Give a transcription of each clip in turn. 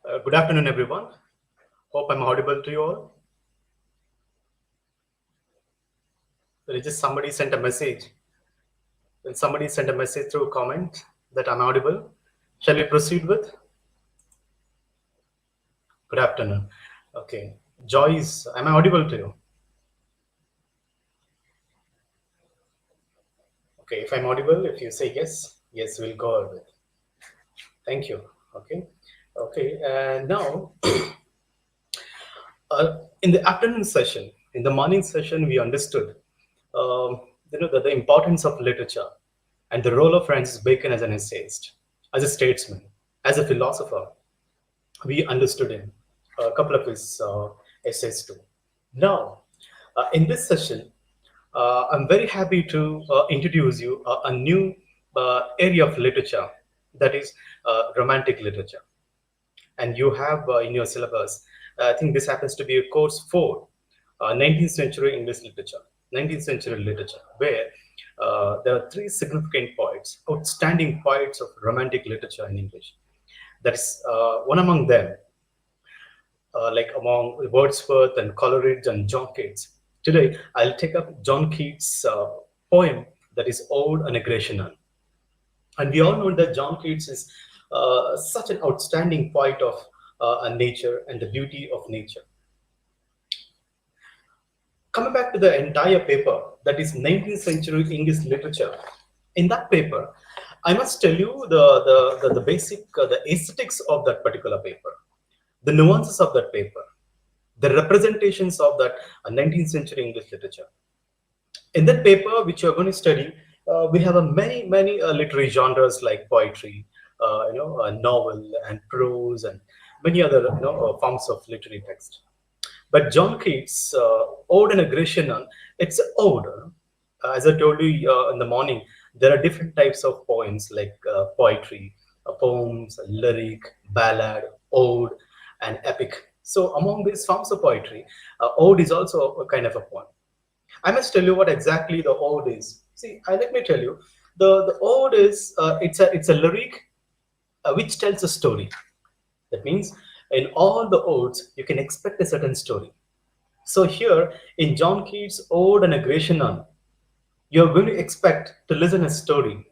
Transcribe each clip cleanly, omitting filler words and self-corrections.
Good afternoon, everyone. Hope I'm audible to you all. There is just somebody sent a message. When somebody sent a message through a comment that I'm audible, shall we proceed with? Good afternoon. Okay. Joyce, am I audible to you? Okay. If I'm audible, if you say yes, yes, we'll go ahead with. Thank you. Okay. Okay. And now, in the afternoon session, in the morning session, we understood, the importance of literature and the role of Francis Bacon as an essayist, as a statesman, as a philosopher. We understood him, a couple of his essays too. Now, in this session, I'm very happy to introduce you a new area of literature, that is romantic literature. And you have in your syllabus, I think this happens to be a course 4, 19th century English literature, 19th century literature, where there are 3 significant poets, outstanding poets of romantic literature in English. That is one among them, like among Wordsworth and Coleridge and John Keats. Today, I'll take up John Keats' poem that is Ode on a Grecian. And we all know that John Keats is such an outstanding poet of nature and the beauty of nature. Coming back to the entire paper, that is 19th century English literature. In that paper, I must tell you the basic, the aesthetics of that particular paper, the nuances of that paper, the representations of that 19th century English literature. In that paper, which you're going to study, we have many literary genres like poetry, novel and prose, and many other forms of literary text. But John Keats' Ode on a Grecian, it's an ode. As I told you in the morning, there are different types of poems like poetry, poems, lyric, ballad, ode, and epic. So among these forms of poetry, ode is also a kind of a poem. I must tell you what exactly the ode is. See, let me tell you, the ode is it's a lyric which tells a story. That means in all the odes, you can expect a certain story. So here in John Keats' Ode on a Grecian, you're going to expect to listen a story.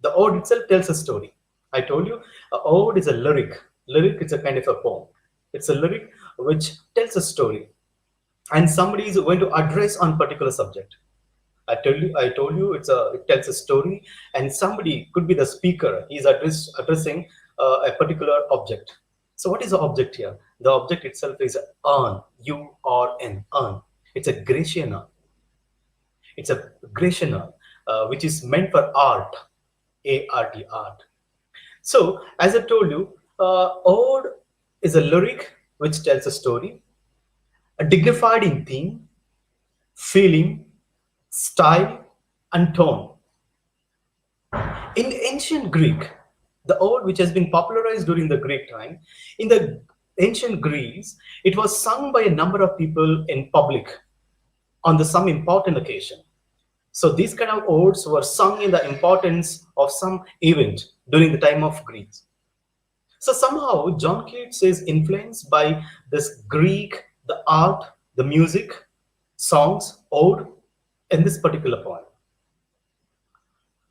The ode itself tells a story. I told you, a ode is a lyric. Lyric is a kind of a poem. It's a lyric which tells a story, and somebody is going to address on particular subject. I told you, it tells a story, and somebody could be the speaker. He's addressing a particular object. So what is the object here? The object itself is urn, U-R-N, urn. It's a Grecian urn. It's a Grecian urn, which is meant for art, A-R-T, art. So as I told you, ode is a lyric which tells a story, a dignified in theme, feeling, style, and tone. In ancient Greek, the ode which has been popularized during the Greek time, in the ancient Greece, it was sung by a number of people in public on some important occasion. So these kind of odes were sung in the importance of some event during the time of Greece. So somehow John Keats is influenced by this Greek, the art, the music, songs, ode in this particular poem.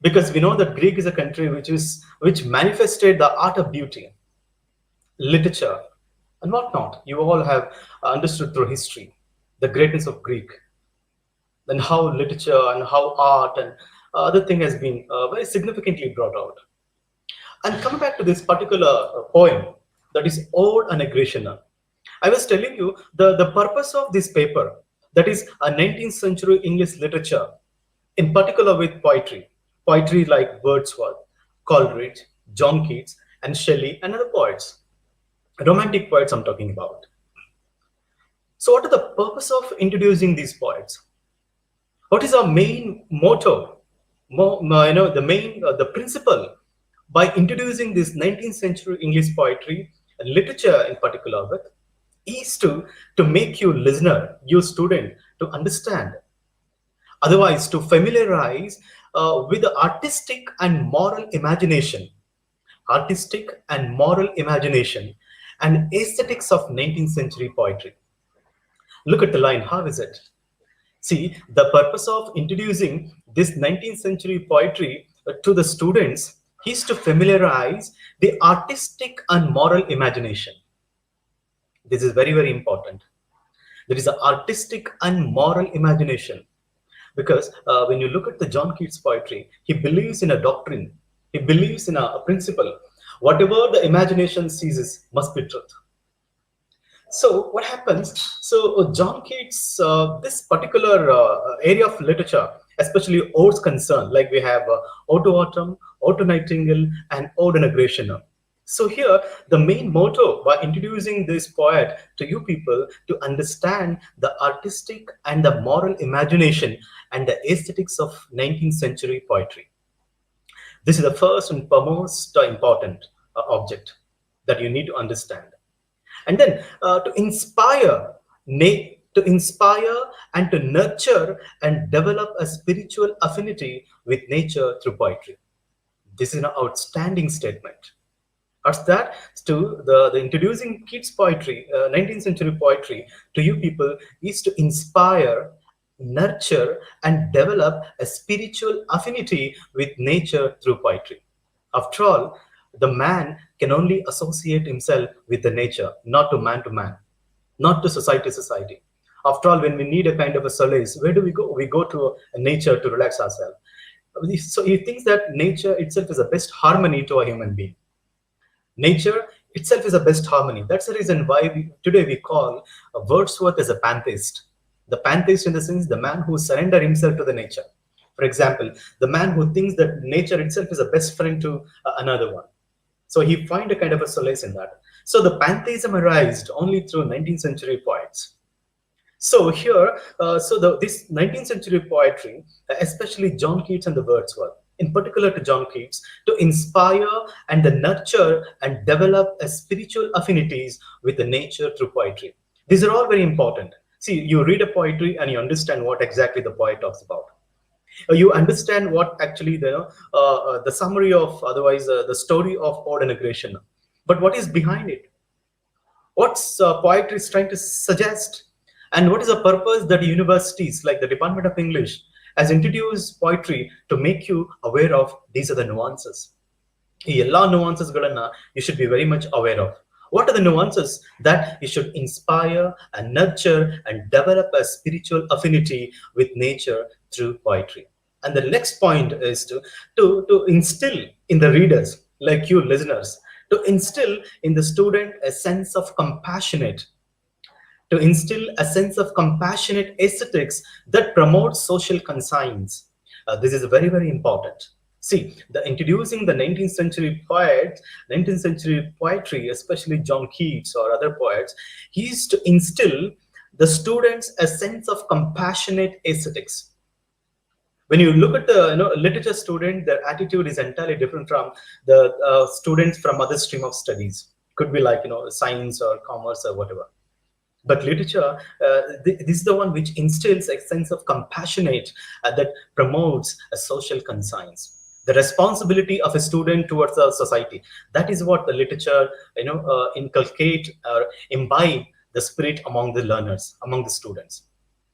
Because we know that Greek is a country which manifested the art of beauty, literature, and whatnot. You all have understood through history the greatness of Greek, and how literature and how art and other thing has been very significantly brought out. And coming back to this particular poem, that is Ode on a Grecian. I was telling you the purpose of this paper, that is a 19th century English literature, in particular with poetry. Poetry like Wordsworth, Coleridge, John Keats, and Shelley, and other poets. Romantic poets I'm talking about. So what are the purpose of introducing these poets? What is our main motto? The principle by introducing this 19th century English poetry and literature in particular with, is to make you listener, you student, to understand. Otherwise, to familiarize with the artistic and moral imagination and aesthetics of 19th century poetry. Look at the line, how is it? See, the purpose of introducing this 19th century poetry to the students is to familiarize the artistic and moral imagination. This is very, very important. There is an artistic and moral imagination. Because when you look at the John Keats poetry, he believes in a doctrine, he believes in a principle. Whatever the imagination seizes must be truth. So what happens? So John Keats, this particular area of literature, especially odes concern, like we have Ode to Autumn, Ode to Nightingale, and Ode in a Gratianum. So here, the main motto by introducing this poet to you people to understand the artistic and the moral imagination and the aesthetics of 19th century poetry. This is the first and foremost important object that you need to understand. And then to inspire and to nurture and develop a spiritual affinity with nature through poetry. This is an outstanding statement. As that to the introducing Keats poetry, 19th century poetry to you people is to inspire, nurture, and develop a spiritual affinity with nature through poetry. After all, the man can only associate himself with the nature, not to man, not to society. After all, when we need a kind of a solace, where do we go? We go to nature to relax ourselves. So he thinks that nature itself is the best harmony to a human being. Nature itself is the best harmony. That's the reason why today we call Wordsworth as a pantheist. The pantheist in the sense, the man who surrenders himself to the nature. For example, the man who thinks that nature itself is a best friend to another one. So he find a kind of a solace in that. So the pantheism arose only through 19th century poets. So here, this 19th century poetry, especially John Keats and the Wordsworth, in particular to John Keats, to inspire and the nurture and develop a spiritual affinities with the nature through poetry. These are all very important. See, you read a poetry and you understand what exactly the poet talks about. You understand what actually the summary of, otherwise the story of Ode and a Gratianum. But what is behind it? What's poetry is trying to suggest? And what is the purpose that universities like the Department of English has introduced poetry to make you aware of? These are the nuances. ಈ ಎಲ್ಲಾ nuancesಗಳನ್ನ you should be very much aware of. What are the nuances that you should inspire and nurture and develop a spiritual affinity with nature through poetry? And the next point is to instill in the readers, like you listeners, to instill in the student a sense of compassionate, to instill a sense of compassionate aesthetics that promote social conscience. This is very, very important. See, the introducing the 19th century poets, 19th century poetry, especially John Keats or other poets, he used to instill the students a sense of compassionate aesthetics. When you look at the literature student, their attitude is entirely different from the students from other stream of studies. Could be like science or commerce or whatever. But literature, this is the one which instills a sense of compassionate that promotes a social conscience, the responsibility of a student towards a society. That is what the literature inculcate or imbibe the spirit among the learners, among the students.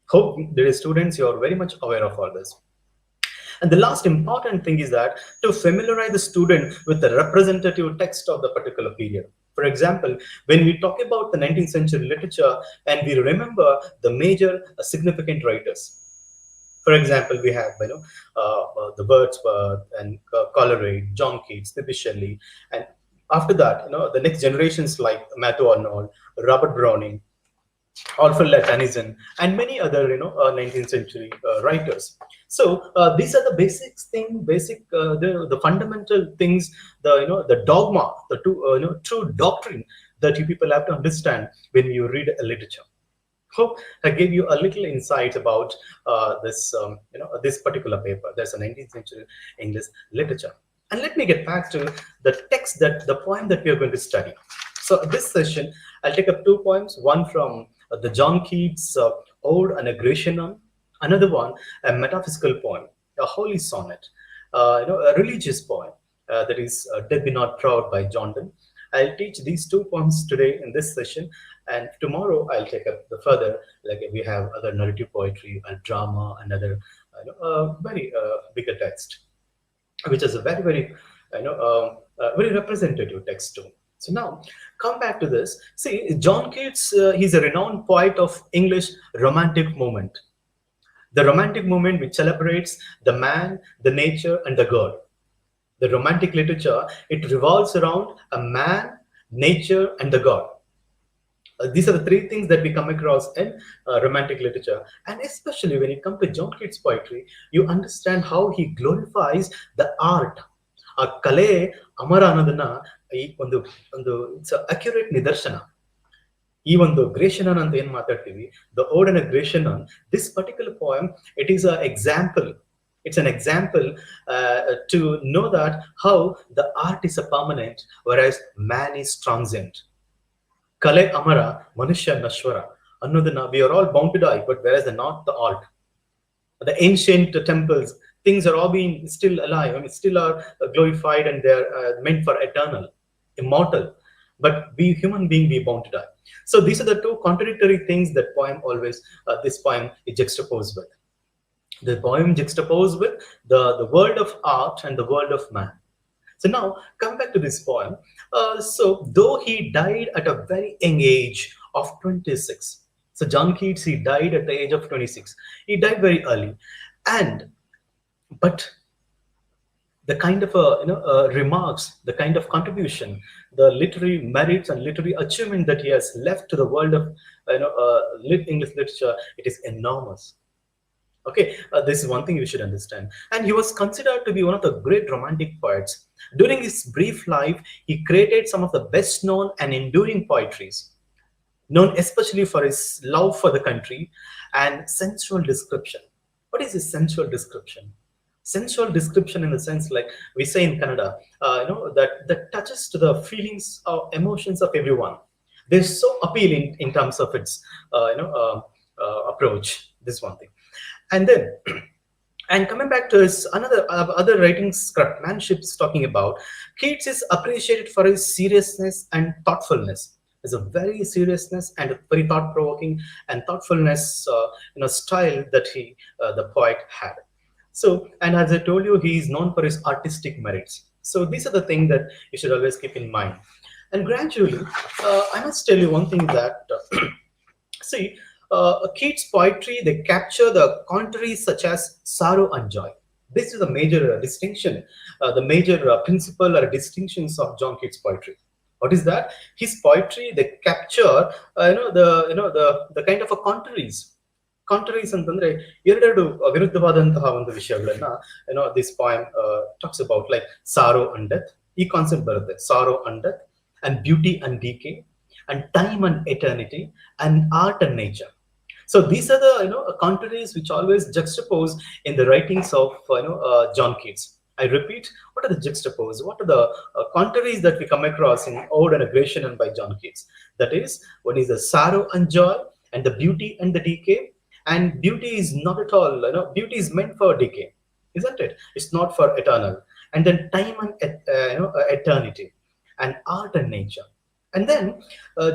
Hope there is students, you are very much aware of all this. And the last important thing is that to familiarize the student with the representative text of the particular period. For example, when we talk about the 19th century literature and we remember the major significant writers. For example, we have the Wordsworth and Coleridge, John Keats, P.B. Shelley, and after that, the next generations like Matthew Arnold, Robert Browning, Alfred Tennyson, and many other 19th century writers. So these are the the fundamental things, the dogma, the true doctrine that you people have to understand when you read a literature. Hope I gave you a little insight about this particular paper. There's a 19th century English literature. And let me get back to the text, the poem that we are going to study. So this session, I'll take up 2 poems, one from the John Keats Ode and a Gratianum, another one, a metaphysical poem, a holy sonnet, a religious poem, that is Death Be Not Proud by John Donne, I'll teach these two poems today in this session, and tomorrow I'll take up the further. Like we have other narrative poetry, and drama, and other very bigger text, which is a very very representative text too. So now come back to this. See, John Keats, he's a renowned poet of English Romantic movement. The Romantic movement which celebrates the man, the nature, and the god. The Romantic literature, it revolves around a man, nature, and the god. These are the three things that we come across in Romantic literature. And especially when it comes to John Keats' poetry, you understand how he glorifies the art. ಆ ಕಲೆ ಅಮರ ಅನ್ನೋದನ್ನ ಈ ಒಂದು it's accurate ನಿದರ್ಶನ. ಈ ಒಂದು ಗ್ರೇಷನನ್ ಅಂತ ಏನ್ ಮಾತಾಡ್ತೀವಿ, the ode and Grecian urn, this particular poem, it is a example. It's an example to know that how the art is a permanent, whereas man is transient. Kale amara, manusya nashwara. Annodana, we are all bound to die, but whereas not the art. The ancient temples, things are all being still alive. I mean, still are glorified, and they're meant for eternal, immortal. But we human being, we bound to die. So these are the two contradictory things that poem always, this poem is juxtaposed with. The poem juxtaposed with the world of art and the world of man. So now, come back to this poem. So though he died at a very young age of 26. So John Keats, he died at the age of 26. He died very early. But the kind of remarks, the kind of contribution, the literary merits and literary achievement that he has left to the world of English literature, it is enormous. Okay, this is one thing you should understand. And he was considered to be one of the great romantic poets. During his brief life, he created some of the best known and enduring poetries, known especially for his love for the country and sensual description. What is this sensual description? Sensual description in the sense, like we say in Kannada, that touches to the feelings or emotions of everyone. They're so appealing in terms of its approach. This one thing. And then, and coming back to his other writings, craftsmanships talking about, Keats is appreciated for his seriousness and thoughtfulness. There's a very seriousness and a very thought-provoking and thoughtfulness style that the poet had. So, and as I told you, he is known for his artistic merits. So these are the things that you should always keep in mind. And gradually, I must tell you one thing that, see, Keats' poetry, they capture the contraries such as sorrow and joy. This is the major distinction, the major principle or distinctions of John Keats' poetry. What is that? His poetry, they capture, the kind of a contraries. Contraries ಅಂತಂದ್ರೆ ಎರಡೆರಡು ವಿರುದ್ಧವಾದಂತಹ ಒಂದು ವಿಷಯಗಳನ್ನ this poem talks about, like sorrow and death. ಈ concept ಬರುತ್ತೆ, sorrow and death, and beauty and decay, and time and eternity, and art and nature. So these are the contraries which always juxtapose in the writings of John Keats. I repeat, what are the juxtapose? What are the contraries that we come across in Ode and Aggression by John Keats? That is, one is the sorrow and joy, and the beauty and the decay. And beauty is not at all, beauty is meant for decay, isn't it? It's not for eternal. And then time and eternity, and art and nature. And then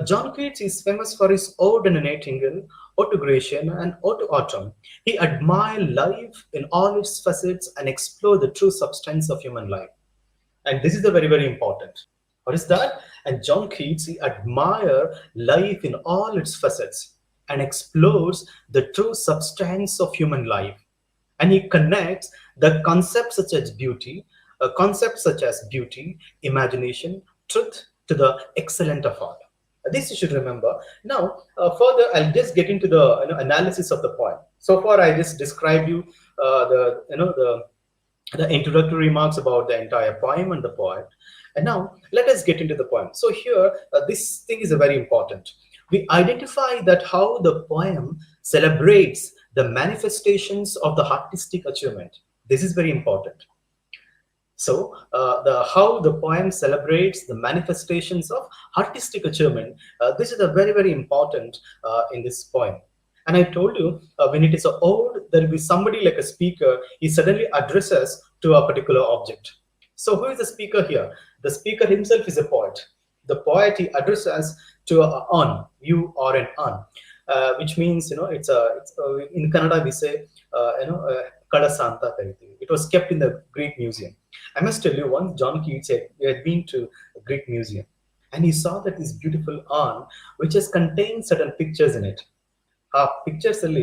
John Keats is famous for his Ode and Nightingale, Ode to Gratian, and Ode to Autumn. He admired life in all its facets and explored the true substance of human life. And this is the very, very important. What is that? And John Keats, he admired life in all its facets and explores the true substance of human life. And he connects the concepts such as beauty, imagination, truth, to the excellent of art. This you should remember. Now, further, I'll just get into the analysis of the poem. So far, I just described you the introductory remarks about the entire poem and the poet. And now, let us get into the poem. So here, this thing is very important. We identify that how the poem celebrates the manifestations of the artistic achievement. This is very important. So how the poem celebrates the manifestations of artistic achievement, this is a very, very important in this poem. And I told you, when it is an ode, there will be somebody like a speaker, he suddenly addresses to a particular object. So who is the speaker here? The speaker himself is a poet. The poet he addresses to a on, you or an on, which means in Kannada we say Kadasanta Kariti. It was kept in the Greek Museum. I must tell you, once John Keats had been to a Greek Museum, and he saw that this beautiful urn, which has contained certain pictures in it. ಆ pictures ಅಲ್ಲಿ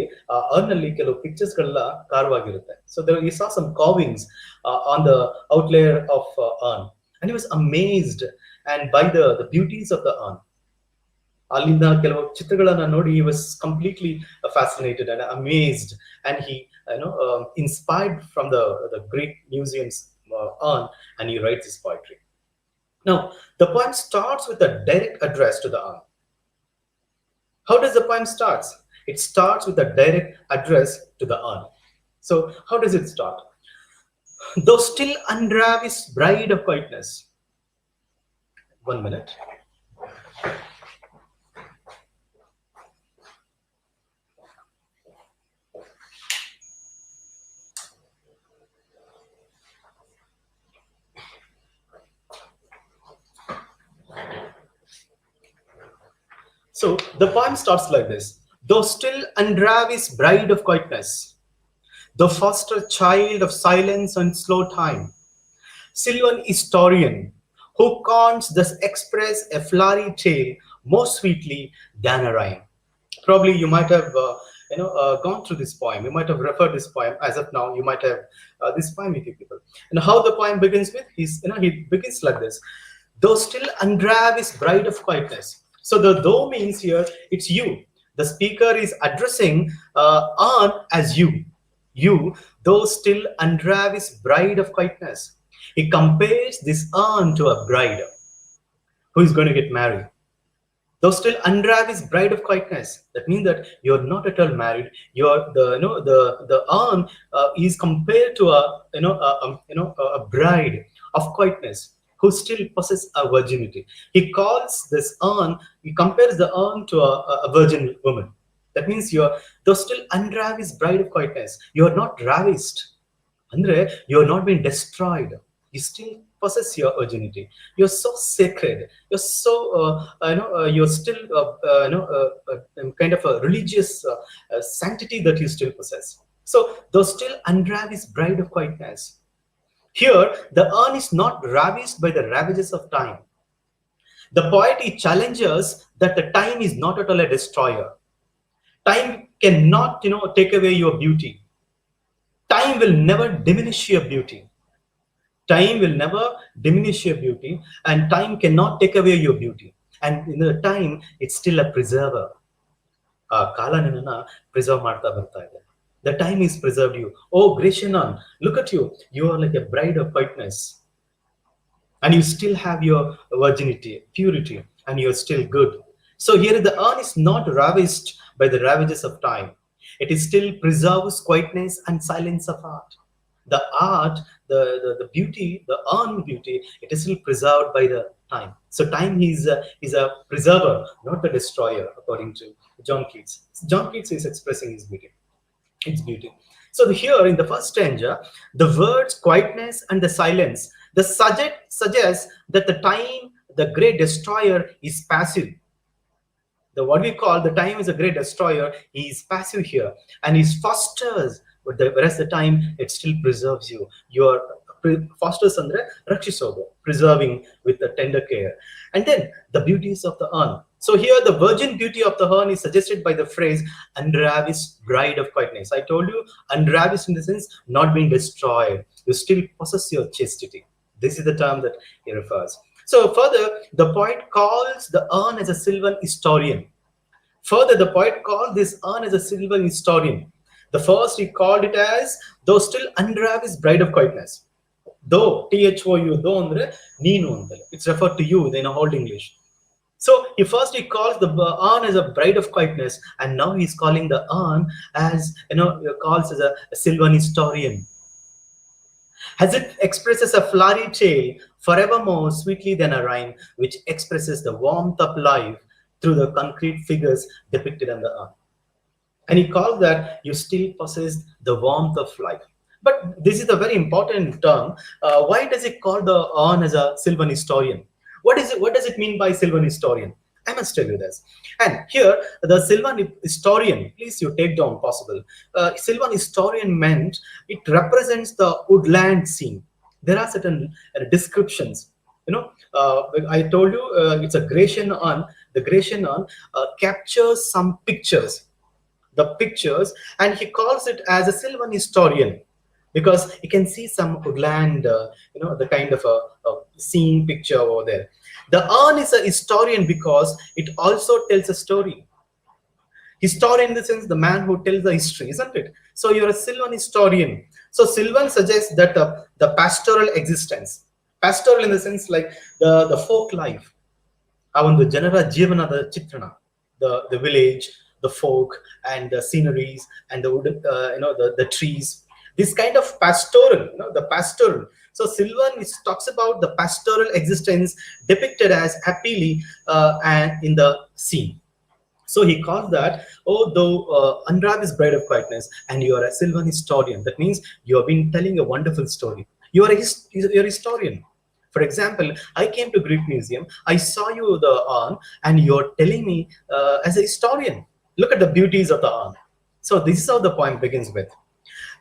urn ಅಲ್ಲಿ ಕೆಲವು pictures ಗಳೆಲ್ಲ ಕಾರವಾಗಿರುತ್ತೆ. So he saw some carvings on the outlayer of urn, and he was amazed and by the beauties of the urn. ಅಲ್ಲಿಂದ ಕೆಲವು ಚಿತ್ರಗಳನ್ನ ನೋಡಿ he was completely fascinated and amazed, and he inspired from the Greek museum's urn, and he writes his poetry. Now the poem starts with a direct address to the urn. How does the poem start? It starts with a direct address to the urn. So how does it start? Though still unravished bride of quietness. 1 minute. So the poem starts like this. Though still unravished bride of quietness, the foster child of silence and slow time, sylvan historian, who can't thus express a flowery tale more sweetly than a rhyme. Probably you might have gone through this poem. You might have referred this poem. As of now, you might have this poem with you people. And how the poem begins with, he begins like this. Though still unravished bride of quietness. So the though means here, it's you. The speaker is addressing on as you. You, though still unravished bride of quietness. He compares this urn to a bride who is going to get married. Though still unravished bride of quietness. That means that you're not at all married. You're the urn is compared to a bride of quietness, who still possess a virginity. He calls this urn, he compares the urn to a virgin woman. That means though still unravished bride of quietness. You're not ravished. Andre, you're not been destroyed. You still possess your virginity. You're so sacred. You're so, you're still, kind of a religious sanctity that you still possess. So, though still unravished bride of quietness. Here, the urn is not ravished by the ravages of time. The poet challenges that the time is not at all a destroyer. Time cannot, take away your beauty. Time will never diminish your beauty. Time will never diminish your beauty, and time cannot take away your beauty. And in the time, it's still a preserver. ಕಾಲ ನಿನ್ನನ್ನ preserve ಮಾಡ್ತಾ ಬರ್ತಾ ಇದೆ. The time is preserved you. Oh, gracious nun, look at you. You are like a bride of quietness. And you still have your virginity, purity, and you're still good. So here the urn is not ravished by the ravages of time. It is still preserves quietness and silence of art. The art, the beauty, the urn beauty, it is still preserved by the time. So time is a preserver, not a destroyer, according to John Keats. John Keats is expressing his beauty. Its beauty. So here in the first stanza, the words quietness and the silence, the subject suggests that the time, the great destroyer, is passive. What we call the time is a great destroyer, he is passive here, and he fosters, whereas the time, it still preserves you. Your fosters andre rakshisodu, preserving with the tender care. And then the beauties of the urn. So here the virgin beauty of the urn is suggested by the phrase unravished bride of quietness. I told you, unravished in the sense not being destroyed. You still possess your chastity. This is the term that he refers. So further, the poet calls the urn as a sylvan historian. Further, the poet called this urn as a sylvan historian. The first he called it as though still unravished bride of quietness. Though, thou, though andre neenu antale. It's referred to you in a Old English. So he calls the urn as a bride of quietness, and now he's calling the urn as calls as a sylvan historian. As it expresses a flowery tale forevermore sweetly than a rhyme, which expresses the warmth of life through the concrete figures depicted on the urn. And he calls that you still possess the warmth of life. But this is a very important term. Why does he call the urn as a sylvan historian? What is it? What does it mean by Sylvan historian? I must tell you this. And here, the Sylvan historian, please you take down possible. Sylvan historian meant it represents the woodland scene. There are certain descriptions. I told you it's a Grecian urn. The Grecian urn captures some pictures, the pictures, and he calls it as a Sylvan historian because you can see some woodland, the kind of a scene picture over there. The urn is a historian because it also tells a story. Historian in the sense the man who tells the history, isn't it? So you're a Sylvan historian. So Sylvan suggests that the pastoral existence, pastoral in the sense like the folk life, ಆ ಒಂದು ಜನರ ಜೀವನದ ಚಿತ್ರಣ, the village, the folk, and the sceneries, and the wood, the trees. This kind of pastoral, the pastoral. So Sylvan talks about the pastoral existence depicted as happily and in the scene. So he calls that, oh, though unwrap is bride of quietness, and you are a Sylvan historian. That means you have been telling a wonderful story. You're a historian. For example, I came to Greek Museum, I saw you the urn, and you're telling me as a historian, look at the beauties of the urn. So this is how the poem begins with.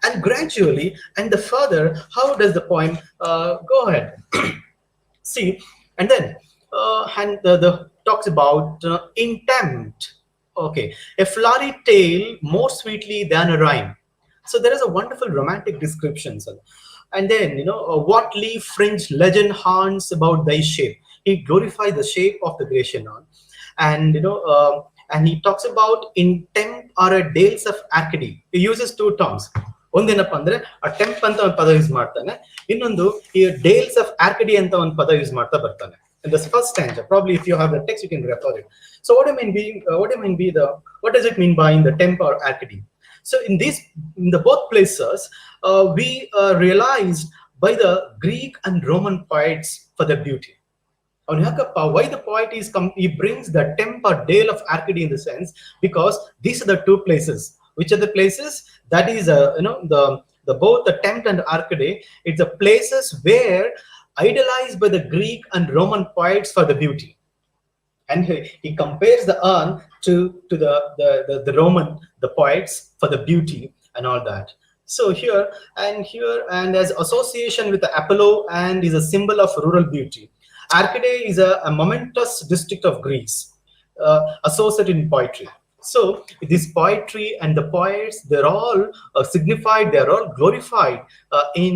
And gradually, and the further, how does the poem go ahead? See, and then, and the talks about intent. Okay, a flowery tale more sweetly than a rhyme. So there is a wonderful romantic description. And then, what leaf fringe legend haunts about thy shape. He glorifies the shape of the Grecian urn. And, and he talks about intent or a dales of Arcady. He uses two terms. ಒಂದೇನಪ್ಪ ಅಂದ್ರೆ ಆ ಟೆಂಪ್ ಅಂತ ಒಂದು ಪದ use ಮಾಡ್ತಾನೆ, ಇನ್ನೊಂದು ಈ ಡೇಲ್ಸ್ of ಆರ್ಕಡಿ ಅಂತ ಒಂದು ಪದ ಯೂಸ್ ಮಾಡ್ತಾ ಬರ್ತಾನೆ. In the first stanza, probably if you have the text, you can refer it. So what does it mean by in the temp or arcady? So in the both places, we realized by the Greek and Roman poets for their beauty. Why the poet he brings the temp or dale of Arcady in the sense because these are the two places. Which are the places? That is the both the temp and Arcady. It's the places where idolized by the Greek and Roman poets for the beauty. And he compares the urn to the Roman, the poets for the beauty and all that. So here and as association with the Apollo and is a symbol of rural beauty. Arcady is a momentous district of Greece associated in poetry. So this poetry and the poets, they're all signified, they're all glorified in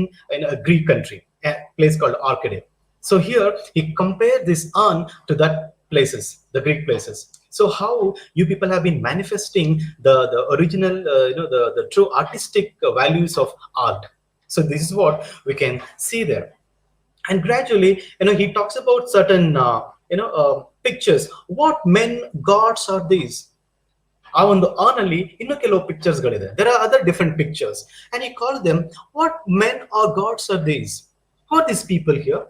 a Greek country, a place called Arcady. So here he compared this urn to that places, the Greek places. So how you people have been manifesting the original, the true artistic values of art. So this is what we can see there. And gradually, he talks about certain, pictures. What men gods are these? ಆ ಒಂದು on ಅಲ್ಲಿ ಇನ್ನು ಕೆಲವು pictures ಗಳಿದೆ. There are other different pictures, and he calls them, what men or gods are these? Who are these people here?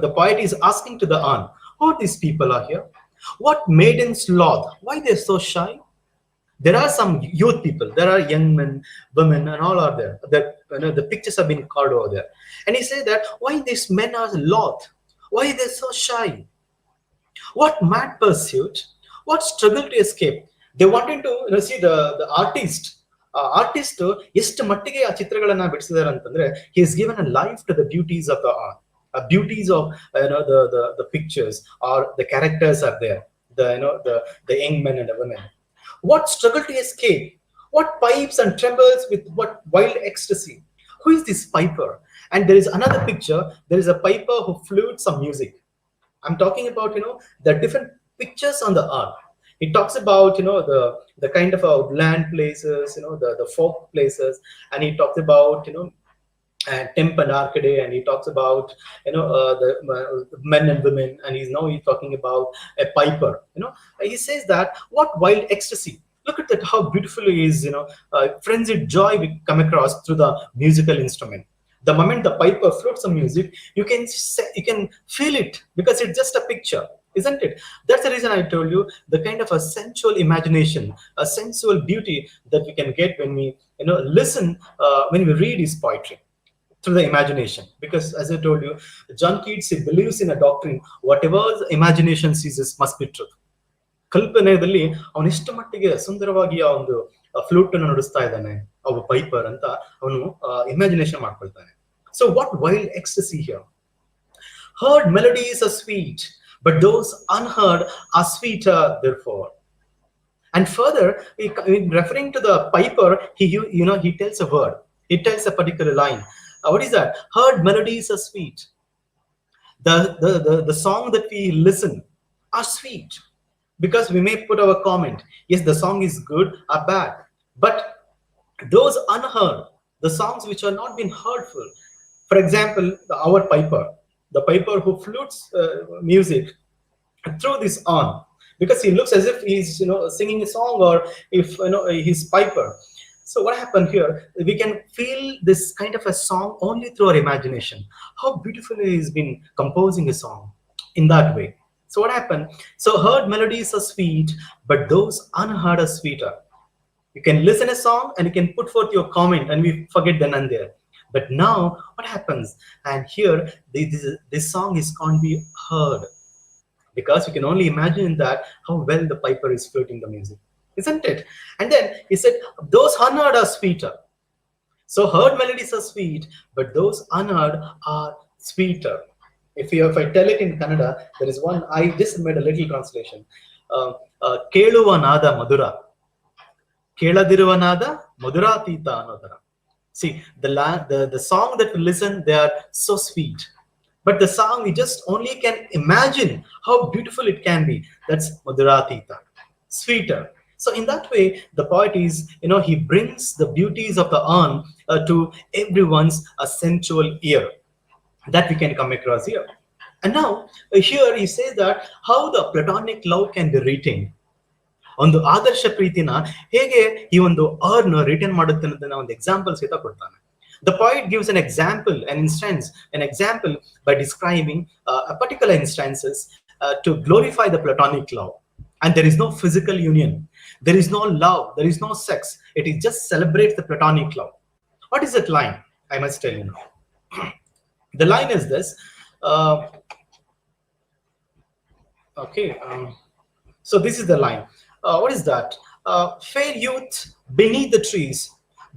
The poet is asking to the urn, who these people are here? What maidens loth? Why they're so shy? There are some youth people, there are young men, women, and all are there. The pictures have been called over there. And he said that why these men are loth? Why they're so shy? What mad pursuit? What struggle to escape? They wanted to see the artist ಎಷ್ಟು ಮಟ್ಟಿಗೆ ಆ ಚಿತ್ರಗಳನ್ನ ಬಿಡಿಸಿದಾರೆ ಅಂತಂದ್ರೆ he has given a life to the beauties of the art, beauties of the pictures or the characters are there, the young men and the women. What struggle to escape? What pipes and trembles with what wild ecstasy? Who is this piper? And there is another picture, there is a piper who flutes some music. I'm talking about the different pictures on the art. He talks about the kind of land places, the folk places, and he talks about temp and arcady, and he talks about the men and women, and he's talking about a piper. He says that what wild ecstasy. Look at that, how beautiful it is. Frenzied joy we come across through the musical instrument. The moment the piper flutes some music, you can feel it because it's just a picture. Isn't it? That's the reason I told you the kind of a sensual imagination, a sensual beauty that we can get when we listen, when we read his poetry. through the imagination. Because as I told you, John Keats, he believes in a doctrine, whatever the imagination sees must be truth. ಕಲ್ಪನೆಯಲ್ಲಿ ಅವನು ಎಷ್ಟು ಮಟ್ಟಿಗೆ ಸುಂದರವಾಗಿ ಆ ಒಂದು flute ಅನ್ನು ನುಡಿಸ್ತಾ ಇದ್ದಾನೆ, ಅವ piper ಅಂತ ಅವನು ಇಮ್ಯಾಜಿನೇಷನ್ ಮಾಡ್ಕೊಳ್ತಾನೆ. So what wild ecstasy here. Heard melodies are sweet, but those unheard are sweeter therefore. And further, in referring to the piper, he tells a word. He tells a particular line. What is that? Heard melodies are sweet. The song that we listen are sweet. Because we may put our comment, yes, the song is good or bad. But those unheard, the songs which are not been heardful, for example, our piper, the piper who flutes music through this on, because he looks as if he's singing a song, or if he's piper. So what happened here, we can feel this kind of a song only through our imagination, how beautifully he's been composing a song in that way. So what happened? So heard melodies are sweet, but those unheard are sweeter. You can listen a song and you can put forth your comment and we forget then and there. But now what happens? And here this song is can't be heard, because you can only imagine that how well the piper is fluting the music, isn't it? And then he said those unheard are sweeter. So heard melodies are sweet, but those unheard are sweeter. If I tell it in Kannada, there is one, I just made a little translation. Keluva nada madura, keladiruva nada maduratita anodara. See, the song that we listen, they are so sweet. But the song, we just only can imagine how beautiful it can be. That's maduratita, sweeter. So in that way, the poet is, he brings the beauties of the urn to everyone's sensual ear. That we can come across here. And now here he says that how the platonic love can be retained. ಒಂದು ಆದರ್ಶ ಪ್ರೀತಿನ ಹೇಗೆ ಈ ಒಂದು earn return ಮಾಡುತ್ತೆ ಅನ್ನೋದನ್ನ ಒಂದು example ಸಹಿತ ಕೊಡ್ತಾನೆ. The poet gives an example, an example by describing a particular instances to glorify the platonic love. And there is no physical union, there is no love, there is no sex. It is just celebrates the platonic love. What is that line? I must tell you now. The line is this. So this is the line. What is that? Fair youth beneath the trees,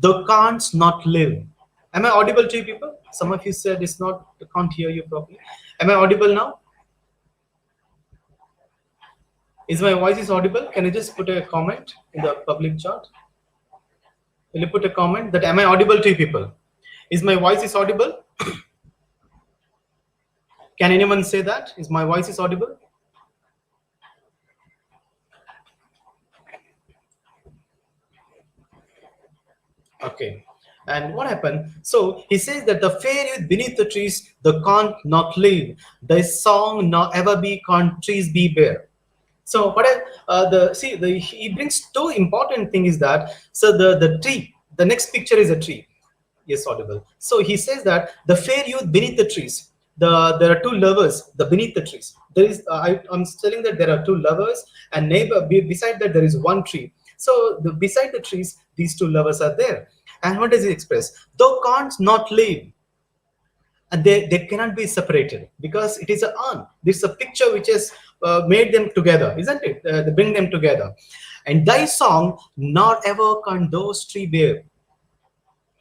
thou canst not live. Am I audible to you people? Some of you said it's not, I can't hear you properly. Am I audible now? Is my voice is audible? Can you just put a comment in the public chat? Will you put a comment that am I audible to you people? Is my voice is audible? Can anyone say that? Is my voice is audible? Okay. And what happened? So he says that the fair youth beneath the trees, the can't not live. Thy song nor ever be can't trees be bare. So what he brings two important things is that, so the tree, the next picture is a tree. Yes, audible. So he says that the fair youth beneath the trees, there are two lovers, the beneath the trees. There is I'm telling that there are two lovers, and beside that there is one tree. So beside the trees, these two lovers are there. And what does he express? Thou canst not live. And they cannot be separated, because it is an urn. This is a picture which has made them together, isn't it? They bring them together. And thy song nor ever can those tree bear.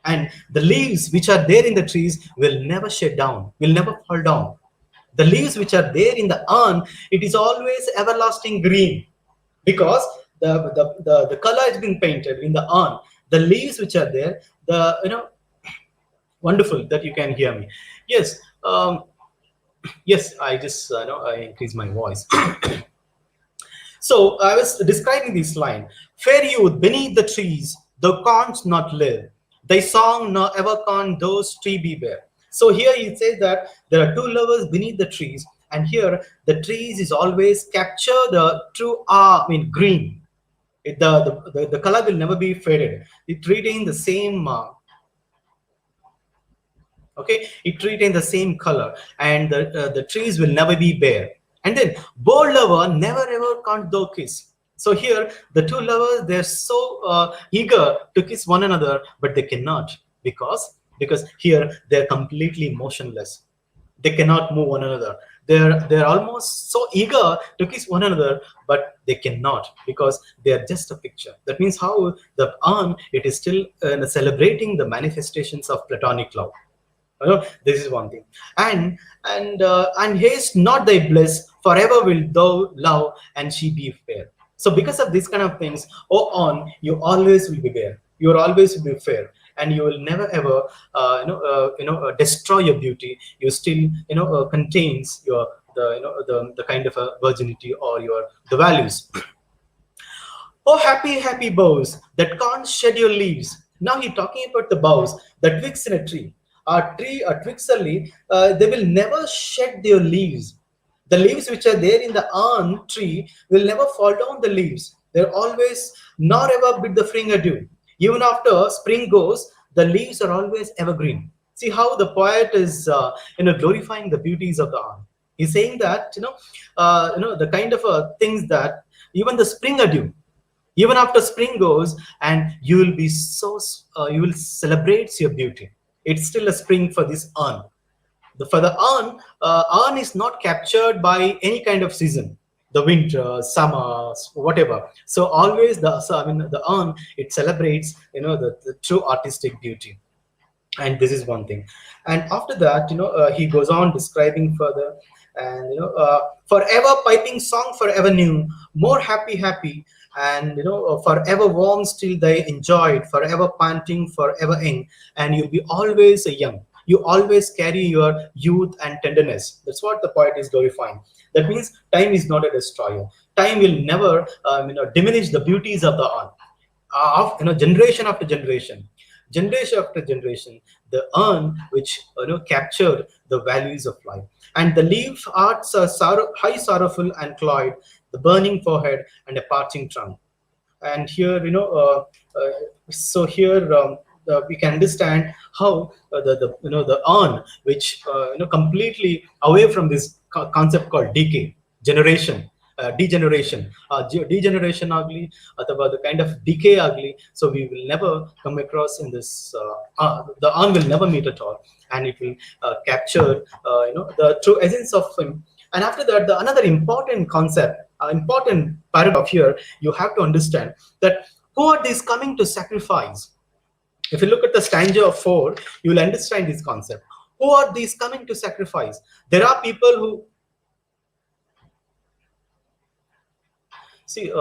And the leaves which are there in the trees will never shed down, will never fall down. The leaves which are there in the urn, it is always everlasting green, because the color has been painted in the urn. The leaves which are there, wonderful that you can hear me. Yes, yes, I just I increase my voice. So I was describing this line: fair youth beneath the trees, thou canst not live. Thy song nor ever can those tree be bare. So here he says that there are two lovers beneath the trees, and here the trees is always capture the true green. The color will never be faded. It retains the same it retains the same color, and the trees will never be bare. And then bold lover never ever can't thou kiss. So here the two lovers, they're so eager to kiss one another, but they cannot, because because here they're completely motionless. They cannot move one another. They're almost so eager to kiss one another, but they cannot because they are just a picture. That means how the urn, it is still celebrating the manifestations of platonic love. This is one thing. And haste not thy bliss, forever will thou love, and she be fair. So because of these kind of things, oh on, you always will be there. You will always will be fair, and you will never ever destroy your beauty. You still contains your the kind of a virginity or your the values. Oh, happy, happy boughs that can't shed your leaves. Now he's talking about the boughs that twigs in a tree. A twigs a leaf, they will never shed their leaves. The leaves which are there in the arm tree will never fall down the leaves. They're always, nor ever bid the spring adieu. Even after spring goes, the leaves are always evergreen. See how the poet is, glorifying the beauties of the arm. He's saying that, the kind of things that even the spring adieu, even after spring goes, and you will be so you will celebrate your beauty. It's still a spring for this urn. For the urn is not captured by any kind of season, the winter, summer, whatever. So always the urn, it celebrates the true artistic beauty. And this is one thing. And after that, he goes on describing further, and forever piping song, forever new, more happy, happy, and forever warm still they enjoyed, forever panting, forever young, and you'll be always young. You always carry your youth and tenderness. That's what the poet is glorifying. That means time is not a destroyer. Time will never diminish the beauties of the art. Generation after generation, the urn which captured the values of life. And the leaf arts are high, sorrowful, and cloyed, the burning forehead and a parching trunk. And here, so here we can understand how the urn, which completely away from this concept called decay, generation, degeneration, degeneration ugly, or the kind of decay ugly. So we will never come across in this. The urn will never meet at all, and it will capture the true essence of him. And after that, the another important concept, important paragraph here, you have to understand that who are these coming to sacrifice? If you look at the stanza of 4, you will understand this concept. Who are these coming to sacrifice? There are people who see.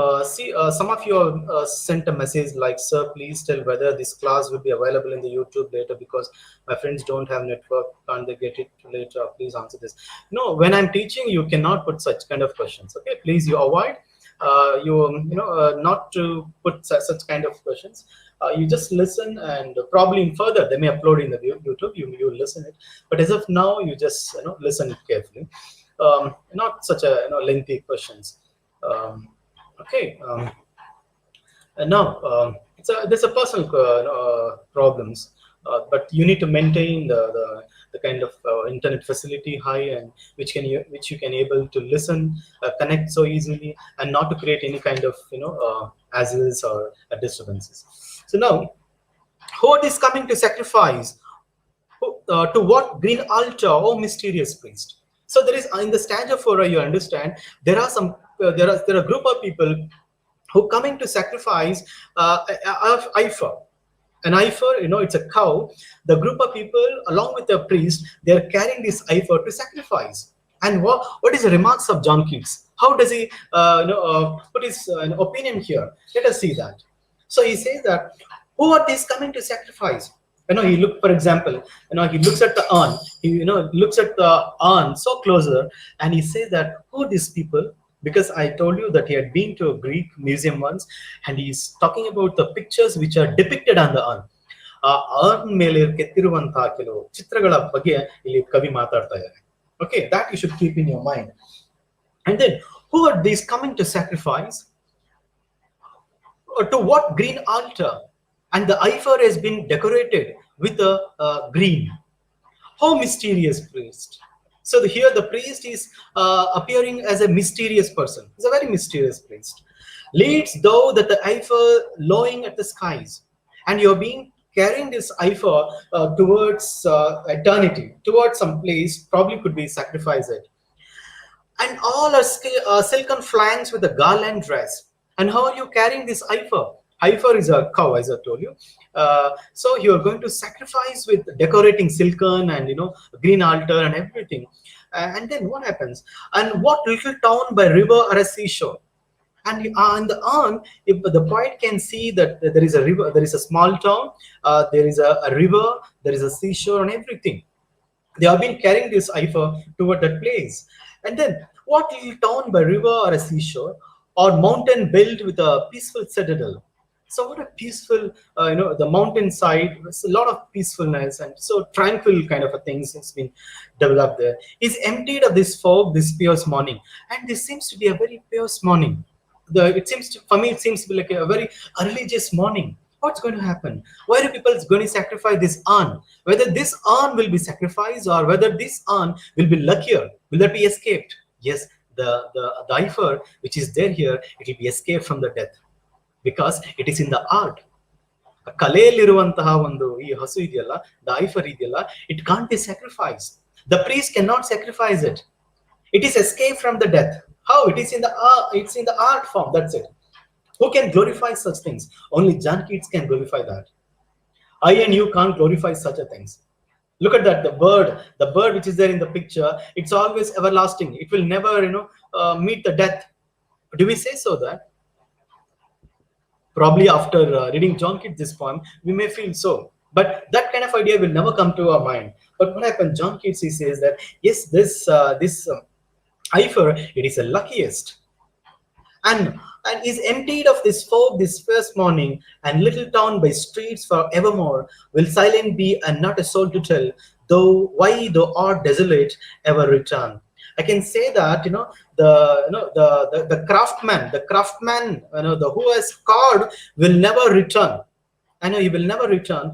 Some of you sent a message like, "Sir, please tell whether this class will be available in the YouTube later because my friends don't have network. Can't they get it later? Please answer this." No, when I'm teaching, you cannot put such kind of questions. Okay, please, you avoid. Not to put such kind of questions. You just listen, and probably further they may upload in the YouTube. You listen it, but as of now, you just listen it carefully. Not such a lengthy questions. Okay. And now there's a personal problems, but you need to maintain the kind of internet facility high, and which you can able to listen, connect so easily, and not to create any kind of hassles or disturbances. So now, who is coming to sacrifice? To what green altar, oh mysterious priest? So there is in the stanza 4, you understand there are some there are a group of people who coming to sacrifice of Ifer. An Ifer, it's a cow. The group of people, along with the priest, they are carrying this Ifer to sacrifice. And what is the remarks of John Keats? How does he put his opinion here? Let us see that. So he says that who are these coming to sacrifice? He look, for example, he looks at the urn. He looks at the urn so closer, and he says that who are these people? Because I told you that he had been to a Greek museum once, and he's talking about the pictures which are depicted on the urn. Urn ಮೇಲೆ ಕೆತ್ತಿರುವಂತಹ ಕೆಲವು ಚಿತ್ರಗಳ ಬಗ್ಗೆ ಇಲ್ಲಿ ಕವಿ ಮಾತಾಡ್ತಾ ಇದ್ದಾರೆ. Okay, that you should keep in your mind. And then, who are these coming to sacrifice? Or to what green altar? And the Ifer has been decorated with a green. How mysterious priest! So here the priest is appearing as a mysterious person. He's a very mysterious priest. Leads thou that the Ifer lowing at the skies, and you're being carrying this ifer towards eternity, towards some place, probably could be sacrificed it. And all are silken flanks with a garland dress. And how are you carrying this heifer? Heifer is a cow, as I told you. So you are going to sacrifice with decorating silken and green altar and everything. And then what happens? And what little town by river or a seashore? And on the on, if the poet can see that there is a river, there is a small town, there is a river, there is a seashore, and everything. They have been carrying this ifer toward that place. And then, what little town by river or a seashore, or mountain built with a peaceful citadel? So, what a peaceful, the mountainside. It's a lot of peacefulness and so tranquil kind of a things has been developed there. Is emptied of this fog, this fierce morning, and this seems to be a very fierce morning. It seems to, for me, it seems to be like a very religious morning. What's going to happen? Why are people going to sacrifice this urn? Whether this urn will be sacrificed or whether this urn will be luckier, will that be escaped? Yes, the ifer which is there here, it will be escaped from the death because it is in the art. ಕಲೆಯಲ್ಲಿರುವಂತಹ ಒಂದು ಈ ಹಸು ಇದೆಯಲ್ಲ, the ifer ಇದೆಯಲ್ಲ, it can't be sacrificed. The priest cannot sacrifice it. It is escape from the death. How? It's in the art form. That's it. Who can glorify such things? Only John Keats can glorify that. I and you can't glorify such a things. Look at that, the bird which is there in the picture, it's always everlasting. It will never, meet the death. Do we say so that? Probably after reading John Keats this poem, we may feel so. But that kind of idea will never come to our mind. But what happened? John Keats, he says that, yes, this ifer, it is the luckiest. And is emptied of this fog this first morning, and little town by streets for evermore will silent be and not a soul to tell, though why thou art desolate ever return. I can say that the craftsman, who has carved will never return. I know he will never return,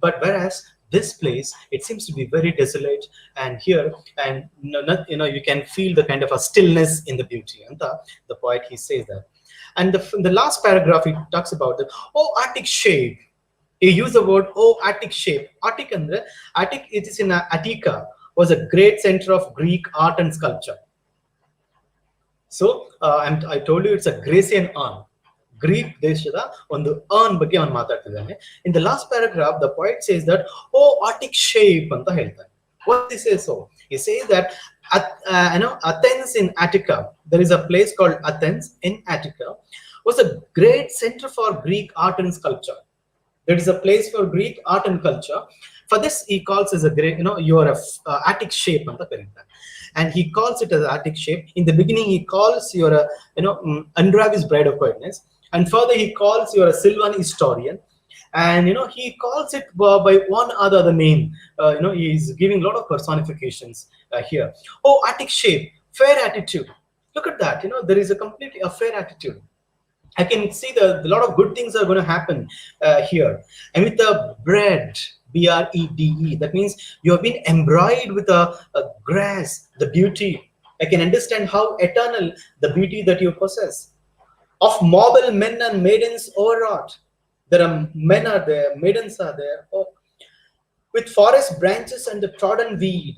but whereas this place, it seems to be very desolate, and here, and you can feel the kind of a stillness in the beauty. And the poet, he says that. And the last paragraph, he talks about that. Oh, Attic shape. He used the word, oh, Attic shape. Attic, it is in Attica, was a great center of Greek art and sculpture. So I told you it's a Grecian urn. Greek ದೇಶದ ಒಂದು earn ಬಗ್ಗೆ ಅವನು ಮಾತಾಡ್ತಿದ್ದಾನೆ. In the last paragraph, the poet says that, oh, Attic shape ಅಂತ ಹೇಳ್ತಾನೆ. What he says so? He says that Athens in Attica, there is a place called Athens in Attica, was a great center for Greek art and sculpture. There is a place for Greek art and culture. For this, he calls as a great, you are a Attic shape ಅಂತ ಕರೀತಾನೆ. And he calls it as Attic shape. In the beginning, he calls you a, Andravis bride of quietness. And further, he calls you a Sylvan historian. And, he calls it by one other name. He's giving a lot of personifications here. Oh, Attic shape, fair attitude. Look at that. There is a fair attitude. I can see a lot of good things are going to happen here. And with the bread, B-R-E-D-E, that means you have been embroidered with a grass, the beauty. I can understand how eternal the beauty that you possess. Of marble men and maidens overwrought. There are men are there, maidens are there. Oh, with forest branches and the trodden weed.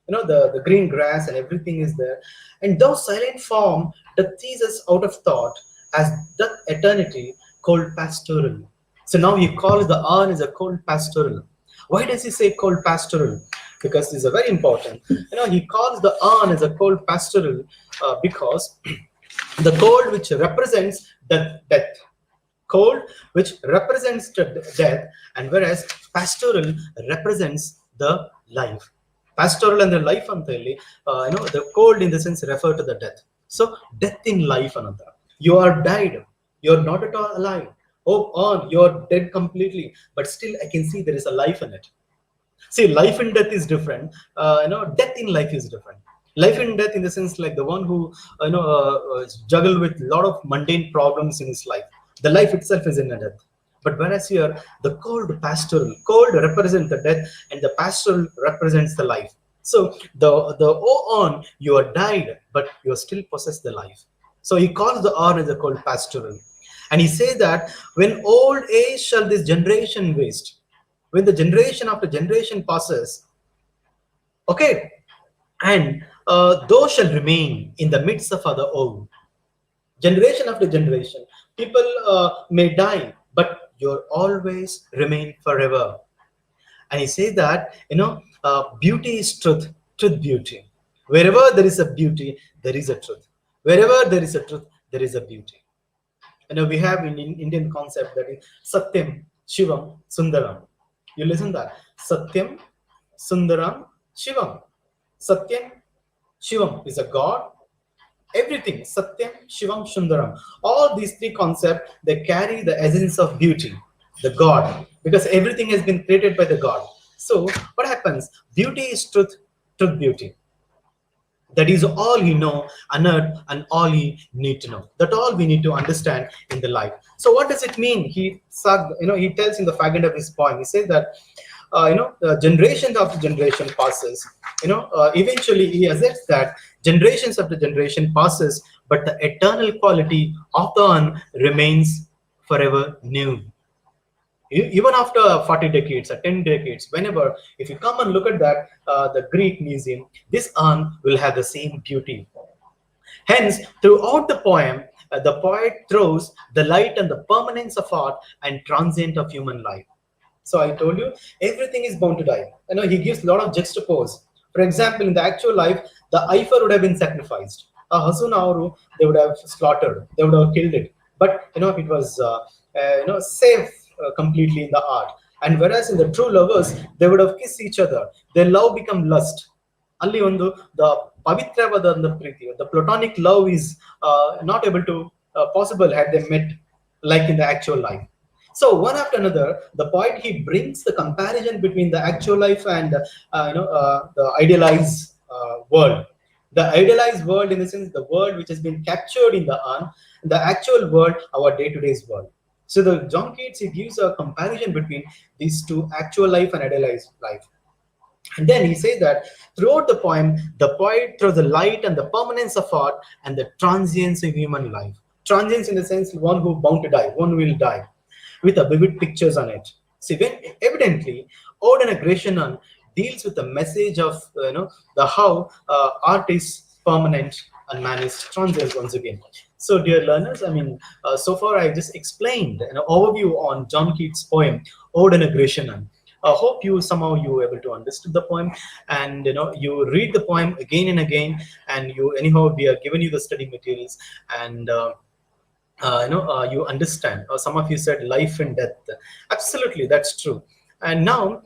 The green grass and everything is there. And thou silent form that teases out of thought, as doth eternity cold pastoral. So now he calls the urn as a cold pastoral. Why does he say cold pastoral? Because this is very important. He calls the urn as a cold pastoral because the cold which represents death. Cold which represents death, and whereas pastoral represents the life. Pastoral and the life antali, the cold in the sense refer to the death. So death in life another. You are died. You are not at all alive. Oh, you are dead completely. But still, I can see there is a life in it. See, life and death is different. Death in life is different. Life and death in the sense like the one who juggle with a lot of mundane problems in his life. The life itself is in a death. But whereas here, the cold represents the death, and the pastoral represents the life. So the on, you are died, but you still possess the life. So he calls the urn as a cold pastoral. And he says that when old age shall this generation waste, when the generation after generation passes, okay, and those shall remain in the midst of other old. Generation after generation, people may die, but you'll always remain forever. And he says that, beauty is truth, truth beauty. Wherever there is a beauty, there is a truth. Wherever there is a truth, there is a beauty. We have in Indian concept that is Satyam, Shivam, Sundaram. You listen that Satyam, Sundaram, Shivam. Satyam, Shivam is a god. Everything Satyam, Shivam, Sundaram. All these three concepts, they carry the essence of beauty, the God, because everything has been created by the God. So what happens? Beauty is truth, truth beauty. That is all he know on earth and all he need to know. That all we need to understand in the life. So what does it mean? He tells in the fag end of his poem. He says that generation after generation passes. Eventually he asserts that generations after generation passes, but the eternal quality of the urn remains forever new. Even after 40 decades or 10 decades, whenever, if you come and look at that, the Greek museum, this urn will have the same beauty. Hence, throughout the poem, the poet throws the light and the permanence of art and transient of human life. So I told you, everything is bound to die. He gives a lot of juxtapose. For example, in the actual life, the heifer would have been sacrificed. A Hasunauru, they would have slaughtered, they would have killed it. But it was safe completely in the art. And whereas in the true lovers, they would have kissed each other. Their love become lust. Only on the pavitravada priti, the platonic love is not able to possible had they met like in the actual life. So one after another, the poet he brings the comparison between the actual life and the idealized world. The idealized world, in the sense, the world which has been captured in the urn, the actual world, our day-to-day world. So the John Keats he gives a comparison between these two, actual life and idealized life. And then he says that throughout the poem, the poet throws the light and the permanence of art and the transience of human life. Transience in the sense one who bound to die, one will die, with a vivid pictures on it. See, when evidently, Ode and Aggression deals with the message of the how art is permanent and man is transient once again. So, dear learners, so far I just explained an overview on John Keats' poem Ode and Aggression. I hope you somehow you were able to understand the poem, and you read the poem again and again, and you anyhow we are giving you the study materials, and you understand. Or some of you said life and death. Absolutely, that's true. And now,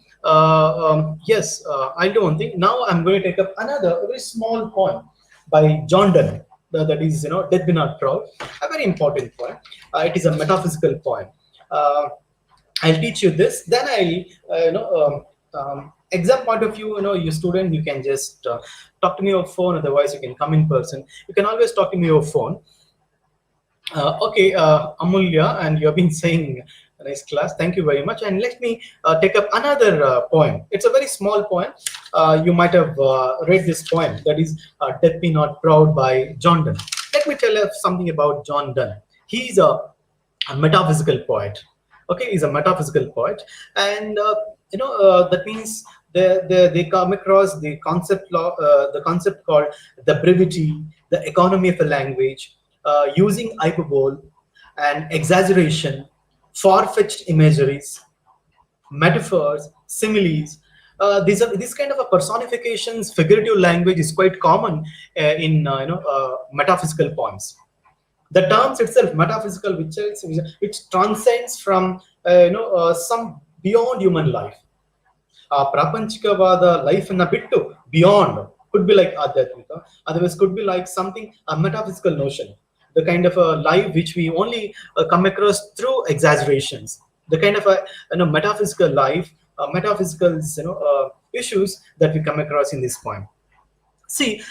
yes, I'll do one thing. Now I'm going to take up another very small poem by John Donne. That is, Death Be Not Proud. A very important poem. It is a metaphysical poem. I'll teach you this. Then exam point of view, you student, you can just talk to me over phone. Otherwise, you can come in person. You can always talk to me over phone. Okay, Amulya, and you have been saying a nice class. Thank you very much. And let me take up another poem. It's a very small poem. You might have read this poem. That is Death Be Not Proud by John Donne. Let me tell you something about John Donne. He's a metaphysical poet. Okay, he's a metaphysical poet. And, that means they come across the concept called the brevity, the economy of a language, using hyperbole and exaggeration, far-fetched imageries, metaphors, similes. These kind of a personifications, figurative language is quite common in metaphysical poems. The terms itself, metaphysical, which transcends from some beyond human life. Prapanchikavada life in a bit beyond could be like Adhyatmika, otherwise could be like something, a metaphysical notion, the kind of a life which we only come across through exaggerations, the kind of a metaphysical life, metaphysical issues that we come across in this poem. See,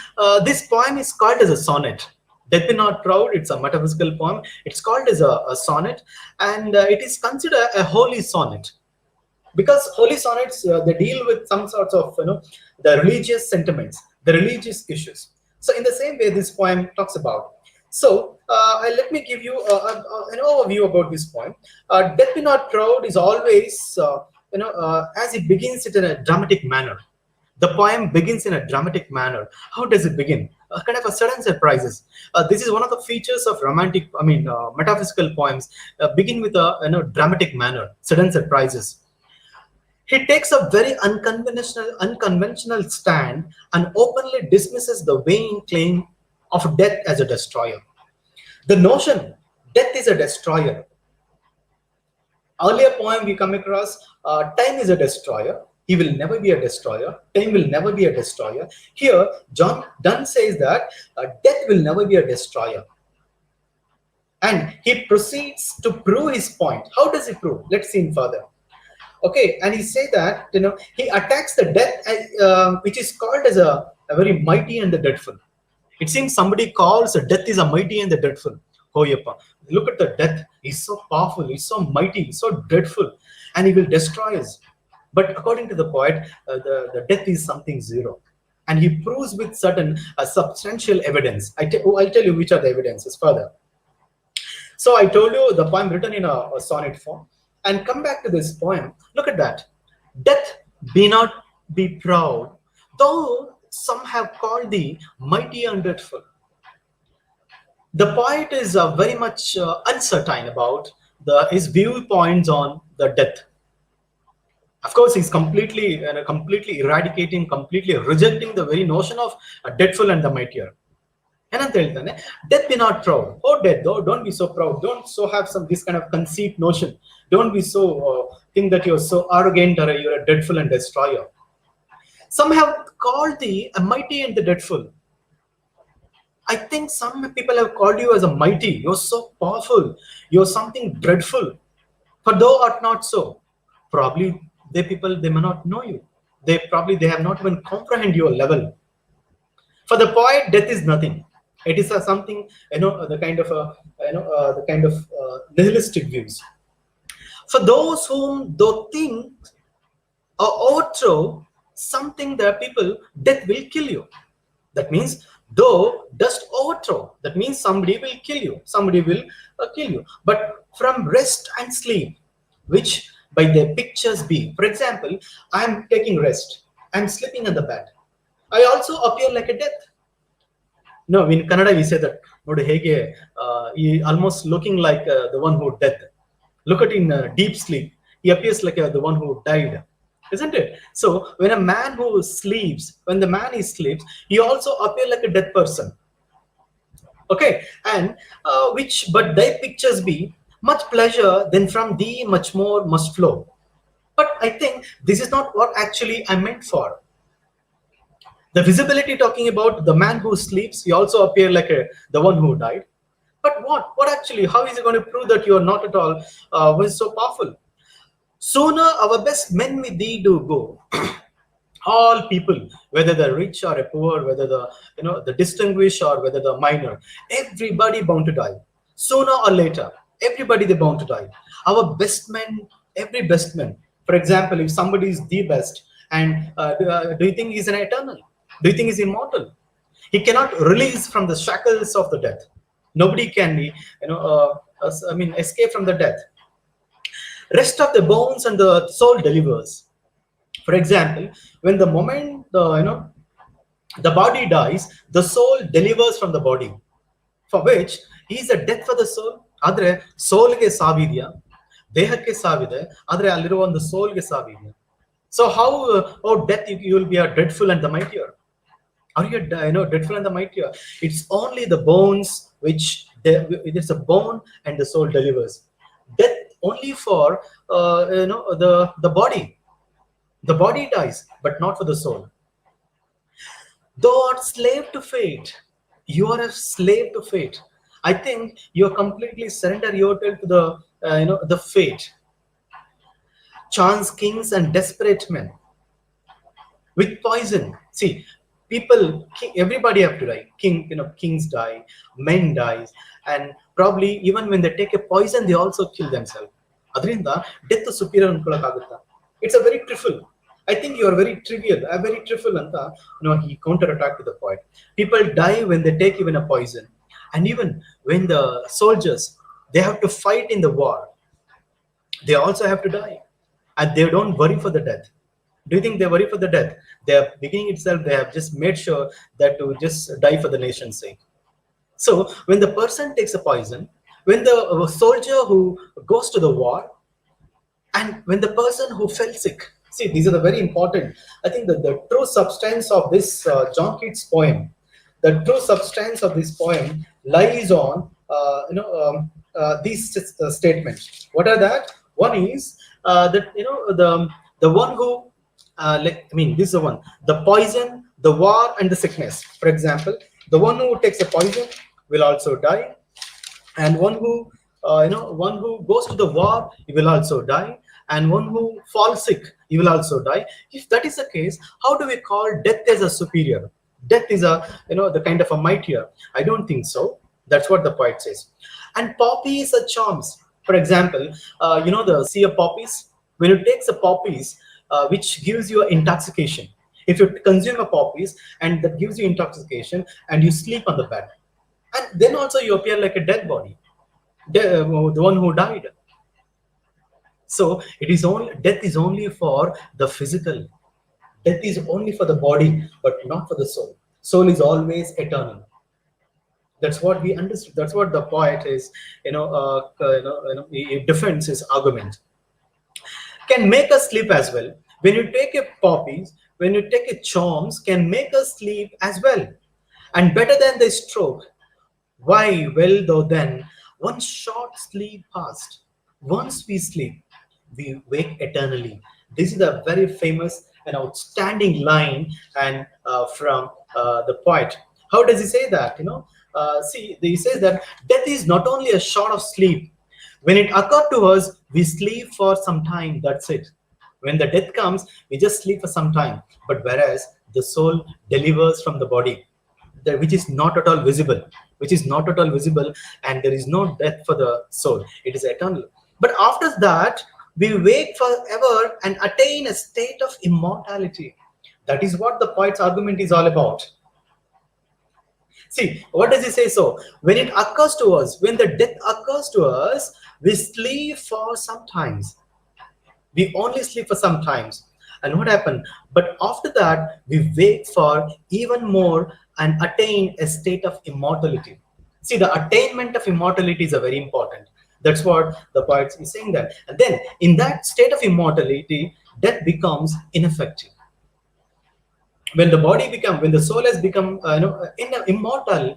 this poem is called as a sonnet. Death Be Not Proud, it's a metaphysical poem. It's called as a sonnet, and it is considered a holy sonnet. Because holy sonnets, they deal with some sorts of the religious sentiments, the religious issues. So in the same way this poem talks about. So let me give you an overview about this poem. Death Be Not Proud is always, as it begins it in a dramatic manner. The poem begins in a dramatic manner. How does it begin? Kind of a sudden surprises. This is one of the features of romantic, metaphysical poems. Begin with a dramatic manner, sudden surprises. He takes a very unconventional stand and openly dismisses the vain claim of death as a destroyer. The notion death is a destroyer. Earlier poem we come across, time is a destroyer. He will never be a destroyer. Time will never be a destroyer. Here, John Donne says that death will never be a destroyer. And he proceeds to prove his point. How does he prove? Let's see him further. Okay, and he say that he attacks the death, which is called as a very mighty and the dreadful. It seems somebody calls death is a mighty and the dreadful. Oh, yeppa. Look at the death. He's so powerful. He's so mighty. He's so dreadful, and he will destroy us. But according to the poet, the death is something zero, and he proves with certain substantial evidence. I'll tell you which are the evidences further. So I told you the poem written in a sonnet form, and come back to this poem. Look at that. Death be not be proud, though some have called thee mighty and dreadful. The poet is very much uncertain about his viewpoints on the death. Of course, he's completely eradicating, completely rejecting the very notion of dreadful and the mightier. Death be not proud. Oh, death, don't be so proud. Don't so have this kind of conceit notion. Don't be so think that you're so arrogant or you're a dreadful and destroyer. Some have called thee a mighty and the dreadful. I think some people have called you as a mighty. You're so powerful. You're something dreadful. For thou art not so. Probably they may not know you. They have not even comprehend your level. For the poet, death is nothing. It is something, the kind of nihilistic views. For those whom thou think or overthrow something, there are people, death will kill you. That means thou dost overthrow. That means somebody will kill you. Somebody will kill you. But from rest and sleep, which by their pictures be. For example, I am taking rest. I am sleeping on the bed. I also appear like a death. No, in Kannada we say that he almost looking like the one who dead. Look at in deep sleep. He appears like the one who died. Isn't it? So when a man who sleeps, when the man is sleeps, he also appears like a dead person. Okay, and but thy pictures be much pleasure, then from thee much more must flow. But I think this is not what actually I meant for. The visibility talking about the man who sleeps, he also appear like the one who died. But what actually, how is it going to prove that you are not at all was so powerful? Sooner our best men with thee do go. All people, whether the rich or a poor, whether the distinguished or whether the minor, everybody bound to die. Sooner or later, everybody they bound to die. Our best men, every best man. For example, if somebody is the best, and do you think he's an eternal? Do you think he's immortal? He cannot release from the shackles of the death. Nobody can be, escape from the death. Rest of the bones and the soul delivers. For example, when the moment the body dies, the soul delivers from the body. For which he is a death for the soul. Adre soul ge savidya, dehakke savide. Adre alliruva on the soul ge savidya. So how death you will be a dreadful and the mightier. Are you dreadful and the mightier? It's only the bones which it's a bone and the soul delivers. Death only for the body. The body dies, but not for the soul. Thou art slave to fate. You are a slave to fate. I think you are completely surrender yourself to the fate. Chance kings and desperate men with poison. See, people, everybody have to die. Kings die, men dies, and probably even when they take a poison, they also kill themselves. Adrinda death is superior ankolakagutta. It's a very trivial. I think you are very trivial. Very trivial anta. He counterattack to the point. People die when they take even a poison, And even when the soldiers, they have to fight in the war, they also have to die, and they don't worry for the death. Do you think they worry for the death? They are beginning itself, they have just made sure that to just die for the nation's sake. So when the person takes a poison, when the soldier who goes to the war, and when the person who fell sick, see, these are the very important. I think that the true substance of this John Keats poem, the true substance of this poem lies on these statements. What are that? One is that the one who like, I mean, this is the one, the poison, the war, and the sickness. For example, the one who takes a poison will also die, and one who goes to the war, he will also die, and one who falls sick, he will also die. If that is the case, how do we call death as a superior? Death is a, the kind of a mightier? I don't think so. That's what the poet says. And poppies are charms. For example, the sea of poppies, when you take the poppies, which gives you intoxication. If you consume a poppies and that gives you intoxication, and you sleep on the bed, and then also you appear like a dead body, the one who died. So it is only, death is only for the physical. Death is only for the body, but not for the soul. Soul is always eternal. That's what we understood. That's what the poet is, he defends his argument. Can make us sleep as well. When you take a poppies, when you take a charms, can make us sleep as well. And better than the stroke. Why, well, though then, one short sleep past. Once we sleep, we wake eternally. This is a very famous and outstanding line, and from the poet. How does he say that? See, he says that death is not only a short of sleep. When it occurs to us, we sleep for some time. That's it. When the death comes, we just sleep for some time. But whereas the soul delivers from the body, which is not at all visible, and there is no death for the soul. It is eternal. But after that, we wake forever and attain a state of immortality. That is what the poet's argument is all about. See, what does he say? So, when it occurs to us, when the death occurs to us, we sleep for some times. We only sleep for some times. And what happened? But after that, we wake for even more and attain a state of immortality. See, the attainment of immortality is a very important. That's what the poet is saying that. And then, in that state of immortality, death becomes ineffective. When the soul has become immortal,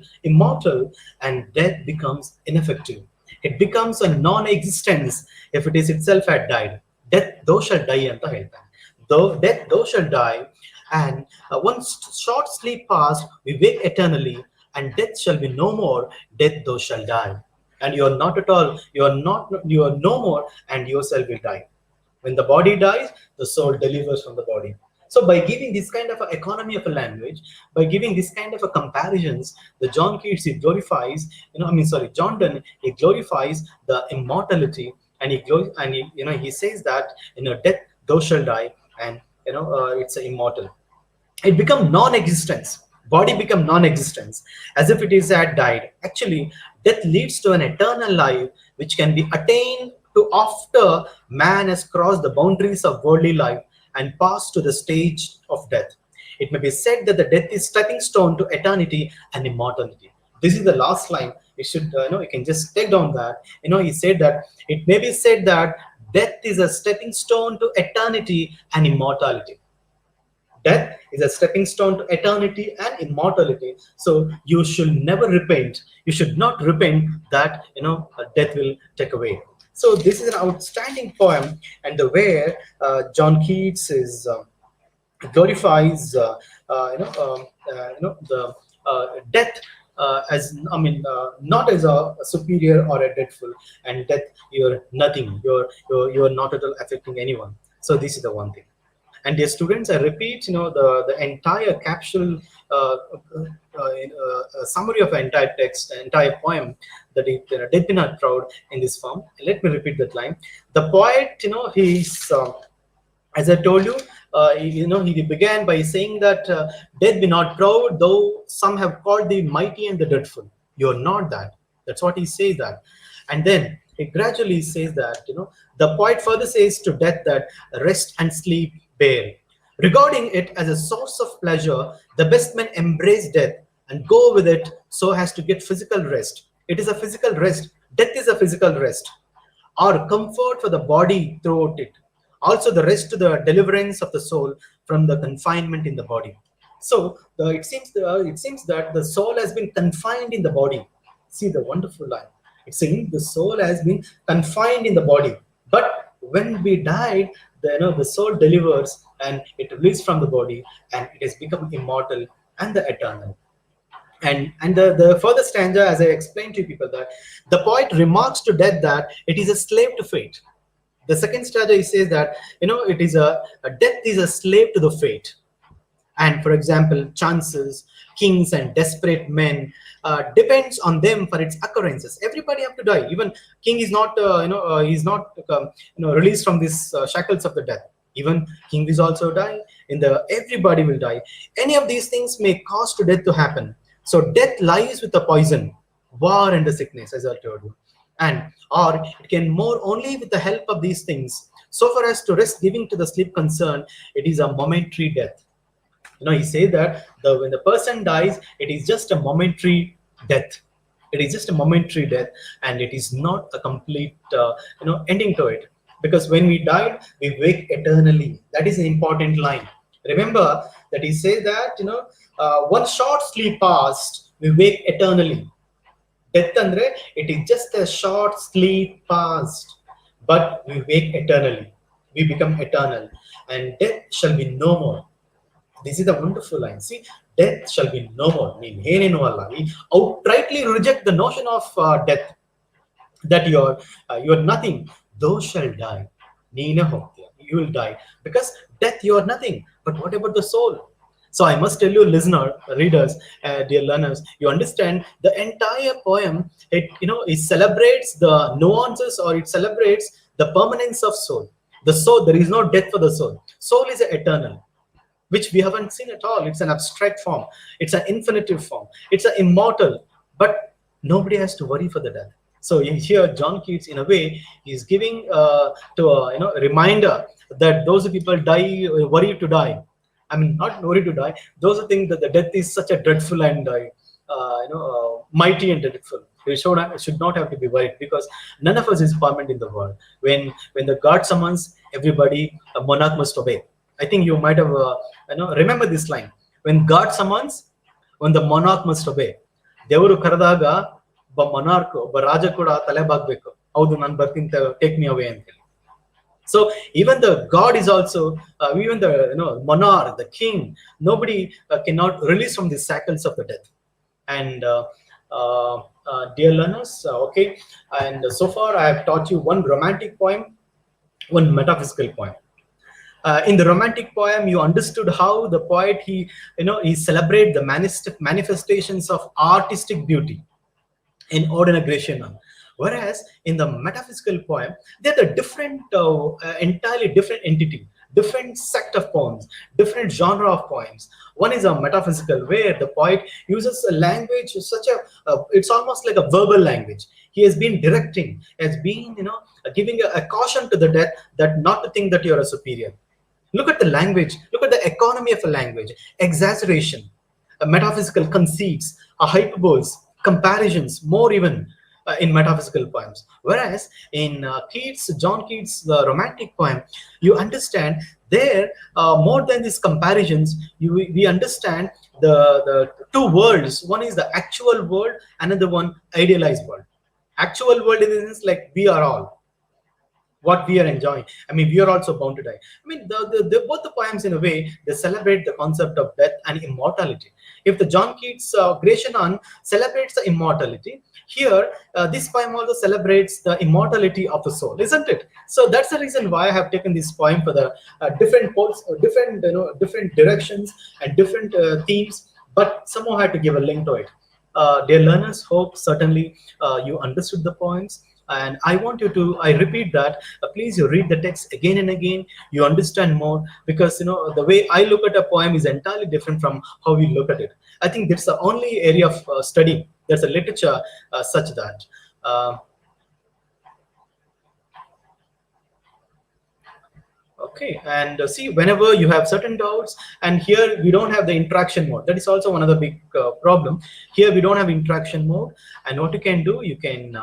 and death becomes ineffective. It becomes a non-existence if it is itself had died. Death thou shall die anta ಹೇಳ್ತಾನೆ. Death thou shall die, and once short sleep past, we wake eternally, and death shall be no more. Death thou shall die, and you are not at all. You are no more, and yourself will die. When the body dies, the soul delivers from the body. So by giving this kind of economy of a language, by giving this kind of comparisons, the John Keats, he glorifies, John Donne, he glorifies the immortality, and he says that death thou shall die, and it's immortal. It become non-existence. Body become non-existence, as if it is had died. Actually, death leads to an eternal life, which can be attained to after man has crossed the boundaries of worldly life and passed to the stage of death. It may be said that the death is stepping stone to eternity and immortality. This is the last line. You should, you can just take down that. He said that it may be said that death is a stepping stone to eternity and immortality. Death is a stepping stone to eternity and immortality. So you should never repent. You should not repent that death will take away. So this is an outstanding poem, and the way John Keats is glorifies the death as not as a superior or a dreadful, and death, you're nothing. You're not at all affecting anyone. So this is the one thing. And dear students, I repeat, the entire capsule summary of the entire text, entire poem, that it death be not proud in this form. Let me repeat that line. The poet, he's as I told you, he began by saying that death be not proud, though some have called thee mighty and the dreadful. You're not that. That's what he says that. And then he gradually says that, the poet further says to death that rest and sleep bear. Regarding it as a source of pleasure, the best men embrace death and go with it so as to get physical rest. It is a physical rest. Death is a physical rest, or comfort for the body throughout it. Also, the rest to the deliverance of the soul from the confinement in the body. So it seems that the soul has been confined in the body. See the wonderful line. It's saying the soul has been confined in the body, but when we died, the soul delivers and it released from the body, and it has become immortal and the eternal. And the further stanza, as I explained to people, that the poet remarks to death that it is a slave to fate. The second stanza, he says that it is a death is a slave to the fate. And for example, chances, kings and desperate men depends on them for its occurrences. Everybody have to die. Even king is not he's not released from these shackles of the death. Even king is also die. In the everybody will die. Any of these things may cause to death to happen. So death lies with the poison, war and the sickness, as I told you. And or it can more only with the help of these things. So far as to rest giving to the sleep concern, it is a momentary death. He says that when the person dies, it is just a momentary death. It is just a momentary death, and it is not a complete ending to it. Because when we died, we wake eternally. That is an important line. Remember that he says that one short sleep past, we wake eternally. Death andre, it is just a short sleep past, but we wake eternally. We become eternal, and death shall be no more. This is a wonderful line. See, death shall be no more. We outrightly reject the notion of death, that you're nothing. Thou shall die. You will die. Because death, you are nothing. But what about the soul? So I must tell you, listener, readers, dear learners, you understand the entire poem. It celebrates the nuances, or it celebrates the permanence of soul. The soul, there is no death for the soul. Soul is eternal, which we haven't seen at all. It's an abstract form. It's an infinitive form. It's an immortal, but nobody has to worry for the death. So here, John Keats, in a way, is giving a reminder that those people die, worry to die. I mean, not worry to die. Those who think that the death is such a dreadful and mighty and dreadful, we should not have to be worried, because none of us is permanent in the world. When the God summons, everybody, a monarch must obey. I think you might have remember this line. When God summons, when the monarch must obey. Devaru karadaga ba monarch ba raja kuda tale bagbeku. Haudu nan bartin, take me away. So even the God is also, even the monarch, the king, nobody cannot release from the shackles of the death. And dear learners, okay, and so far I have taught you one romantic poem, one metaphysical poem. In the romantic poem, you understood how the poet he celebrated the manifestations of artistic beauty in ordinary Gratian. Whereas in the metaphysical poem, they're the different, entirely different entity, different sect of poems, different genre of poems. One is a metaphysical, where the poet uses a language, it's almost like a verbal language. He has been directing, has been giving a caution to the death, that not to think that you're a superior. Look at the language, look at the economy of a language, exaggeration, metaphysical conceits, hyperboles, comparisons, more even in metaphysical poems. Whereas in John Keats' the romantic poem, you understand there, more than these comparisons, we understand the two worlds. One is the actual world, another one idealized world. Actual world in the sense like we are all, what we are enjoying. I mean, we are also bound to die. I mean, both the poems, in a way, they celebrate the concept of death and immortality. If the John Keats Gratian celebrates the immortality, here this poem also celebrates the immortality of the soul, isn't it? So that's the reason why I have taken this poem for the different poles, different directions and different themes, but somehow I had to give a link to it. Dear learners, hope certainly you understood the points. And I want you to, I repeat that, please you read the text again and again, you understand more, because the way I look at a poem is entirely different from how we look at it. I think that's the only area of study, there's a literature such that. Uh, Okay, and see, whenever you have certain doubts, and here we don't have the interaction mode. That is also one of the big problem. Here we don't have interaction mode, and what you can do, you can.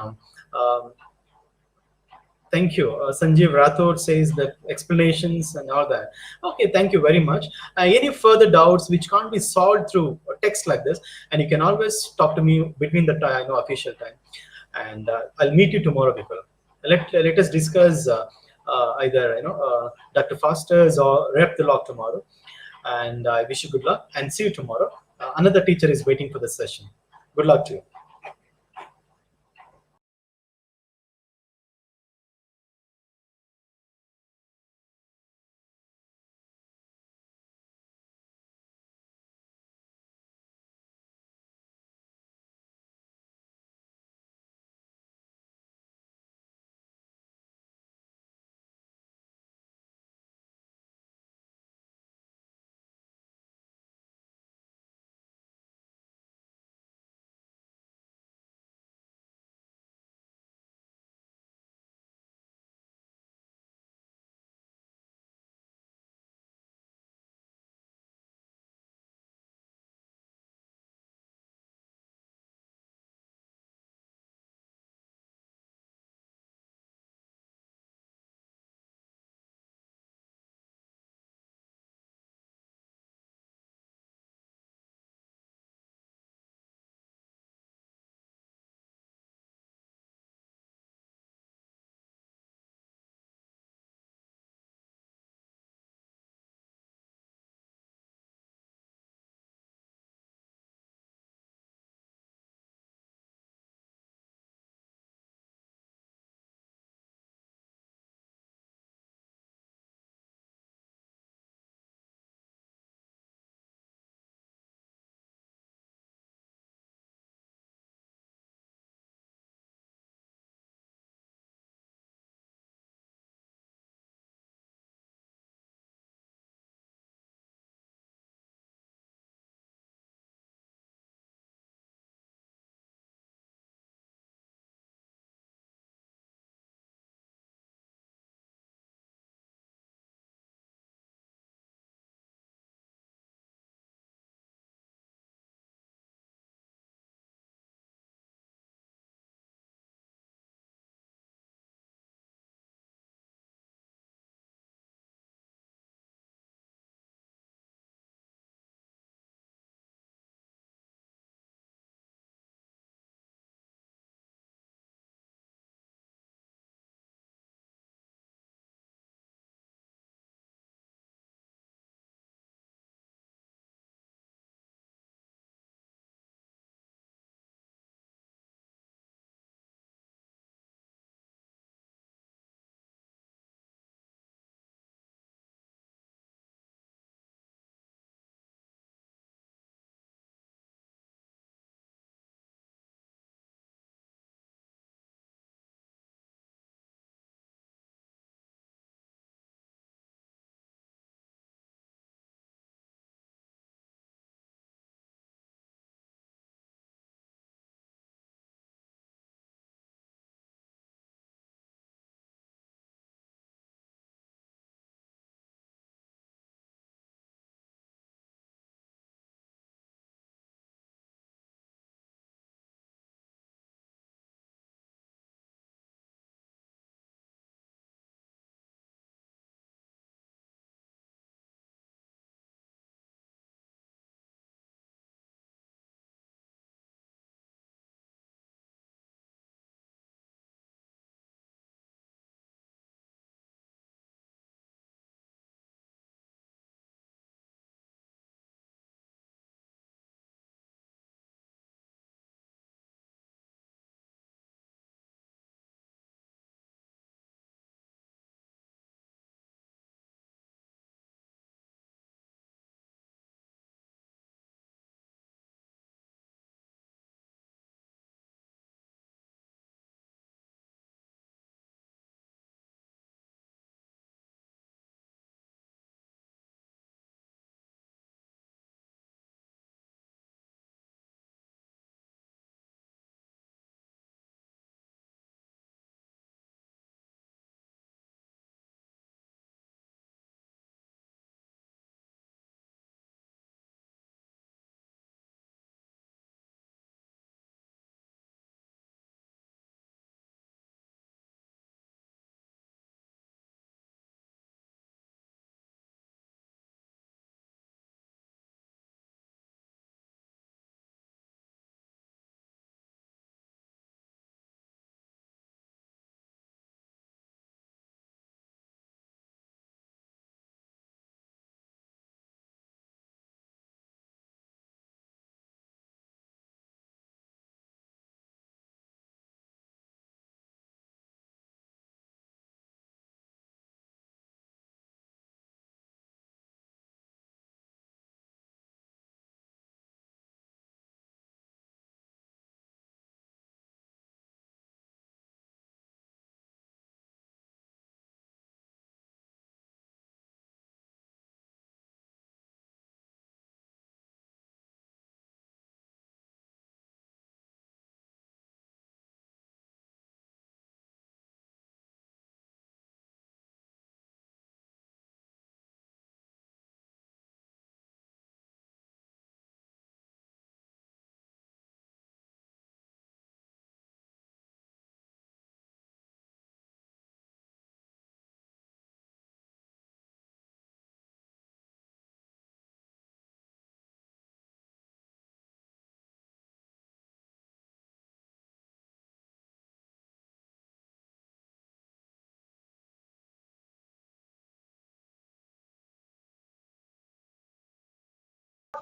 Thank you. Sanjeev Rathod says that explanations and all that. Okay, thank you very much. Any further doubts which can't be solved through a text like this, and you can always talk to me between the time, official time, and I'll meet you tomorrow, people. Let us discuss either Dr. Foster's or Rep the Log tomorrow, and I wish you good luck and see you tomorrow. Another teacher is waiting for the session. Good luck to you.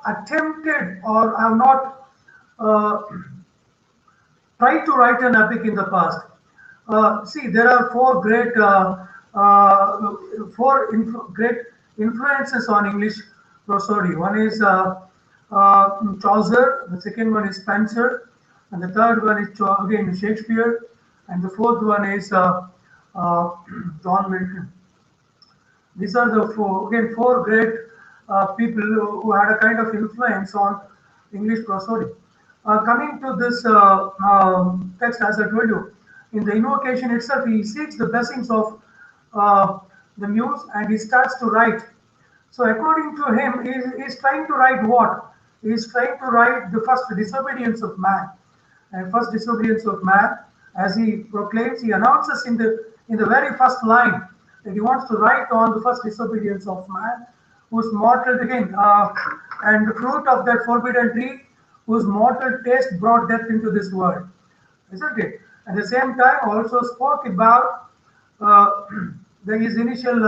attempted or have not uh, tried to write an epic in the past. See, there are uh, great influences on English prosody. One is Chaucer, the second one is Spenser, and the third one is again Shakespeare, and the fourth one is uh, John Milton. These are the four great people who had a kind of influence on English prosody. Coming to this text, as I told you, in the invocation itself, he seeks the blessings of uh, the muse and he starts to write. So, according to him, he is trying to write what? He is trying to write the first disobedience of man. And first disobedience of man, as he proclaims, he announces in the very first line that he wants to write on the first disobedience of man, whose mortal again and the fruit of that forbidden tree, whose mortal taste brought death into this world, isn't it? At the same time, also spoke about uh, his initial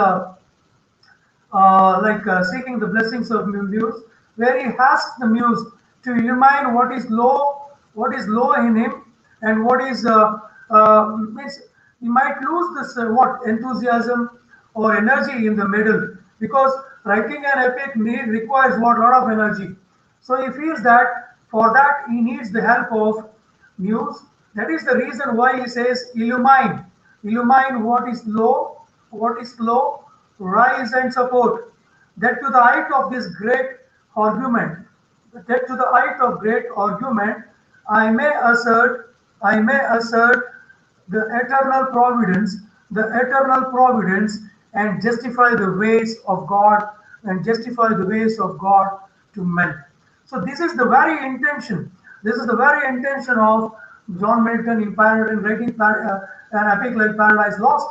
seeking the blessings of muse, where he asks the muse to illumine what is low in him, and what is means he might lose this what enthusiasm or energy in the middle, because writing an epic requires what lot of energy. So he feels that for that he needs the help of muse. That is the reason why he says illumine, illumine what is low, rise and support. That to the height of this great argument, that to the height of great argument, I may assert, I may assert the the eternal providence, and justify the ways of God, and justify the ways of God to men. So this is the very intention. This is the very intention of John Milton in writing an epic like Paradise Lost.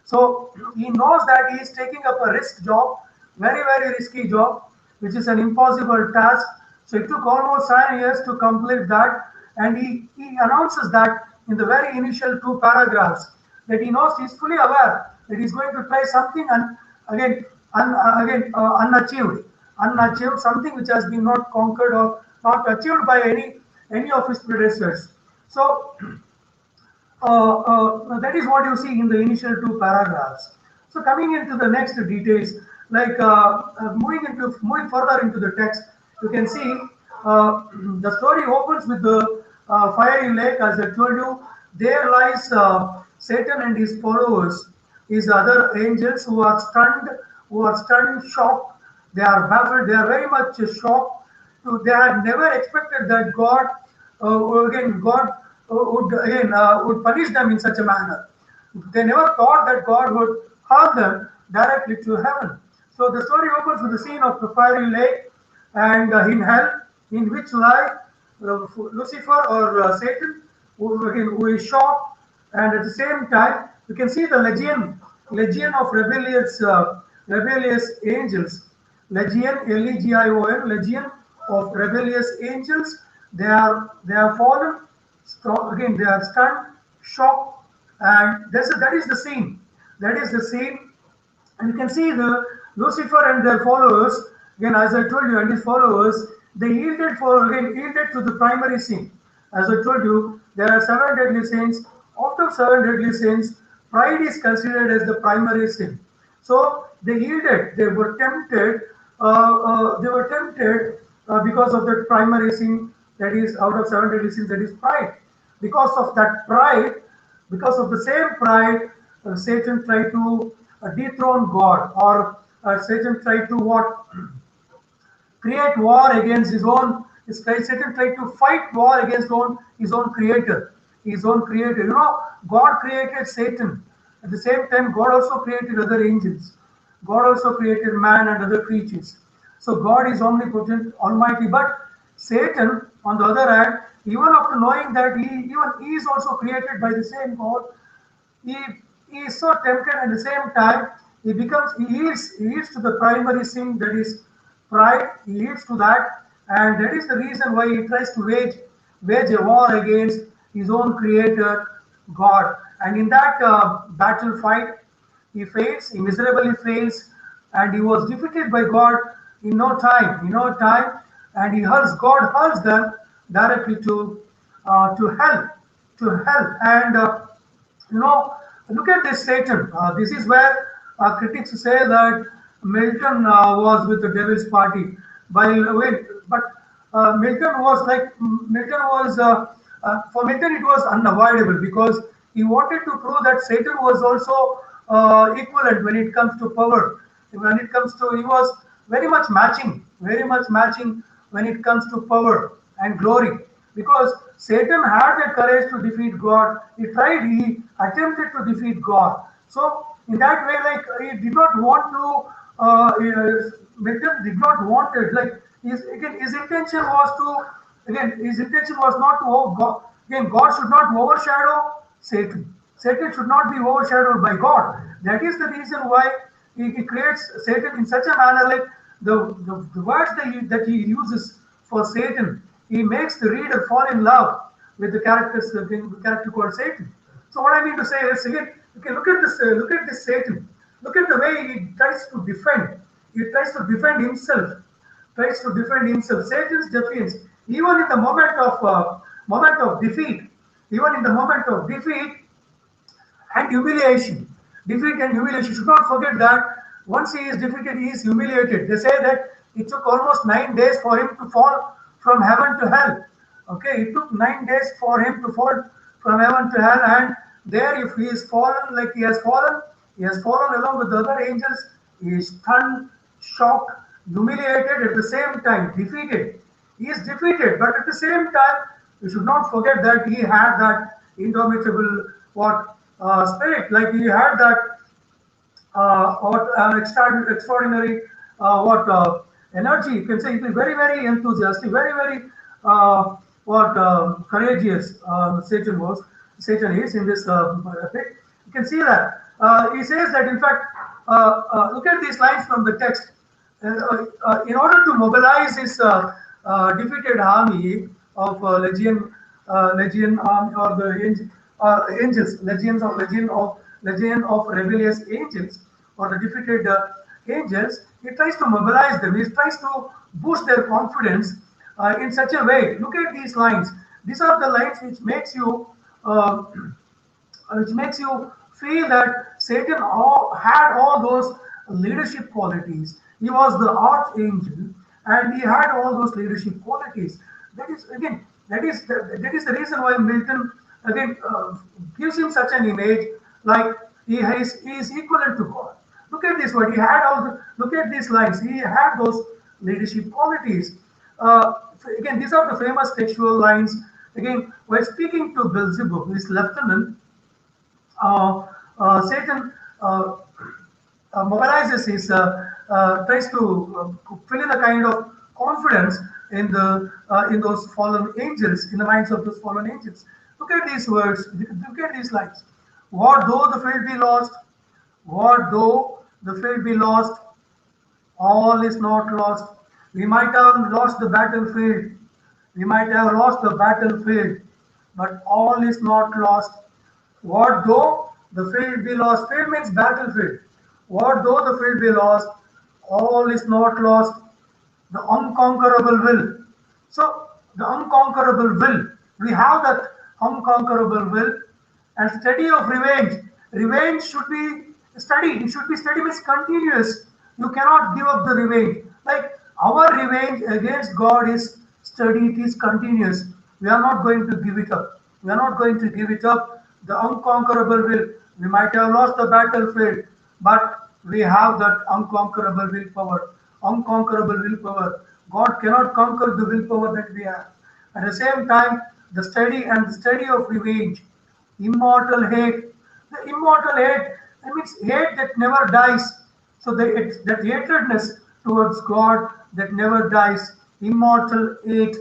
So he knows that he is taking up a risk job, very risky job, which is an impossible task. So it took almost 7 years to complete that, and he announces that in the very initial two paragraphs that he knows he's fully aware that he's going to try something and again unachieved, something which has been not conquered or not achieved by any of his predecessors. So that is what you see in the initial two paragraphs. So coming into the next details, moving further into the text, you can see the story opens with the fiery lake. As I told you, there lies Satan and his followers, his other angels who are stunned, shocked. They are baffled. They are very much shocked. They had never expected that God would punish them in such a manner. They never thought that God would hurl them directly to heaven. So the story opens with the scene of the fiery lake and in hell, in which lie Lucifer or Satan, who is shocked, and at the same time you can see the legion of rebellious angels. Legion, Legion, legion of rebellious angels. They are fallen. Again, they are stunned, shocked, and that is the scene. That is the scene, and you can see the Lucifer and their followers. Again, as I told you, and his followers, they yielded to the primary sin. As I told you, there are seven deadly sins. Out of seven deadly sins, pride is considered as the primary sin. So they yielded. They were tempted. Because of that primary sin, that is out of seven deadly sins, that is pride. Because of that pride, because of the same pride, Satan tried to dethrone God, or Satan tried to what? Create war against his own. Satan tried to fight war against his own creator. His own creator. You know, God created Satan. At the same time, God also created other angels. God also created man and other creatures. So God is omnipotent, almighty. But Satan, on the other hand, even after knowing that he is also created by the same God, he, he is so tempted. At the same time he yields to the primary sin, that is pride. He yields to that, and that is the reason why he tries to wage a war against his own creator God. And in that battle fight, he miserably fails, and he was defeated by God in no time. and he hurls. God hurls them directly to hell, and you know, look at this Satan. This is where critics say that Milton was with the devil's party. But Milton was like Milton was for Milton it was unavoidable because he wanted to prove that Satan was also equivalent when it comes to power. When it comes to, he was very much matching when it comes to power and glory, because Satan had the courage to defeat God. He attempted to defeat God. So in that way, like he did not want to, Milton did not want it. Like his intention was to, his intention was not to God. Again, God should not overshadow Satan. Satan should not be overshadowed by God. That is the reason why he creates Satan in such a manner, like the words that he uses for Satan, he makes the reader fall in love with the character called Satan. So what I mean to say is, again, okay, look at this Satan. Look at the way he tries to defend. He tries to defend himself. Tries to defend himself. Satan's defense, even in the moment of defeat, even in the moment of defeat, and humiliation. Defeat and humiliation. You should not forget that once he is defeated, he is humiliated. They say that it took almost 9 days for him to fall from heaven to hell. Okay, it took 9 days for him to fall from heaven to hell, and there, if he is fallen like he has fallen along with the other angels. He is stunned, shocked, humiliated at the same time, defeated. He is defeated, but at the same time, we should not forget that he had that indomitable spirit, like he had that extraordinary what energy. You can say he is very enthusiastic, very courageous. Satan is in this epic. You can see that he says that, in fact, look at these lines from the text. In order to mobilize his defeated army of legion army, or the angels, legion of rebellious angels, or the defeated angels, he tries to mobilize them. He tries to boost their confidence in such a way. Look at these lines. These are the lines which makes you feel that Satan had all those leadership qualities. He was the archangel, and he had all those leadership qualities. That is, again, that is the reason why Milton again gives him such an image, like he is equivalent to God. Look at this word. He had all the, look at these lines. He had those leadership qualities. Again, these are the famous textual lines. Again, while speaking to Beelzebub, his lieutenant, Satan mobilizes his, tries to fill in a kind of confidence in those fallen angels, in the minds of those fallen angels. Look at these words. Look at these lines. What though the field be lost? What though the field be lost? All is not lost. We might have lost the battlefield. We might have lost the battlefield, but all is not lost. What though the field be lost? Field means battlefield. What though the field be lost? All is not lost. The unconquerable will. So, the unconquerable will. We have that unconquerable will, and study of revenge. Revenge should be studied. It should be studied means continuous. You cannot give up the revenge. Like our revenge against God is studied, it is continuous. We are not going to give it up. We are not going to give it up. The unconquerable will. We might have lost the battlefield, but we have that unconquerable willpower. Unconquerable willpower. God cannot conquer the willpower that we have. At the same time, the study of revenge, immortal hate. The immortal hate, that means hate that never dies. So that hatredness towards God that never dies. Immortal hate,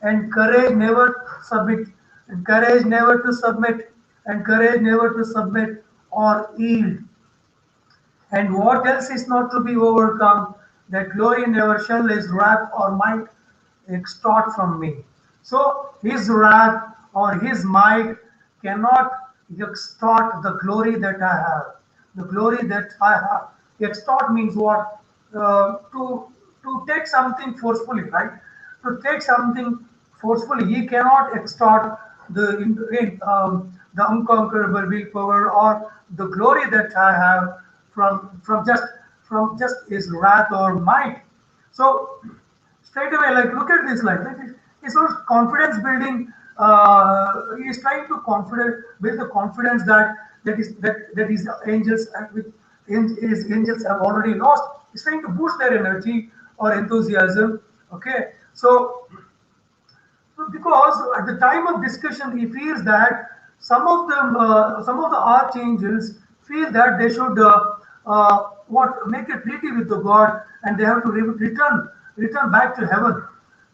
and courage never submit, and courage never to submit, and courage never to submit or yield. And what else is not to be overcome, that glory never shall his wrath or might extort from me. So his wrath or his might cannot extort the glory that I have. The glory that I have. Extort means what? To to take something forcefully, right? To take something forcefully, he cannot extort the unconquerable willpower or the glory that I have from just his wrath or might. So straight away, like look at this, like it's not confidence building. He is trying to confident build the confidence that his angels and with his angels have already lost. He's trying to boost their energy or enthusiasm. Okay, so because at the time of discussion, he feels that some of the archangels feel that they should what make a treaty with the God, and they have to return back to heaven.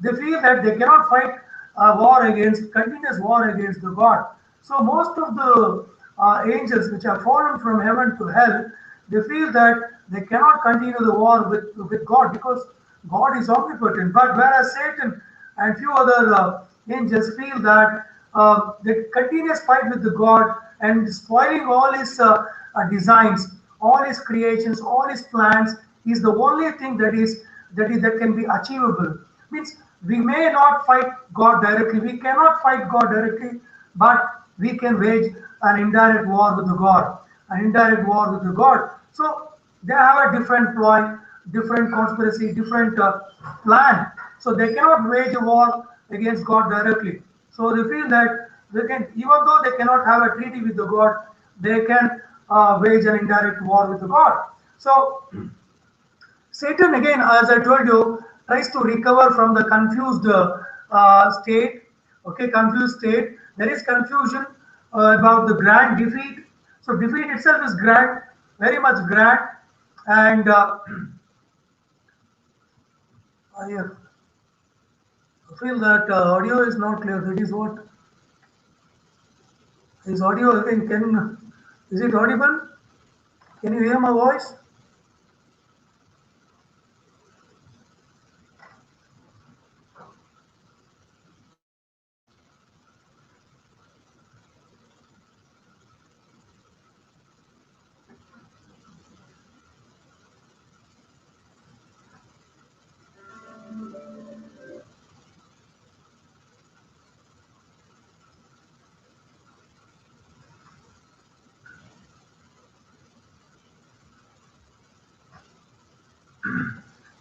They feel that they cannot fight a war against continuous war against the God. So most of the angels which have fallen from heaven to hell, they feel that they cannot continue the war with God because God is omnipotent. But whereas Satan and few other angels feel that the continuous fight with the God and spoiling all his designs, all his creations, all his plans is the only thing that can be achievable. Means we may not fight God directly, we cannot fight God directly, but we can wage an indirect war with the God, an indirect war with the God. So they have a different ploy, different conspiracy, different plan. So they cannot wage a war against God directly. So they feel that they can, even though they cannot have a treaty with the God, they can wage an indirect war with the God. So Satan, again, as I told you, tries to recover from the confused state. Okay, confused state. There is confusion about the grand defeat. So defeat itself is grand, very much grand, and I feel that audio is not clear. That is what is audio again. Can is it audible? Can you hear my voice?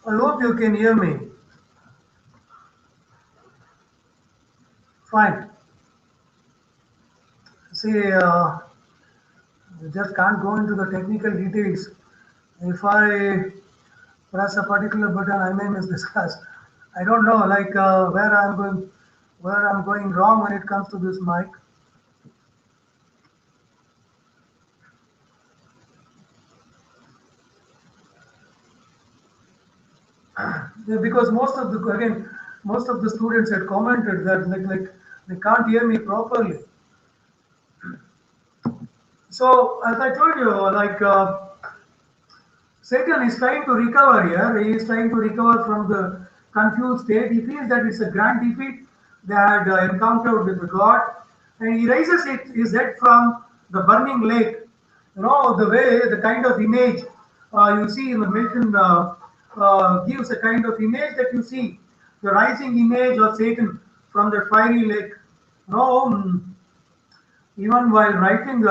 I hope you can hear me. Fine. See, I just can't go into the technical details. If I press a particular button, I may miss discuss. I don't know, like where I'm going wrong when it comes to this mic. Yeah, because most of the students had commented that like they can't hear me properly. So as I told you, like Satan is trying to recover here. He is trying to recover from the confused state. He feels that it's a grand defeat they had encountered with the God, and he raises his head from the burning lake. You know the way, the kind of image you see in the Milton gives a kind of image that you see the rising image of Satan from the fiery lake. You know, even while writing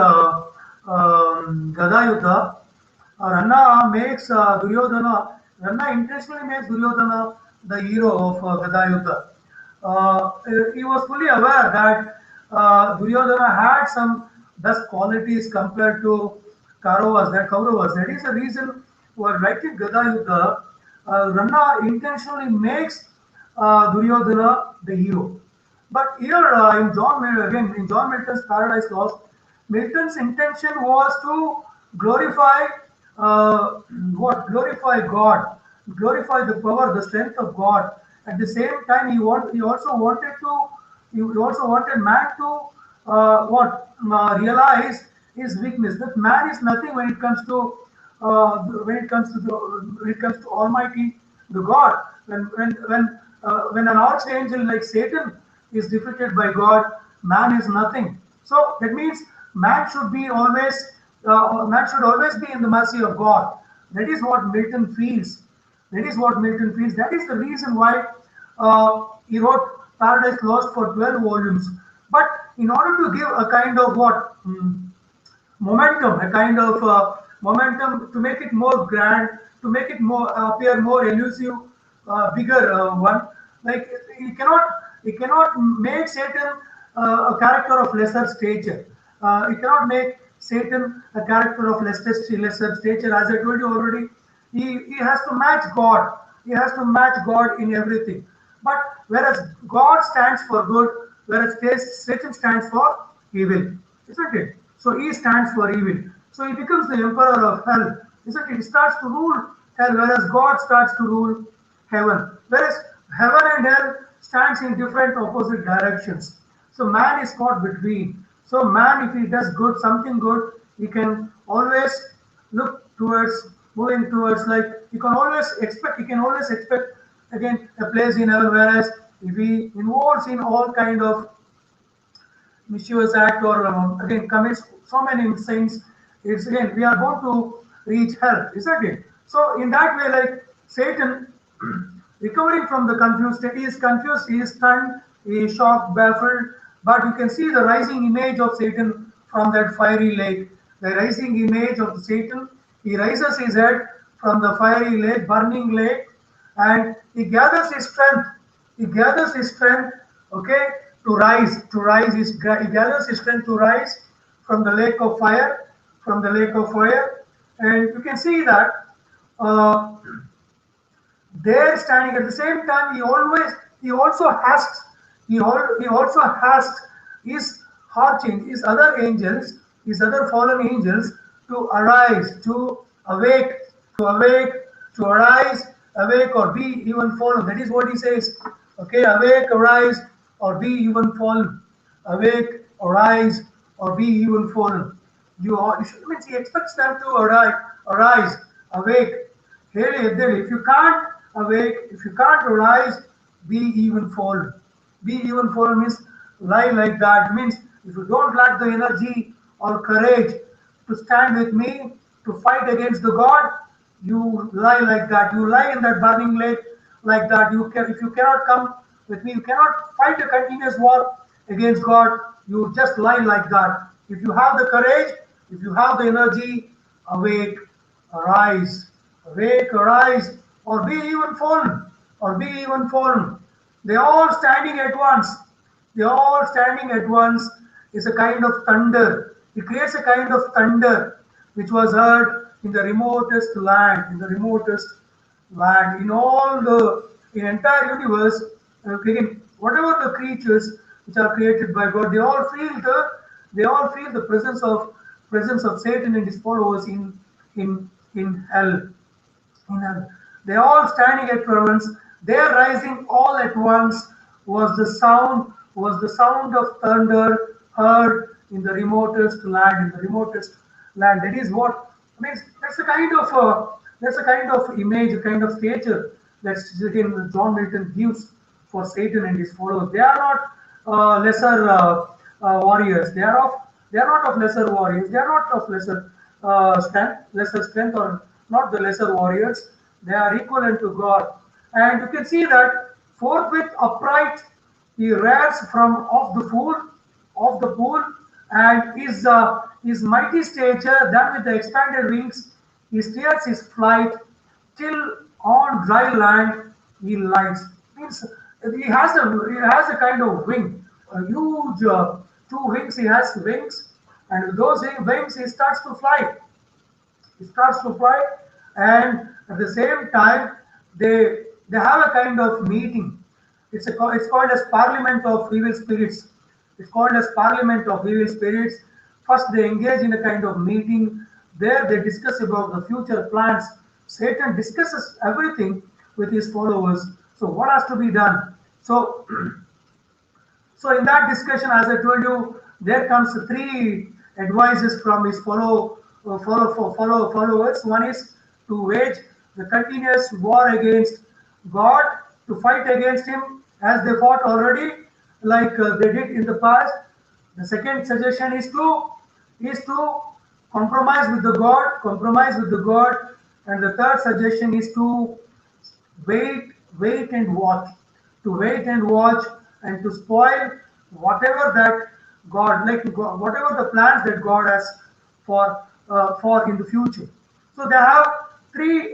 Gadayuddha, Ranna makes Duryodhana, Ranna intentionally makes Duryodhana the hero of Gadayuddha. He was fully aware that Duryodhana had some best qualities compared to Kauravas. That is the reason for writing Gadayuddha, Ranna intentionally makes Duryodhana the hero. But here in again in John Milton's Paradise Lost, Milton's intention was to glorify glorify God, glorify the power, the strength of God. At the same time, he also wanted man to realize his weakness. That man is nothing when it comes to when it comes to Almighty, the God. When an archangel like Satan is defeated by God, man is nothing. So that means man should always be in the mercy of God. That is what Milton feels. That is what Milton feels. That is the reason why he wrote Paradise Lost for 12 volumes. But in order to give a kind of what? Momentum, a kind of momentum to make it more grand, to make it more appear more elusive, bigger one. Like you cannot make Satan a character of lesser stature. You cannot make Satan a character of lesser stature. As I told you already, he has to match God. He has to match God in everything. But whereas God stands for good, whereas Satan stands for evil, isn't it? So he stands for evil. So he becomes the emperor of hell, isn't it? He starts to rule hell, whereas God starts to rule heaven. Whereas heaven and hell stands in different opposite directions. So man is caught between. So man, if he does good, something good, he can always look towards moving towards, like he can always expect again a place in heaven. Whereas if he involves in all kind of mischievous act or again commits so many sins, it's again we are going to reach hell, isn't it? So in that way, like Satan recovering from the confused state, he is confused, he is stunned, he is shocked, baffled, but you can see the rising image of Satan from that fiery lake. The rising image of Satan, he raises his head from the fiery lake, burning lake, and he gathers his strength. He gathers his strength, okay, to rise. He gathers his strength to rise from the lake of fire, from the lake of fire, and you can see that uh, there standing at the same time. He also asked, he also asked his his other angels, his other fallen angels to arise, to awake, to awake, to arise, awake or be even fallen. That is what he says. Okay, awake, arise, or be even fallen. Awake, arise, or be even fallen. You should, means he expects them to arise, awake. Hey, if you can't awake, if you can't arise, be even fallen. Be even fallen means lie like that. Means if you don't lack the energy or courage to stand with me, to fight against the God, you lie like that. You lie in that burning lake like that. If you cannot come with me, you cannot fight a continuous war against God. You just lie like that. If you have the courage, if you have the energy, awake, arise, awake, arise, or be even fallen, or be even fallen. They all standing at once. They all standing at once is a kind of thunder. It creates a kind of thunder which was heard in the remotest land, in the remotest land, in all the in entire universe. Again, whatever the creatures which are created by God, they all feel the presence of Satan and his followers in hell. They all standing at once, their rising all at once was the sound of thunder heard in the remotest land, in the remotest land. That is what I mean. That's a kind of image, a kind of stature that again John Milton gives for Satan and his followers. They are not lesser warriors. They are not of lesser warriors. They are not of lesser strength, or not the lesser warriors. They are equivalent to God. And you can see that forthwith upright, he rears from off the pool, and his mighty stature, then with the expanded wings, he steers his flight till on dry land he lies. Means he has a kind of wing, a huge two wings. He has wings, and with those wings he starts to fly. He starts to fly, and at the same time they have a kind of meeting. It's called as Parliament of Evil Spirits. It's called as Parliament of Evil Spirits. First, they engage in a kind of meeting. There, they discuss about the future plans. Satan discusses everything with his followers. So, what has to be done? So, so in that discussion, as I told you, there comes three advices from his followers. One is to wage the continuous war against God, to fight against him as they fought already, like they did in the past. The second suggestion is to compromise with the God, and the third suggestion is to wait, wait and watch, to wait and watch, and to spoil whatever that God, like whatever the plans that God has for in the future. So they have three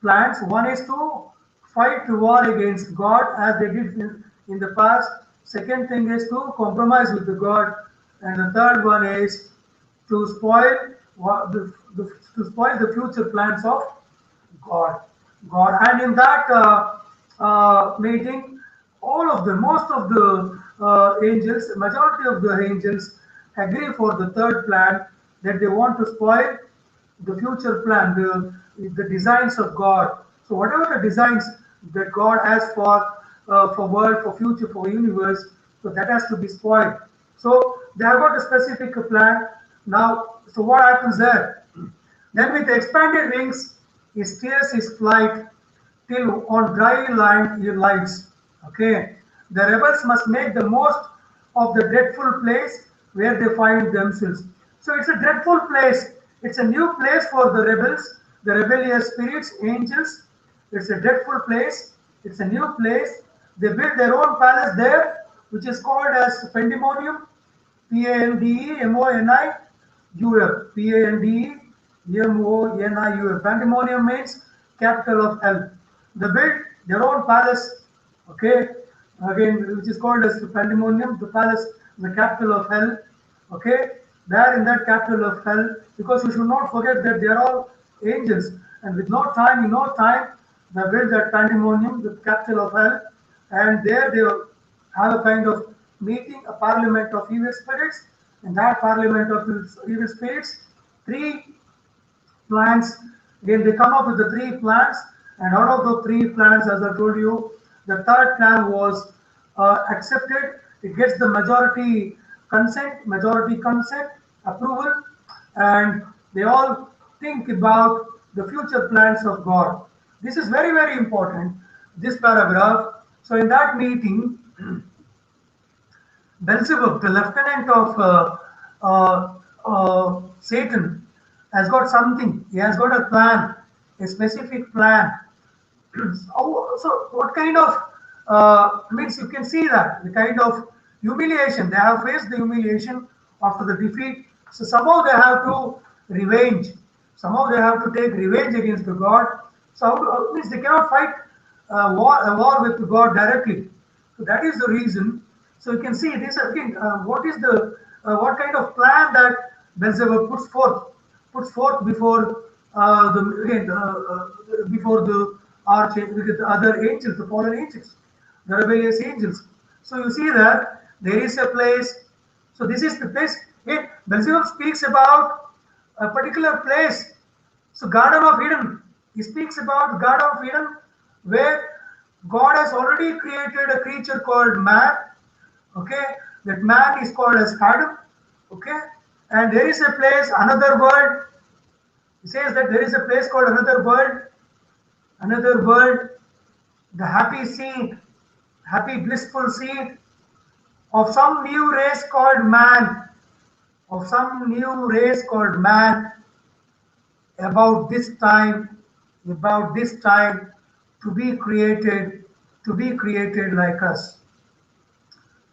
plans. One is to fight the war against God as they did in the past. Second thing is to compromise with the God, and the third one is to spoil to spoil the future plans of God. God, and in that meeting, all of the most of the angels, majority of the angels, agree for the third plan, that they want to spoil the future plan, the designs of God. So whatever the designs that God has for world, for future, for universe, so that has to be spoiled. So they have got a specific plan. Now, so what happens there? Then with expanded wings, he steers his flight till on dry land he lights. Okay. The rebels must make the most of the dreadful place where they find themselves. So it's a dreadful place. It's a new place for the rebels, the rebellious spirits, angels. It's a dreadful place. It's a new place. They build their own palace there, which is called as Pandemonium. Pandemonium. Pandemonium. Pandemonium means capital of hell. They built their own palace, okay, again, which is called as the Pandemonium, the palace, the capital of hell, okay. There in that capital of hell, because you should not forget that they are all angels, and with no time, in no time, they built that Pandemonium, the capital of hell, and there they have a kind of meeting, a parliament of evil spirits. In that parliament of evil spirits, three plans. Again, they come up with the three plans, and out of the three plans, as I told you, the third plan was accepted. It gets the majority consent, approval, and they all think about the future plans of God. This is very, very important, this paragraph. So in that meeting, Beelzebub, the lieutenant of Satan, has got something. He has got a plan, a specific plan. So, what kind of means you can see that the kind of humiliation they have faced, the humiliation after the defeat. So somehow they have to revenge. Somehow they have to take revenge against the God. So means they cannot fight a war with God directly. So that is the reason. So you can see this again. What is the what kind of plan that Beelzebub puts forth before the again before the with the other angels, the fallen angels, the rebellious angels. So you see that there is a place. So this is the place. Again, Beelzebub speaks about a particular place. So Garden of Eden. He speaks about Garden of Eden, where God has already created a creature called man. Okay, that man is called as Adam. Okay, and there is a place, another world. He says that there is a place called another world, the happy seed, happy blissful seed of some new race called man, of some new race called man, about this time, about this time to be created like us.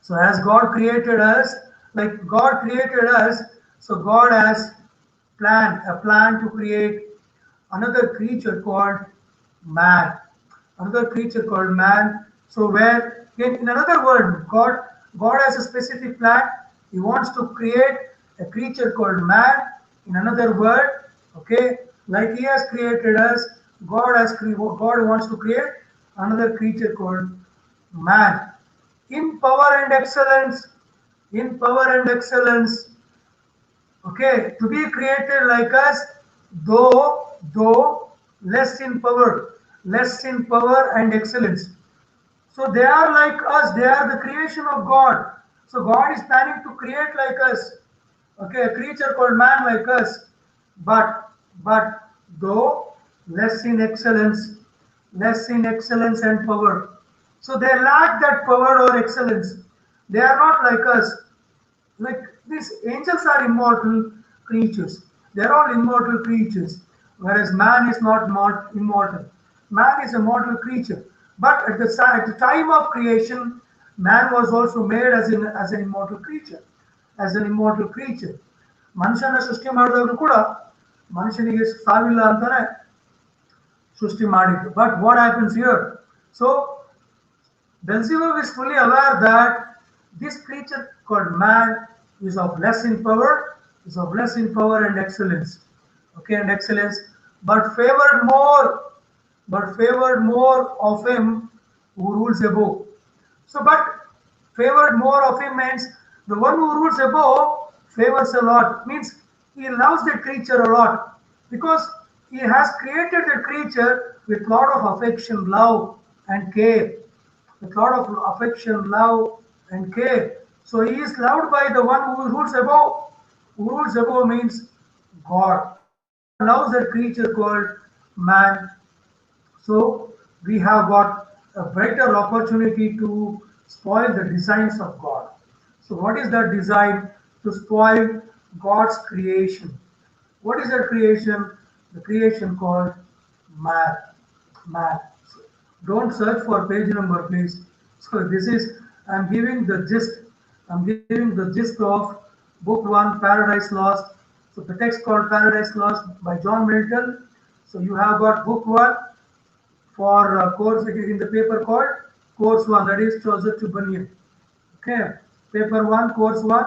So as God created us, like God created us, so God has a plan to create another creature called man. Another creature called man. So where in another word, God has a specific plan. He wants to create a creature called man. In another word, okay, like He has created us, God wants to create another creature called man. In power and excellence, in power and excellence, okay, to be created like us, though less in power and excellence. So they are like us, they are the creation of God. So God is planning to create like us, okay, a creature called man like us, but though less in excellence and power. So they lack that power or excellence. They are not like us. Like these angels are immortal creatures. They're all immortal creatures, whereas man is not immortal. man is a mortal creature. But at the time of creation, man was also made as an immortal creature. As an immortal creature. ಮನುಷ್ಯನ ಸೃಷ್ಟಿ ಮಾಡಿದವರು ಕೂಡ ಮನುಷ್ಯನಿಗೆ ಸಾವಿಲ್ಲ ಅಂತಾನೆ ಸೃಷ್ಟಿ ಮಾಡಿದ್ದು. But what happens here? So Beelzebub is fully aware that this creature called man is of less in power, and excellence. Okay, and excellence, but favored more of him who rules above. So, but favored more of him means the one who rules above favors a lot, means he loves the creature a lot because he has created the creature with lot of affection, love, and care. With lot of affection, love, and care. So he is loved by the one who rules above. Who rules above means God. God loves that creature called man. So we have got a brighter opportunity to spoil the designs of God. So what is that design? To spoil God's creation. What is that creation? The creation called man. Man. So don't search for page number, please. So this is, I'm giving the gist. I'm giving the gist of book 1, Paradise Lost. So the text called Paradise Lost by John Milton. So you have got book 1 for course, it is in the paper called course 1, that is Joseph to Bunyan. Okay, paper 1, course 1,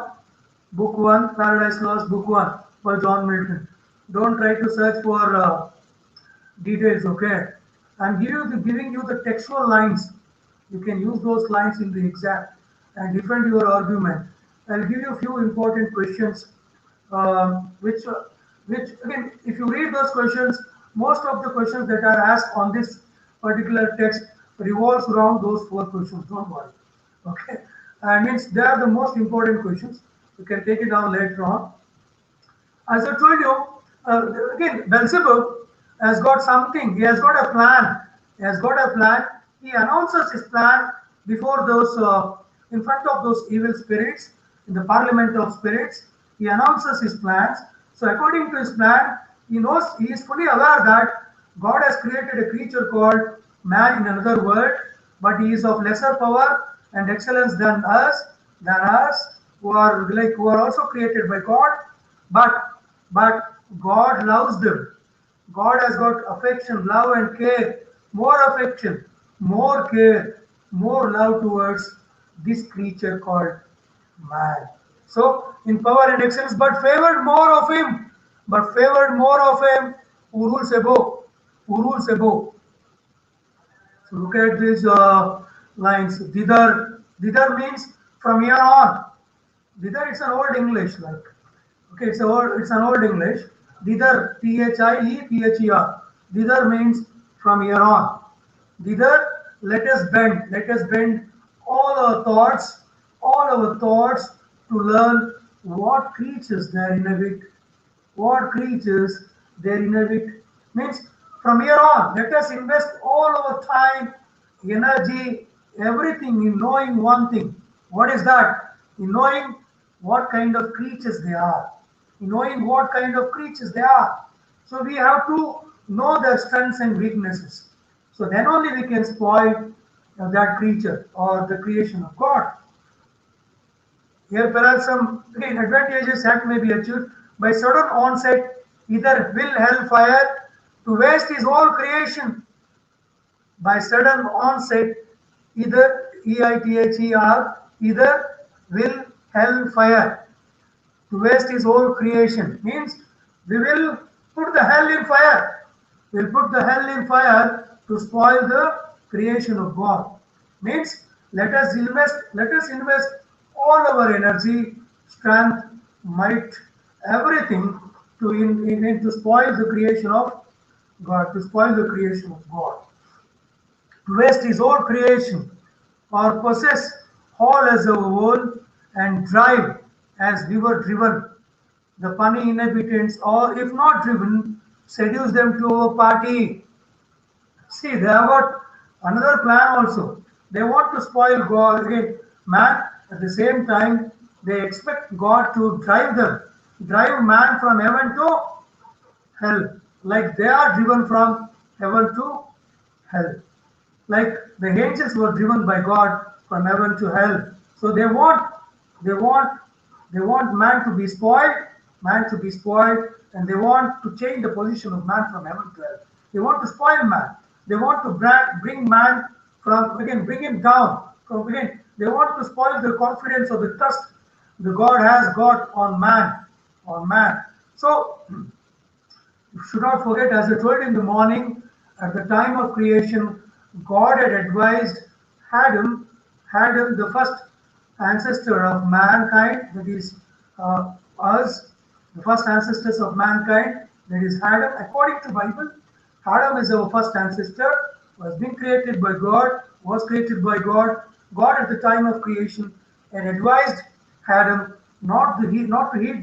book 1, Paradise Lost, book 1 by John Milton. Don't try to search for details. Okay, I'm giving you the textual lines. You can use those lines in the exam and defend your argument. I'll give you a few important questions, which again, if you read those questions, most of the questions that are asked on this particular text revolves around those 4 questions. Don't worry. Okay, and means they are the most important questions. You can take it down later on. As I told you, again, Beelzebub has got something. He has got a plan. He has got a plan. He announces his plan before those, in front of those evil spirits, in the parliament of spirits. He announces his plans. So according to his plan, he knows, he is fully aware that God has created a creature called man in another world, but he is of lesser power and excellence than us, who are also created by God. But God loves them. God has got affection, love, and care. More affection, more care, more love towards this creature called man. So in power and excellence, but favored more of him. But favored more of him who rules above. Who rules above. So look at these lines. Didar means from here on. Didar, it's an old English, like, okay, it's an old English. Didar, Thieper. Didar means from here on. Didar, let us bend all our thoughts to learn what creatures there inhabit. What creatures there inhabit means from here on, let us invest all our time, energy, everything in knowing one thing. What is that? In knowing what kind of creatures they are. In knowing what kind of creatures they are. So we have to know their strengths and weaknesses. So then only we can spoil that creature or the creation of God. Here perhaps some again advantageous act may be achieved by sudden onset, either will hellfire to waste his whole creation. By sudden onset, either EITHER, either will hellfire to waste his whole creation. Means we will put the hell in fire. We'll put the hell in fire to spoil the creation of God. Means let us invest all our energy, strength, might, everything to spoil the creation of God, to spoil the creation of God. To waste his whole creation, or possess all as a whole, and drive as we were driven the puny inhabitants, or if not driven, seduce them to a party. See, they have got another plan also. They want to spoil God again, man. At the same time, they expect God to drive man from heaven to hell, like they are driven from heaven to hell. Like the angels were driven by God from heaven to hell. So they want, they want man to be spoiled, and they want to change the position of man from heaven to hell. They want to spoil man. They want to bring man from again, bring him down. From again, they want to spoil the confidence or the trust the God has got on man. So you should not forget, as I told in the morning, at the time of creation, God had advised Adam, Adam, the first ancestor of mankind, that is us, the first ancestors of mankind, that is Adam. According to Bible, Adam is our first ancestor, was being created by God, was created by God. God at the time of creation had advised Adam not to eat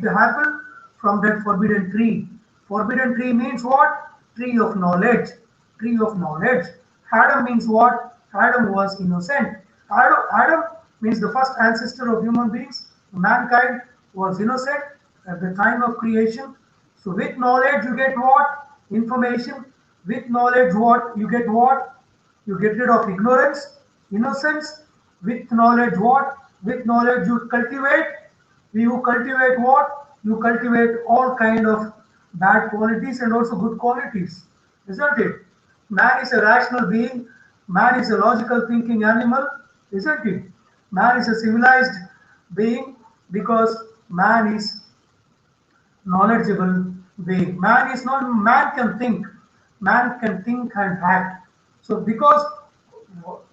the apple from that forbidden tree. Forbidden tree means what? Tree of knowledge. Tree of knowledge. Adam means what? Adam was innocent. Adam means the first ancestor of human beings. Mankind was innocent at the time of creation. So with knowledge you get what? Information. With knowledge what? You get what? You get rid of ignorance, innocence. With knowledge what? With knowledge you cultivate. You cultivate what? You cultivate all kind of bad qualities and also good qualities, isn't it? Man is a rational being. Man is a logical thinking animal, isn't it? Man is a civilized being because man is knowledgeable being. Man is not, man can think and act. So because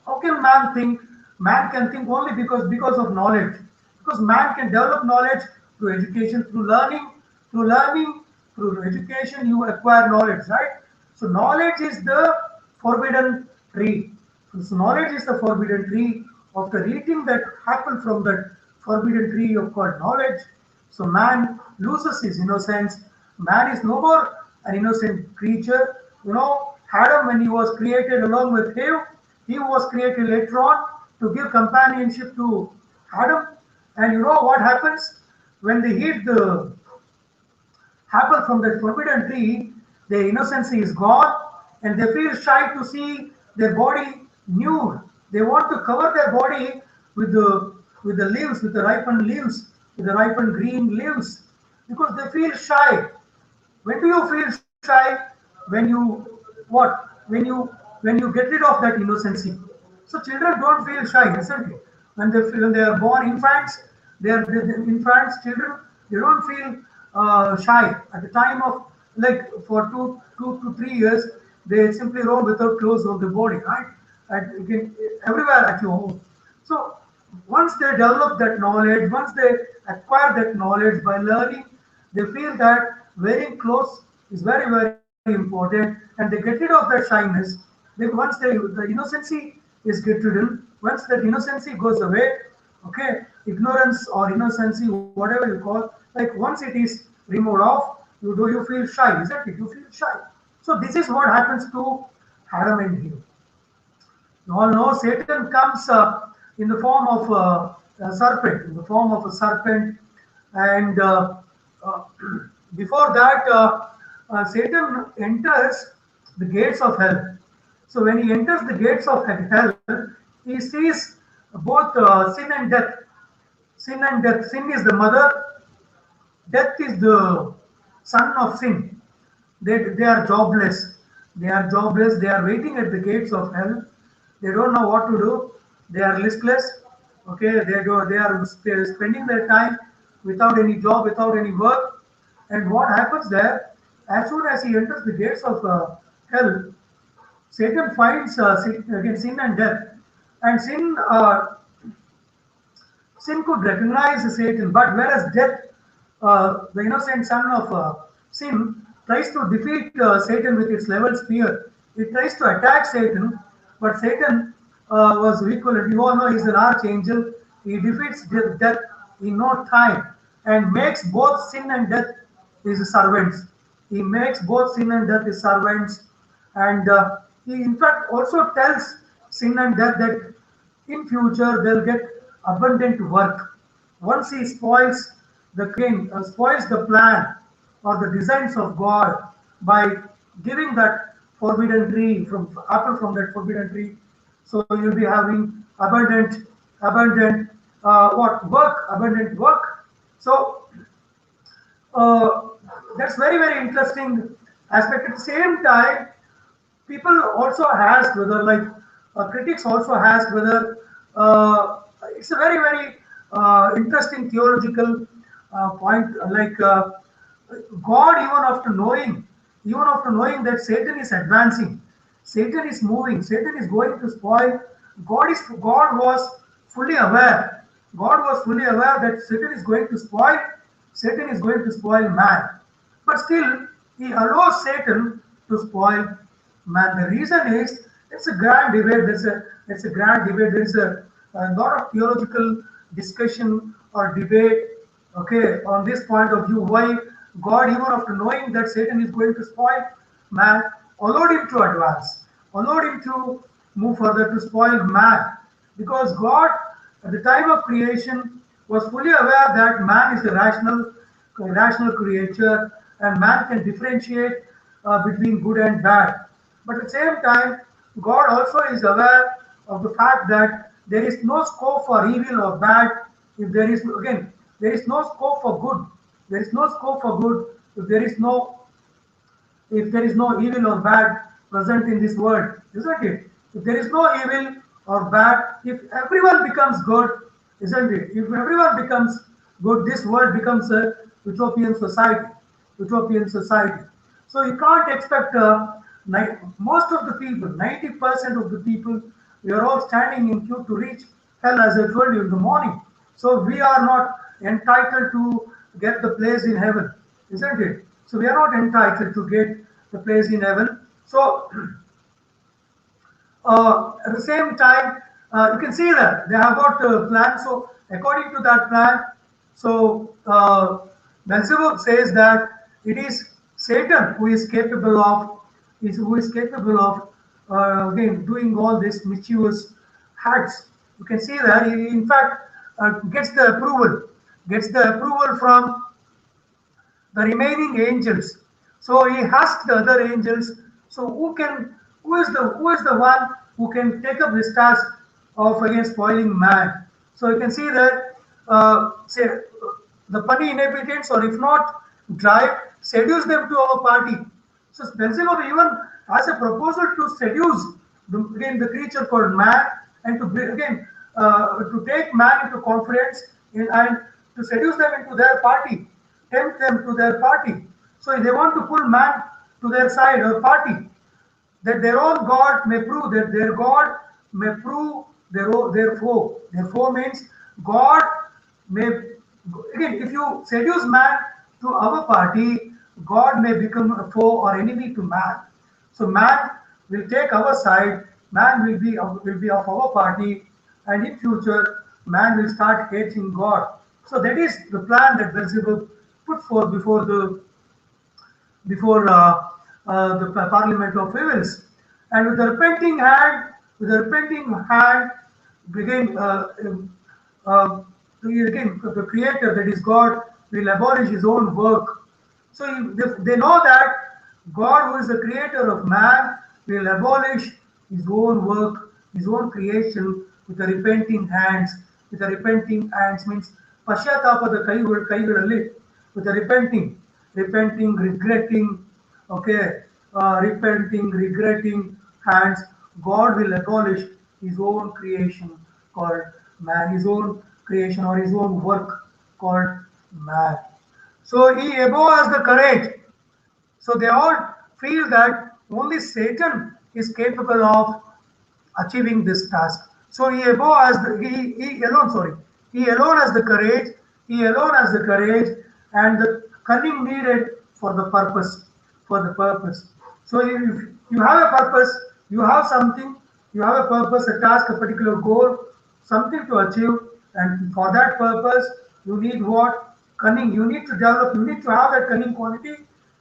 how can man think? Man can think only because of knowledge. Because man can develop knowledge through education, through learning, through education you acquire knowledge, right? So knowledge is the forbidden tree. So knowledge is the forbidden tree. After eating that apple from that forbidden tree of called knowledge, so man loses his innocence. Man is no more an innocent creature. You know, Adam, when he was created along with Eve, he was created later on to give companionship to Adam. And you know what happens when they eat the apple from that forbidden tree? Their innocence is gone, and they feel shy to see their body nude. They want to cover their body with the leaves, with the ripened leaves, with the ripened green leaves, because they feel shy. When do you feel shy? When you what? When you get rid of that innocency. So children don't feel shy, isn't it? When they are born infants, they infants children, they don't feel shy at the time of, like, for 2 to 3 years they simply roam without clothes on the body, right? And again, everywhere at your home. So once they develop that knowledge, once they acquire that knowledge by learning, they feel that wearing clothes is very, very important, and they get rid of that shyness. Once the innocency is get ridden, once that innocency goes away, okay, ignorance or innocency, whatever you call, like once it is removed off, you feel shy, isn't it? You feel shy. So this is what happens to Adam and Eve. You all know Satan comes in the form of a serpent, and uh, before that, Satan enters the gates of hell. So when he enters the gates of hell, he sees both sin and death. Sin and death. Sin is the mother, death is the son of sin. They are jobless. They are jobless. They are waiting at the gates of hell. They don't know what to do. They are listless. Okay, they are spending their time without any job, without any work. And what happens there? As soon as he enters the gates of hell, Satan finds again sin and death. And sin could recognize Satan, but whereas death, the innocent son of sin, tries to defeat Satan with its level spear. It tries to attack Satan, but Satan was equal. You all know he's an archangel. He defeats death in no time and makes both sin and death his servants. He makes both sin and death his servants, and he in fact also tells sin and death that in future they'll get abundant work. Once he spoils the king, spoils the plan or the designs of God by giving that forbidden tree, from apple from that forbidden tree. So you'll be having abundant what work, abundant work. So uh, that's very interesting aspect. At the same time, people also ask whether, like, critics also ask whether it's a very interesting theological point, like, God, even after knowing that Satan is advancing, Satan is moving, Satan is going to spoil, God was fully aware, God was fully aware that Satan is going to spoil man, but still he allows Satan to spoil man. The reason is, it's a grand debate. It's a grand debate. There is a lot of theological discussion or debate, okay, on this point of view. Why God, even after knowing that Satan is going to spoil man, allowed him to advance, allowed him to move further to spoil man, because God, at the time of creation, was fully aware that man is a rational creature, and man can differentiate between good and bad. But at the same time, God also is aware of the fact that there is no scope for evil or bad. If there is, again, there is no scope for good. There is no scope for good if there is no evil or bad present in this world, isn't it? If there is no evil or bad, if everyone becomes good, isn't it? If everyone becomes good, this world becomes a utopian society. Utopian society. So you can't expect most of the people, 90% of the people, we are all standing in queue to reach hell, as I told you in the morning. So we are not entitled to get the place in heaven, isn't it? So we are not entitled to get the place in heaven. So at the same time, you can see that they have got a plan. So according to that plan, so Beelzebub says that it is Satan who is capable of again doing all these mischievous acts. You can see that he in fact gets the approval from the remaining angels. So he asked the other angels, so who is the one who can take up this task of again spoiling man? So you can see that say the funny inhabitants, or if not drive, seduce them to our party. So Beelzebub even has a proposal to seduce again the creature called man, and to again to take man into confidence and to seduce them into their party, tempt them to their party. So they want to pull man to their side or party, that their own God may prove that their God may prove their foe. Their foe means God may, again, if you seduce man to our party, God may become a foe or enemy to man. So man will take our side, man will be of our party, and in future man will start hating God. So that is the plan that Beelzebub put forth before the Parliament of Evils. And with a repenting hand, again, again, the Creator, that is God, will abolish His own work. So they know that God, who is the Creator of man, will abolish His own work, His own creation, with a repenting hands. With a repenting hands means ಪಶ್ಚಾತ್ತಾಪದ ಕೈಗಳಲ್ಲಿ, with a repenting, regretting, okay, regretting hands, God will abolish His own creation called man, His own creation or His own work called man. So he above has the courage. So they all feel that only Satan is capable of achieving this task. So he above has he alone, sorry, he alone has the courage, he alone has the courage and the cunning needed for the purpose, for the purpose. So if you have a purpose, you have something, you have a purpose, a task, a particular goal, something to achieve, and for that purpose, you need what? Cunning. You need to develop, you need to have that cunning quality.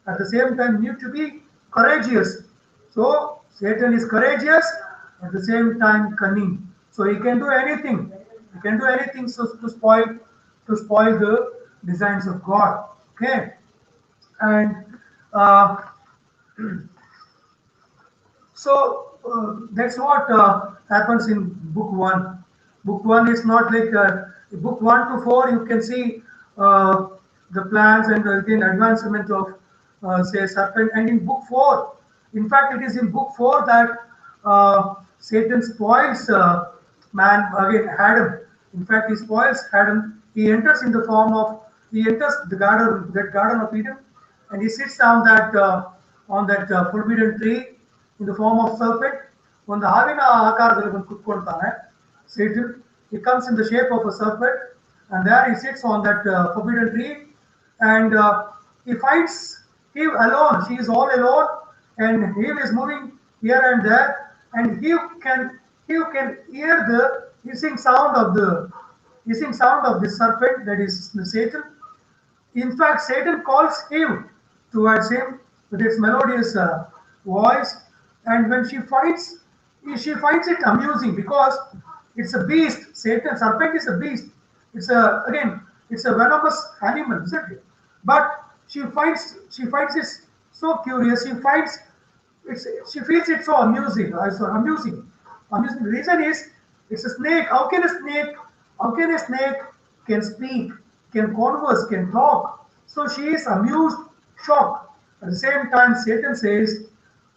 At the same time, you need to be courageous. So Satan is courageous, at the same time cunning. So he can do anything. He can do anything so to spoil the designs of God. Okay, and uh, So that's what happens in book one. Book one is not like book one to four. You can see uh, the plans and the again advancement of say serpent. And in book four, in fact, it is in book four that Satan spoils man again Adam. In fact, he spoils Adam. He enters in the form of he enters the garden, that garden of Eden, and he sits down that on that forbidden tree in the form of serpent. ಒಂದು ಹಾವಿನ ಆಕಾರದಲ್ಲಿ ಬಂದು ಕುತ್ಕೊಳ್ತಾನೆ Satan. He comes in the shape of a serpent, and there he sits on that forbidden tree, and he finds Eve alone. She is all alone, and Eve is moving here and there, and Eve can hear the hissing sound of the serpent, that is Satan. In fact, Satan calls Eve towards him with its melodious voice, and when she finds it amusing because it's a beast. Satan, serpent is a beast. It's a venomous animal, isn't it? But she finds it so curious. She feels it so amusing. Amusing. The reason is it's a snake. How can a snake can speak, can converse, can talk? So she is amused, shocked. At the same time, Satan says,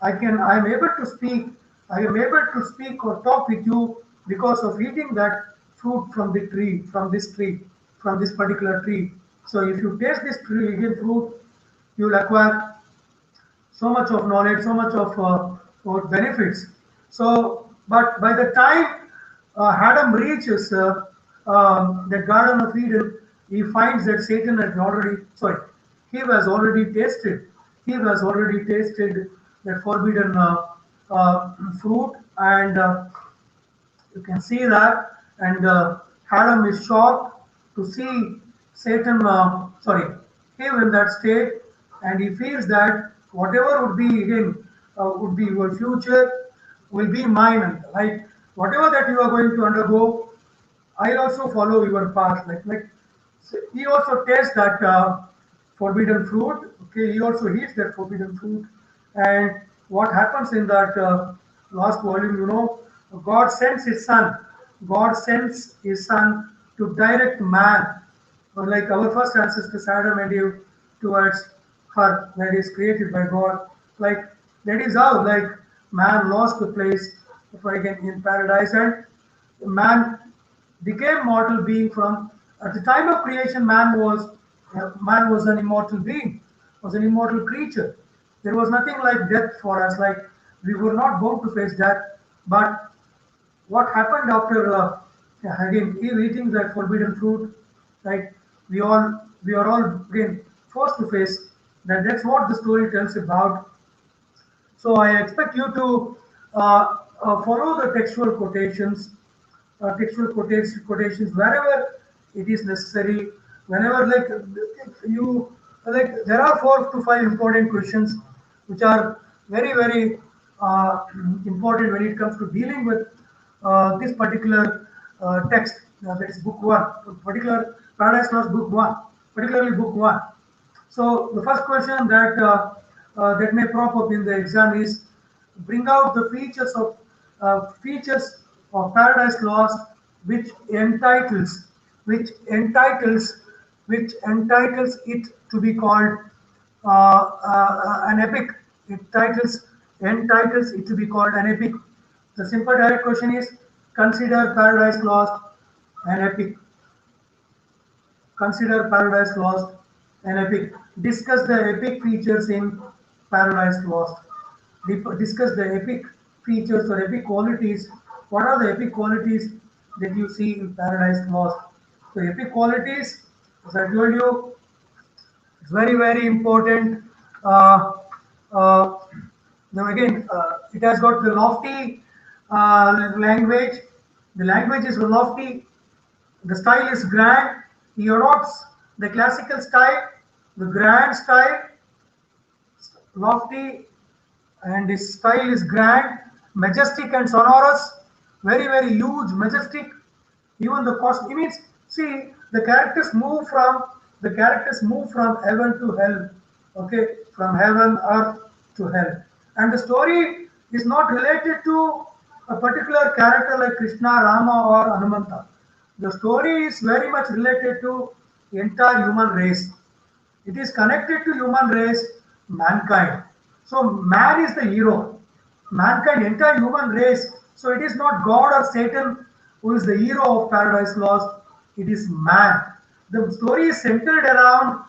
I am able to speak. I am able to speak or talk with you because of eating that fruit from the tree, from this particular tree. So if you taste this tree, again fruit, you will acquire so much of knowledge, so much of benefits. So, but by the time Adam reaches the Garden of Eden, he finds that Satan had already, sorry, he has already tasted, he has already tasted that forbidden fruit, and you can see that, and Adam is shocked to see Satan, Eve in that state, and he feels that whatever would be again would be your future will be mine. Like whatever that you are going to undergo, I'll also follow your path. Like so he also tastes that forbidden fruit. Okay, he also eats that forbidden fruit, and what happens in that last volume, God sends His Son. God sends His Son to direct man, or like our first ancestors Adam and Eve, towards her that is created by God. Like that is how like man lost the place, if I can, in paradise, and man became mortal being from at the time of creation. Man was an immortal being, was an immortal creature. There was nothing like death for us. Like we were not born to face death. But what happened after again Eve eating that forbidden fruit? Like we are all again forced to face that. That's what the story tells about. So I expect you to follow the textual quotations wherever it is necessary. Whenever like you like, there are 4 to 5 important questions which are very important when it comes to dealing with this particular text. That is book one, particular Paradise Lost book one, particularly book one. So the first question that may prop up in the exam is bring out the features of Paradise Lost which entitles which entitles which entitles it to be called an epic. It titles entitles it to be called an epic. The simple direct question is consider Paradise Lost an epic. Consider Paradise Lost an epic. Discuss the epic features in Paradise Lost. Discuss the epic features or epic qualities. What are the epic qualities that you see in Paradise Lost? So, epic qualities, as I told you, it's very important. Uh, uh, now again, it has got the lofty language. The language is lofty. The style is grand. He adopts the classical style, the grand style, lofty, and his style is grand, majestic and sonorous, very huge, majestic. Even the cost. It means, see, the characters move from heaven to hell. Okay, from heaven, earth to hell, and the story. is not related to a particular character like Krishna, Rama, or Hanumanta. The story is very much related to the entire human race. It is connected to human race, mankind. So man is the hero. Mankind, entire human race. So it is not God or Satan who is the hero of Paradise Lost. It is man. The story is centered around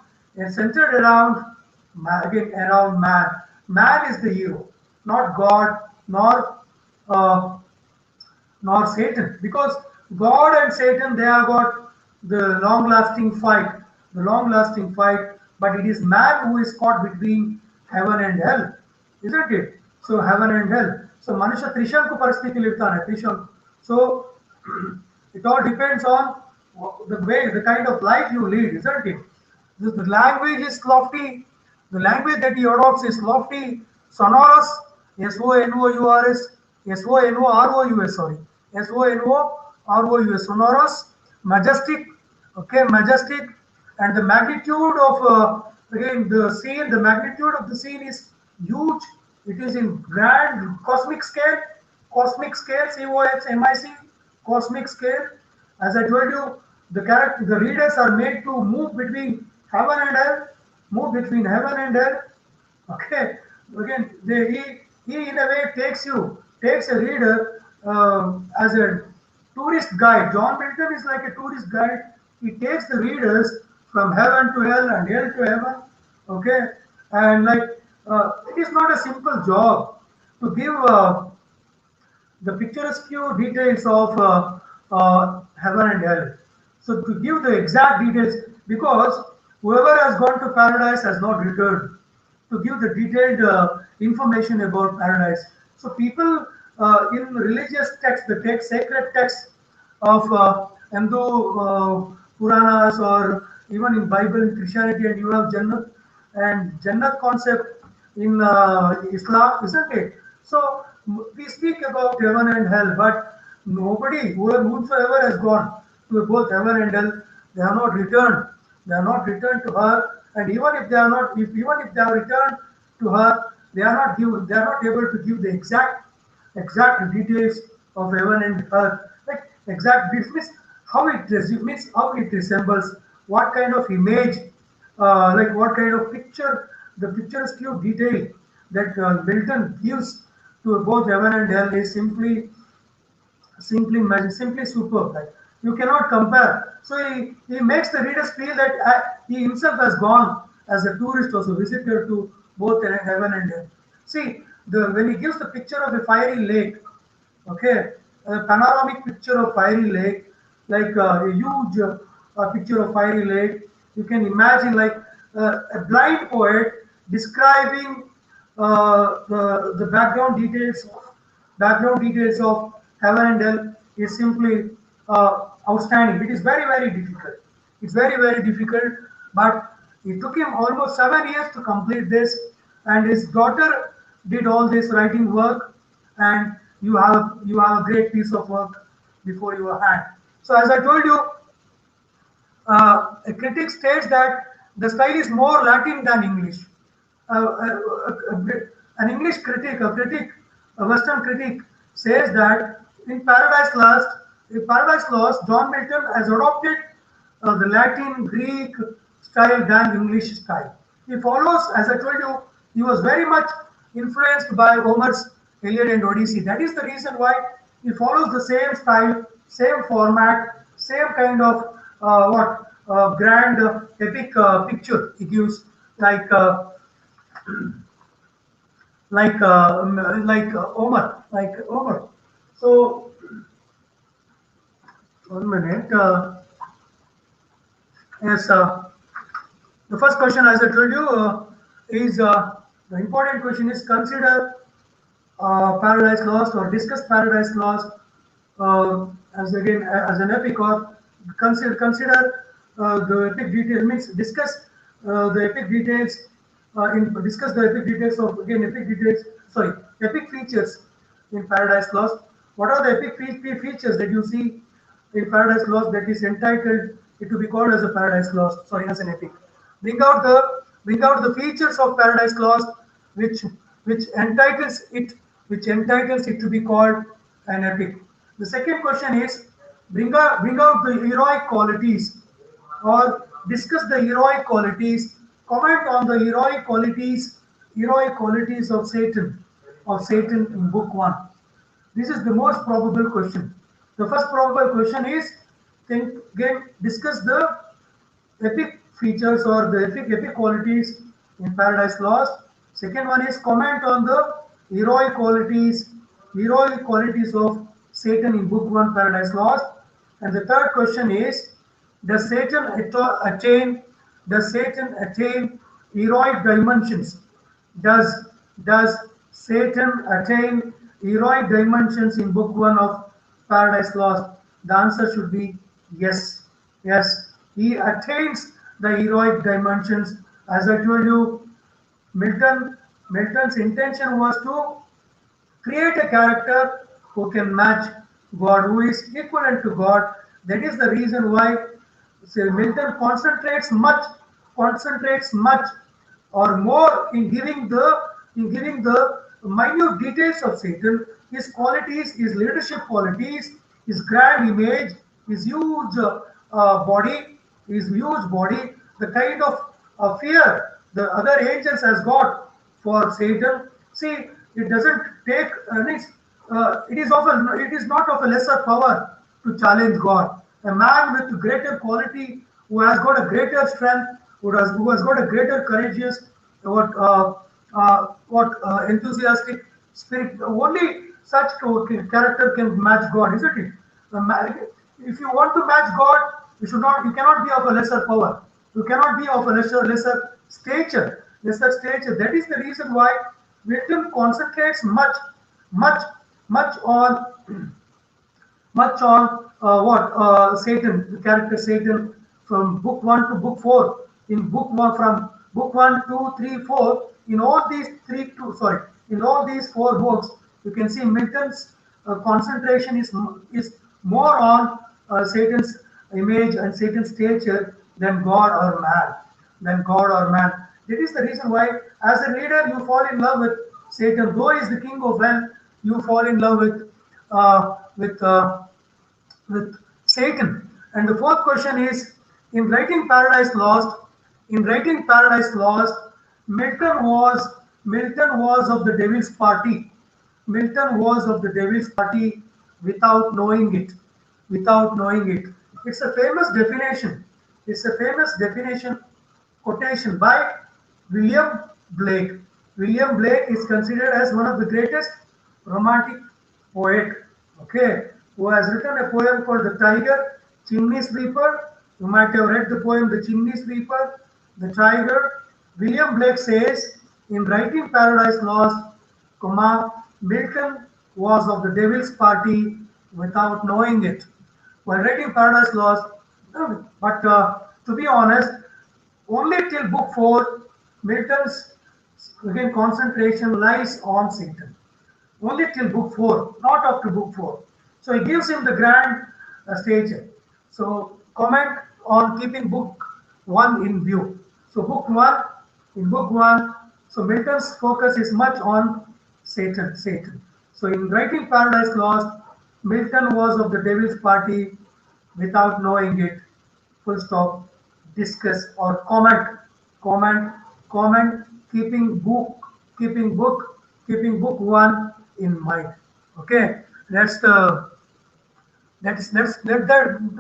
again around man. Man is the hero, not God, nor uh, nor Satan, because God and Satan they have got the long-lasting fight. But it is man who is caught between heaven and hell, isn't it? So heaven and hell. So Manusha Trishanku Parasthiti Liftana, Trishanku. So it all depends on the way, the kind of life you lead, isn't it? The language is lofty. The language that he adopts is lofty, sonorous, SONOURS, SONOROUS, sorry, SONOROUS, sonorous, majestic, okay, majestic, and the magnitude of again the magnitude of the scene is huge. It is in grand cosmic scale, COSMIC, cosmic scale. As I told you, the readers are made to move between heaven and hell, move between heaven and hell. Okay, again, he in a way takes a reader as a tourist guide. John Milton is like a tourist guide. He takes the readers from heaven to hell and hell to heaven. Okay, and like it is not a simple job to give the picturesque details of heaven and hell. So to give the exact details, because whoever has gone to paradise has not returned, to give the detailed information about paradise. So people in religious texts, the text, sacred texts of Hindu Puranas, or even in Bible in Christianity, and you have Jannat and Jannat concept in Islam, isn't it? So we speak about heaven and hell, but nobody, whosoever has gone to both heaven and hell, they have not returned. They are not returned to her, and even if they are not, if even if they have returned to her, they are not able to give the exact details of heaven and earth. Like exact this means how it resembles, what kind of image, like what kind of picture, the picturesque detail that Milton gives to both heaven and hell is simply superb. Like you cannot compare. So he makes the readers feel that he himself has gone as a tourist or a visitor to both heaven and hell. See, when he gives the picture of a fiery lake, okay, a panoramic picture of fiery lake, like a huge picture of fiery lake, you can imagine like a blind poet describing the background details of heaven and hell is simply outstanding. It is very difficult. It's very difficult, but it took him almost 7 years to complete this, and his daughter did all this writing work, and you have a great piece of work before your hand. So as I told you, a critic states that the style is more Latin than English. An English critic, a Western critic, says that in Paradise Lost, John Milton has adopted the Latin, Greek style than English style. He follows, as I told you, he was very much influenced by Homer's Iliad and Odyssey. That is the reason why he follows the same style, same format, same kind of grand epic picture he gives, like like Homer. So 1 minute. Yes, the first question, as I told you, is the important question is consider Paradise Lost, or discuss Paradise Lost as again as an epic, or consider the epic detail, means the epic details discuss the epic details of, again, epic details, sorry, epic features in Paradise Lost. What are the epic features that you see in Paradise Lost that is entitled it to be called as a Paradise Lost, sorry, as an epic? Bring out the features of Paradise Lost which entitles it which entitles it to be called an epic. The second question is bring out the heroic qualities or discuss the heroic qualities, comment on the heroic qualities of Satan in book 1. This is the most probable question. The first probable question is think again discuss the epic features or the epic qualities in Paradise Lost. Second one is comment on the heroic qualities of Satan in Book One, Paradise Lost. And the third question is, does Satan attain does Satan attain heroic dimensions? Does does Satan attain heroic dimensions in Book One of Paradise Lost? The answer should be yes. Yes, he attains the heroic dimensions. As I told you, Milton's intention was to create a character who can match God, who is equivalent to God. That is the reason why say, Milton concentrates much or more in giving the minute details of Satan, his qualities, his leadership qualities, his grand image, his huge body, the kind of fear the other angels has got for Satan. See, it doesn't take it is not of a lesser power to challenge God. A man with greater quality, who has got a greater strength, who has got a greater courageous, enthusiastic spirit. Only such character can match God, isn't it? If you want to match God, you cannot be of a lesser power. You cannot be of a lesser stature. Lesser stature. That is the reason why Milton concentrates much, much on much on what Satan, the character Satan, from book one to book four. In book one, from book one, two, three, four. In all these four books, you can see Milton's concentration is more on Satan's image and Satan's stature than God or man. That is the reason why, as a reader, you fall in love with Satan. Though he is the king of hell, you fall in love uh, with uh, with Satan. And the fourth question is, in writing Paradise Lost, in writing Paradise Lost, Milton was of the devil's party. Milton was of the devil's party without knowing it. Without knowing it. It's a famous definition. It's a famous definition quotation by William Blake. William Blake is considered as one of the greatest romantic poet, okay, who has written a poem called The Tiger, Chimney Sweeper. You might have read the poem The Chimney Sweeper, The Tiger. William Blake says, in writing Paradise Lost, Milton was of the devil's party without knowing it. While writing Paradise Lost, but to be honest, only till book 4, Milton's again concentration lies on Satan. Only till book 4, not up to book 4. So he gives him the grand stature. So comment on keeping book 1 in view. So book 1, so Milton's focus is much on Satan. So in writing Paradise Lost, Milton was of the devil's party without knowing it. Full stop. Discuss or comment, keeping book 1 in mind. Okay, that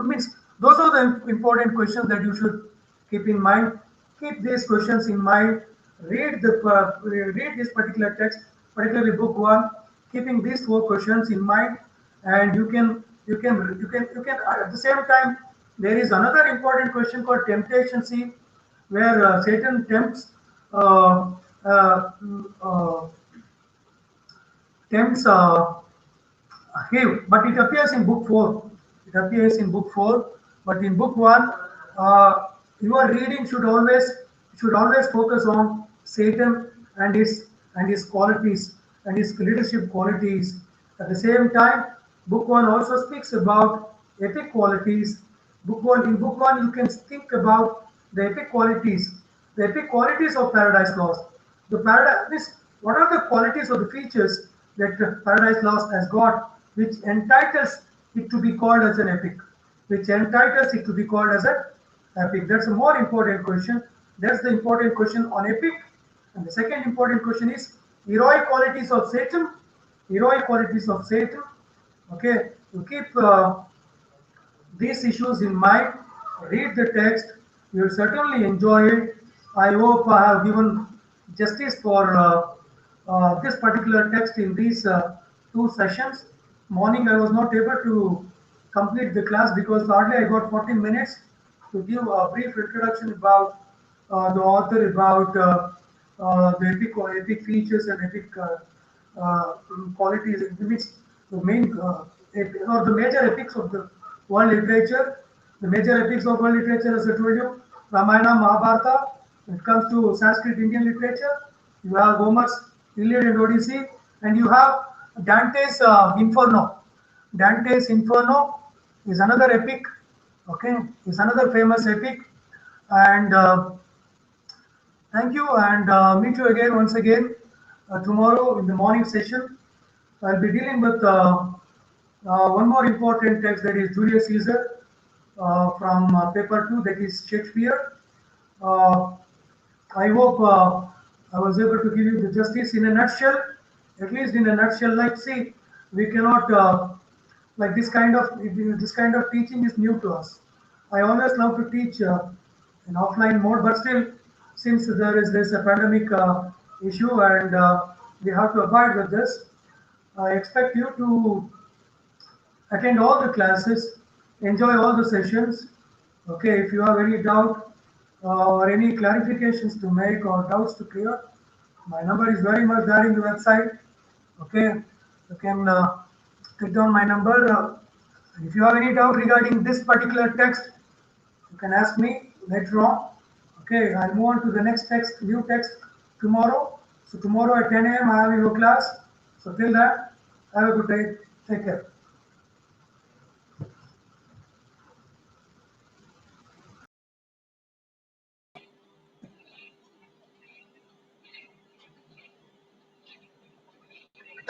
means those are the important questions that you should keep in mind. Keep these questions in mind. Read this particular text, particularly book 1, keeping these 4 questions in mind, and you can at the same time, there is another important question called temptation scene, where Satan tempts uh, uh, uh, tempts Hive, but it appears in book 4. It appears in book 4, but in book 1, your reading should always focus on Satan and his qualities and his leadership qualities. At the same time, book 1 also speaks about epic qualities. In book 1, you can think about the epic qualities of Paradise Lost. What are the qualities or the features that Paradise Lost has got, which entitles it to be called as an epic, which entitles it to be called as an epic. That's a more important question. That's the important question on epic. And the second important question is heroic qualities of Satan. Heroic qualities of Satan. Okay, you keep these issues in mind, read the text, you will certainly enjoy it. I hope I have given justice for this particular text in these two sessions. Morning I was not able to complete the class because hardly I got 14 minutes to give a brief introduction about the author, about the epic features and epic qualities, which the main or the major epics of the world literature. The major epics of world literature, as I told you, Ramayana, Mahabharata. When it comes to Sanskrit Indian literature, you have Homer's Iliad and Odyssey, and you have Dante's Inferno. Dante's Inferno is another epic. Okay, is another famous epic, and thank you, and meet you again once again tomorrow in the morning session. I'll be dealing with one more important text, that is Julius Caesar from paper 2, that is Shakespeare. Uh, I hope I was able to give you the justice in a nutshell, at least in a nutshell. Like, see, we cannot like this kind of teaching is new to us. I always love to teach in offline mode, but still, since there is this pandemic issue and we have to abide with this, I expect you to attend all the classes, enjoy all the sessions. Okay, if you have any doubt or any clarifications to make or doubts to clear, my number is very much there in the website. Okay, you can take down my number. If you have any doubt regarding this particular text, you can ask me later on. Okay, I'll move on to the next text, new text tomorrow. So tomorrow at 10 a.m. I have your class. So till then, have a good day. Take care.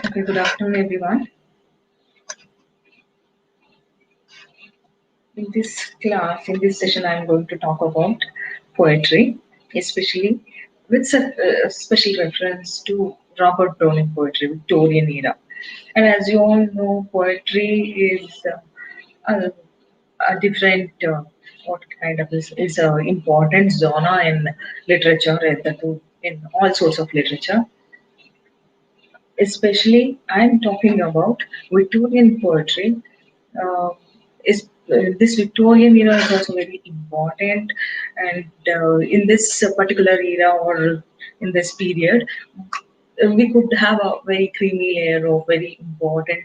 Okay, good afternoon, everyone. In this class, in this session, I'm going to talk about poetry, especially with special reference to Robert Browning poetry, Victorian era. And as you all know, poetry is a different, what kind of is a important genre in literature, in all sorts of literature. Especially, I'm talking about Victorian poetry. Uh, is This Victorian era is also very important, and in this particular era or in this period, we could have a very creamy layer of very important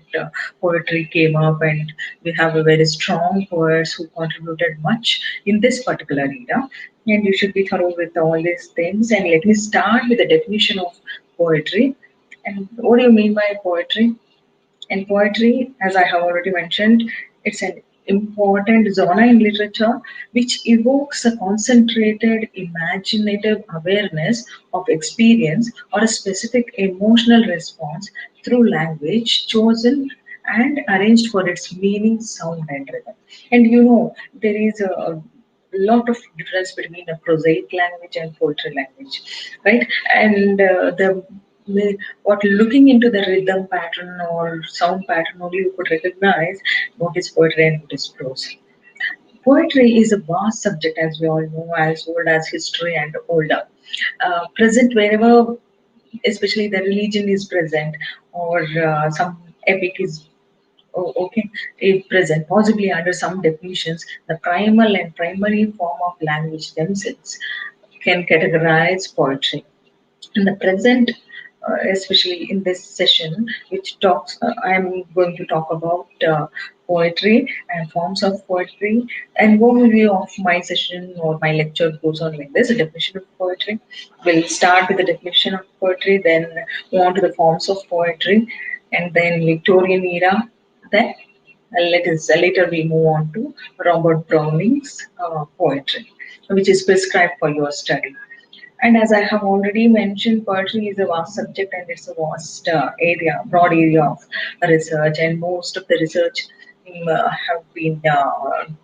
poetry came up, and we have a very strong poets who contributed much in this particular era. And you should be thorough with all these things. And let me start with the definition of poetry. And what do you mean by poetry? And poetry, as I have already mentioned, it's an important genre in literature which evokes a concentrated imaginative awareness of experience or a specific emotional response through language chosen and arranged for its meaning, sound, and rhythm. And you know, there is a lot of difference between a prosaic language and poetry language, right? And what looking into the rhythm pattern or sound pattern only you could recognize what is poetry and what is prose. Poetry is a vast subject, as we all know, as old as history and older. Present wherever, especially the religion is present, or some epic is okay, present, possibly under some definitions, the primal and primary form of language themselves can categorize poetry. In the present, especially in this session, which talks, I'm going to talk about poetry and forms of poetry. And overview of my session or my lecture goes on like this: a definition of poetry. We'll start with the definition of poetry, then move on to the forms of poetry, and then Victorian era. Then later we move on to Robert Browning's poetry, which is prescribed for your study. And as I have already mentioned, poetry is a vast subject and it's a vast area, broad area of research, and most of the research have been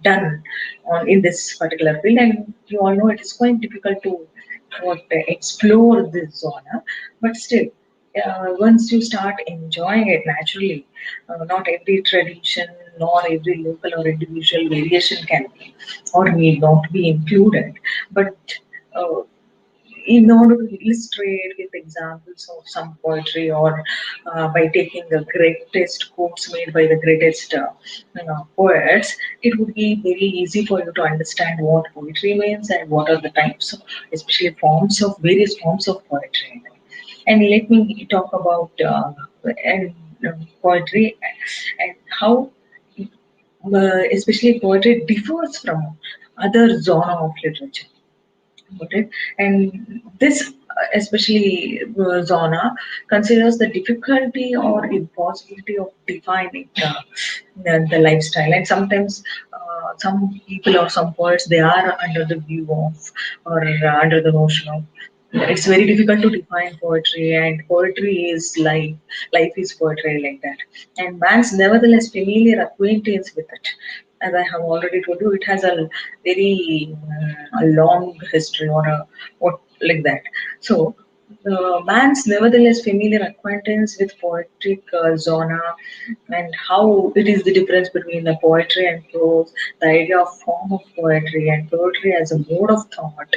done on in this particular field. And you all know it is quite difficult to explore this genre, but still. Once you start enjoying it naturally, not every tradition nor every local or individual variation can be or need not be included. But uh, in order to illustrate with examples of some poetry, or by taking the greatest quotes made by the greatest poets, it would be very easy for you to understand what poetry means and what are the types of, especially forms of various forms of poetry. And let me talk about and poetry and how especially poetry differs from other genre of literature. Okay. And this, especially zona, considers the difficulty or impossibility of defining the lifestyle. And sometimes some people or some poets, they are under the view of or under the notion of it's very difficult to define poetry, and poetry is life, life is poetry, like that. And man's nevertheless familiar acquaintance with it. As I have already told you, it has a very a long history, or a what like that. So man's nevertheless familiar acquaintance with poetic genre, and how it is the difference between the poetry and prose, the idea of form of poetry and poetry as a mode of thought,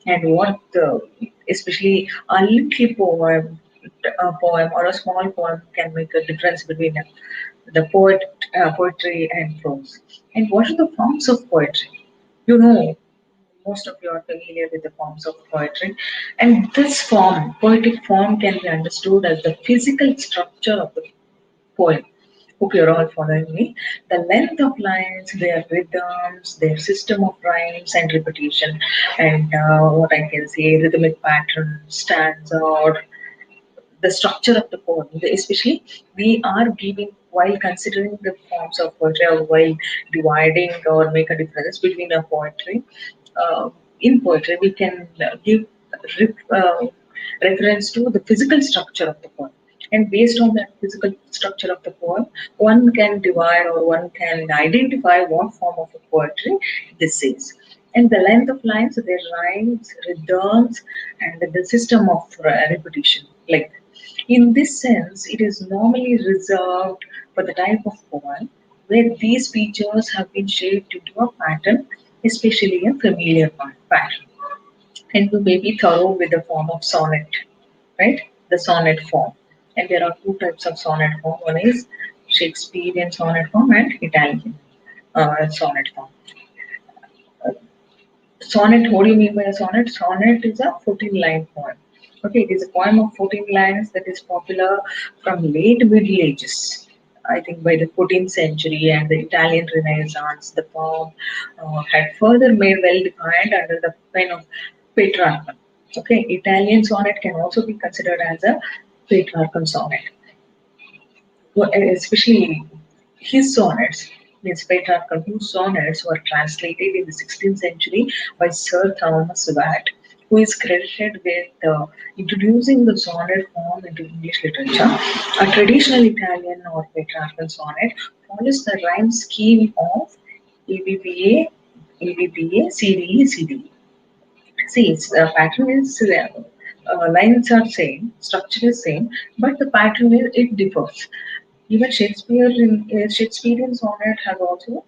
and what especially a little poem, a poem or a small poem can make a difference between the poetry and prose. And what are the forms of poetry? You know, most of you are familiar with the forms of poetry, and this form, poetic form, can be understood as the physical structure of the poem. Hope you're all following me. The length of lines, their rhythms, their system of rhymes and repetition, and what I can say, rhythmic pattern, stanza, or the structure of the poem. Especially, we are giving while considering the forms of poetry, or while dividing or make a difference between a poetry. Uh, in poetry, we can give ref- uh, reference to the physical structure of the poem. And based on that physical structure of the poem, one can divide or one can identify what form of a poetry this is. And the length of lines, their rhymes, rhythms, and the system of repetition. Like in this sense, it is normally reserved for the type of poem where these features have been shaped into a pattern, especially a familiar pattern. And you may be thorough with the form of sonnet, right? The sonnet form. And there are two types of sonnet form. One is Shakespearean sonnet form and Italian sonnet form. Sonnet, what do you mean by a sonnet? Sonnet is a 14 line poem. Okay, it is a poem of 14 lines that is popular from late Middle Ages. I think by the 14th century and the Italian Renaissance, the poem had further made well defined under the pen of Petrarch. Okay, Italian sonnet can also be considered as a Petrarchan sonnet. Especially his sonnets, means Petrarch, whose sonnets were translated in the 16th century by Sir Thomas Watt, who is credited with introducing the sonnet form into English literature. A traditional Italian or Petrarchan sonnet follows the rhyme scheme of ABBA, ABBA, CDE, CDE. See, pattern is lines are same, structure is same, but the pattern is it differs. Even Shakespearean sonnet has also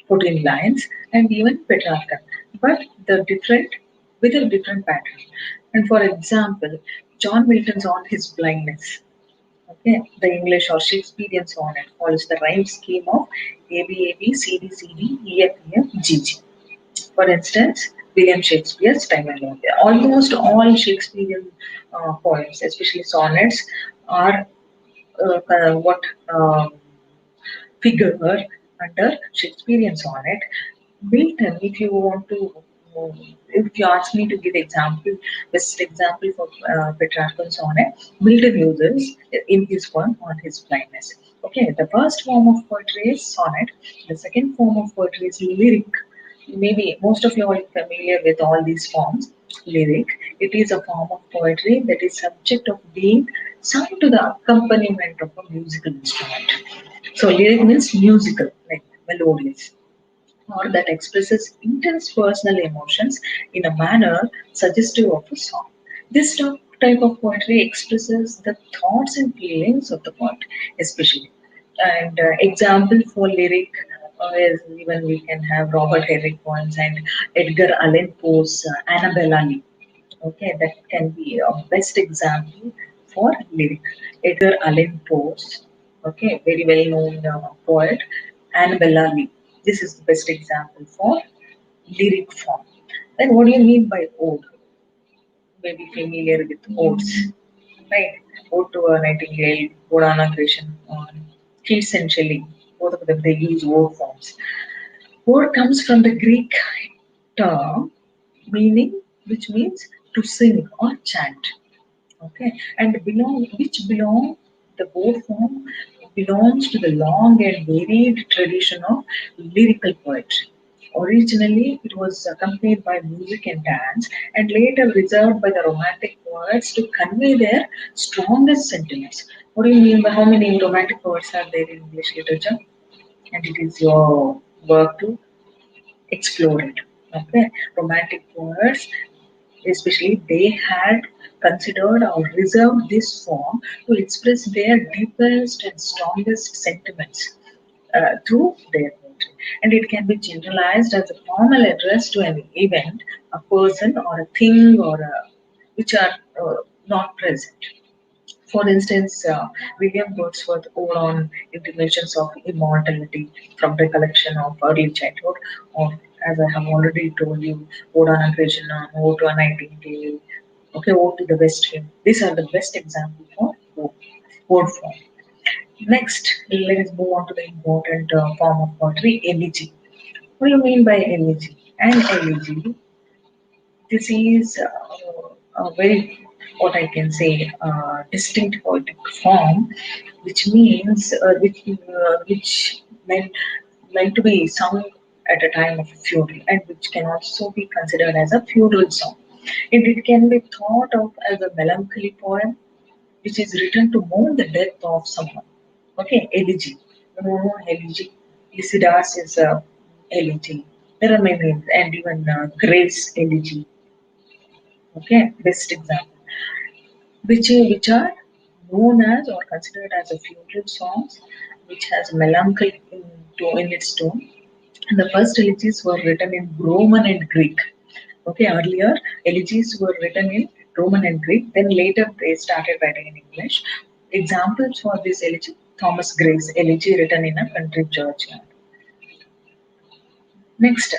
14 lines, and even Petrarchan, but the different with a different pattern. And for example, John Milton's on his blindness. Okay, the English or Shakespearean sonnet follows the rhyme scheme of ABAB, CD, EF, GG. For instance, William Shakespeare's Time and Love. Almost all Shakespearean poems, especially sonnets, are what figure under Shakespearean sonnet. Milton, if you want to, if you ask me to give example, best example for Petrarchan sonnet, Milton uses in his poem on his blindness. Okay, the first form of poetry is sonnet. The second form of poetry is lyric. Maybe most of you are familiar with all these forms. lyric. It is a form of poetry that is subject of being sung to the accompaniment of a musical instrument. So lyric means musical, like melodious, or that expresses intense personal emotions in a manner suggestive of a song. This type of poetry expresses the thoughts and feelings of the poet, especially. And example for lyric is even we can have Robert Herrick poems and Edgar Allan Poe's Annabella Lee. Okay, that can be a best example for lyric. Edgar Allan Poe's, okay, very well known poet, Annabella Lee. This is the best example for lyric form. Then what do you mean by ode? Maybe familiar with odes, right? Ode to a Nightingale, Odana Creation, Keats and Shelley. Both of them they use ode forms. Ode comes from the Greek term meaning which means to sing or chant. Okay, and belong the word form belongs to the long and varied tradition of lyrical poetry. Originally, it was accompanied by music and dance, and later reserved by the romantic poets to convey their strongest sentiments. What do you mean by how many romantic poets are there in English literature? And it is your work to explore it. Okay, romantic poets especially they had considered or reserved this form to express their deepest and strongest sentiments through their poetry. And it can be generalized as a formal address to an event, a person, or a thing, or which are not present. For instance, William Wordsworth wrote on intimations of immortality from recollection of early childhood, or as I have already told you, Ode on a Krishna, Ode to a Nightingale, okay, Ode to the West Wind. These are the best examples for ode form. Next, let us move on to the important form of poetry, elegy. What do you mean by elegy? An elegy, this is a very, what I can say, distinct poetic form, which means which meant to be sung at a time of a funeral, and which can also be considered as a funeral song. And it can be thought of as a melancholy poem, which is written to mourn the death of someone. Okay, elegy. You know, elegy. Lycidas is a elegy. There are many, and even Grace elegy. Okay, best example, which are known as or considered as a funeral songs, which has melancholy in its tone. And the first elegies were written in Roman and Greek. Okay, earlier elegies were written in Roman and Greek. Then later they started writing in English. Examples for this elegy: Thomas Gray's elegy written in a country churchyard. Next,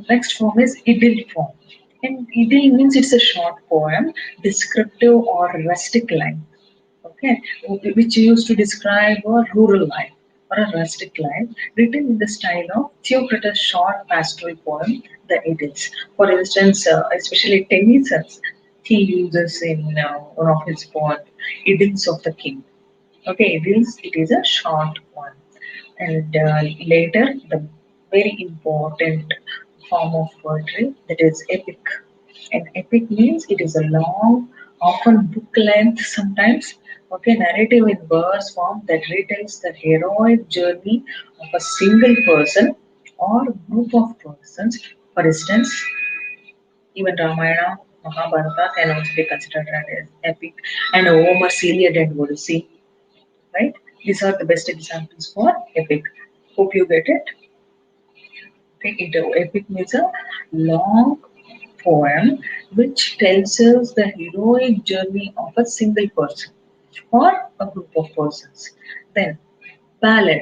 next form is idyll form. And idyll means it's a short poem, descriptive or rustic line. Okay, which used to describe a rural life or a rustic life, written in the style of Theocritus' short pastoral poem, the Idylls. For instance, especially Tennyson's, he uses in one of his poems, Idylls of the King. Okay, it is a short one. And later, the very important form of poetry that is epic. And epic means it is a long, often book length sometimes, okay, narrative in verse form that retells the heroic journey of a single person or group of persons. For instance, even Ramayana, Mahabharata can also be considered as epic, and Homer's Iliad and Odyssey, right? These are the best examples for epic. Hope you get it. Okay, epic means a long poem which tells us the heroic journey of a single person or a group of persons. Then, ballad.